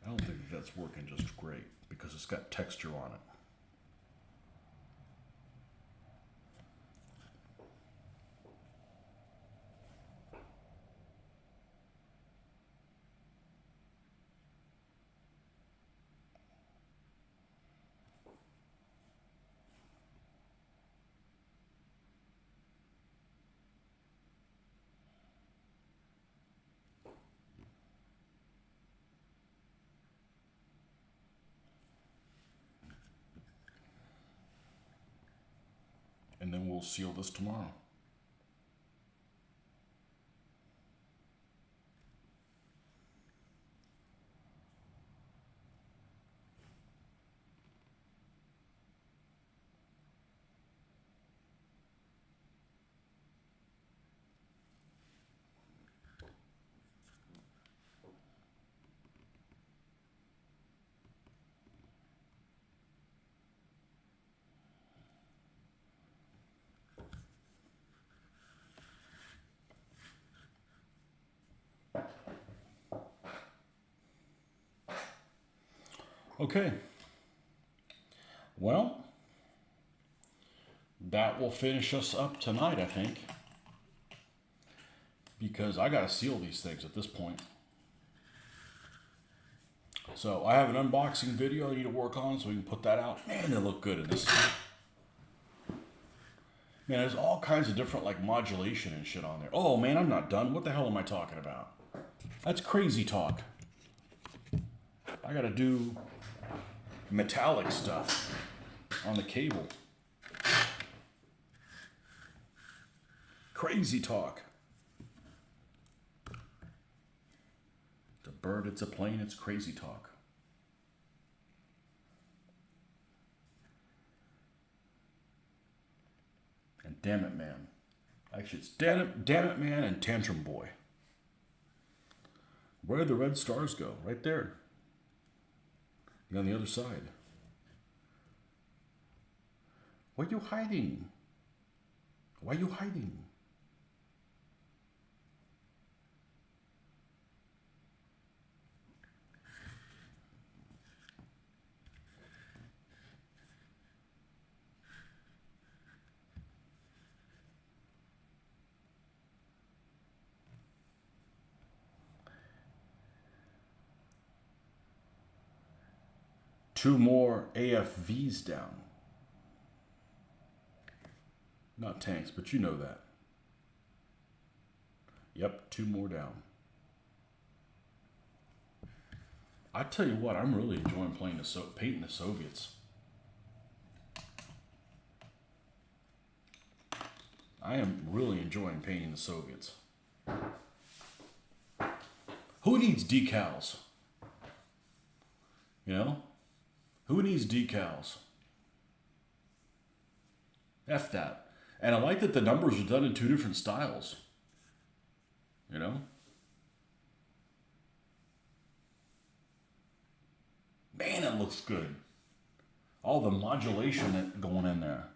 [SPEAKER 1] I don't think it's working just great because it's got texture on it. And then we'll seal this tomorrow. Okay. Well, that will finish us up tonight, I think. Because I gotta seal these things at this point. So I have an unboxing video I need to work on so we can put that out. Man, they look good in this. Man, there's all kinds of different like modulation and shit on there. Oh man, I'm not done. What the hell am I talking about? That's crazy talk. I gotta do metallic stuff on the cable. Crazy talk. It's a bird, it's a plane, it's crazy talk. And damn it, man. Actually, it's damn it, man, and tantrum boy. Where did the red stars go? Right there. And on the other side. Why are you hiding? Why are you hiding? Two more AFVs down. Not tanks, but you know that. Yep, two more down. I tell you what, I'm really enjoying playing painting the Soviets. I am really enjoying painting the Soviets. Who needs decals? You know? Who needs decals? F that. And I like that the numbers are done in two different styles. You know? Man, it looks good. All the modulation going in there.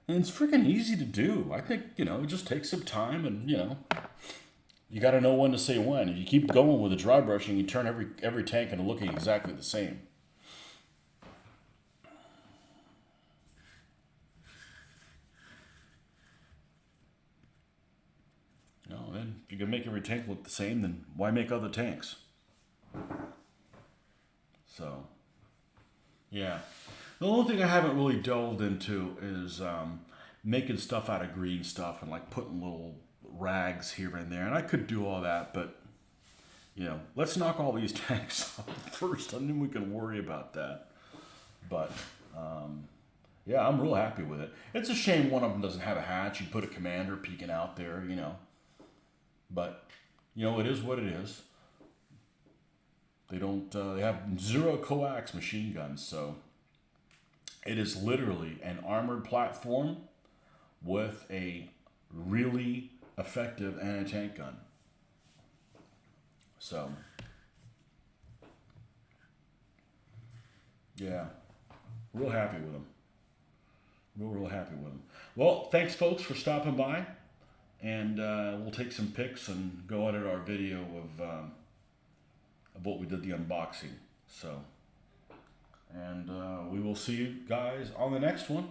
[SPEAKER 1] And it's freaking easy to do. I think, you know, it just takes some time and, you know, you got to know when to say when. If you keep going with the dry brushing, you turn every tank into looking exactly the same. No, then if you can make every tank look the same, then why make other tanks? So, yeah. The only thing I haven't really delved into is making stuff out of green stuff and like putting little rags here and there. And I could do all that, but, you know, let's knock all these tanks up first, and then we can worry about that. But, yeah, I'm real happy with it. It's a shame one of them doesn't have a hatch. You put a commander peeking out there, you know. But, you know, it is what it is. They don't, they have 0 coax machine guns, so it is literally an armored platform with a really effective anti-tank gun. So, yeah, real happy with them. Real happy with them. Well, thanks folks for stopping by, and we'll take some pics and go edit our video of what we did the unboxing. So, and we will see you guys on the next one.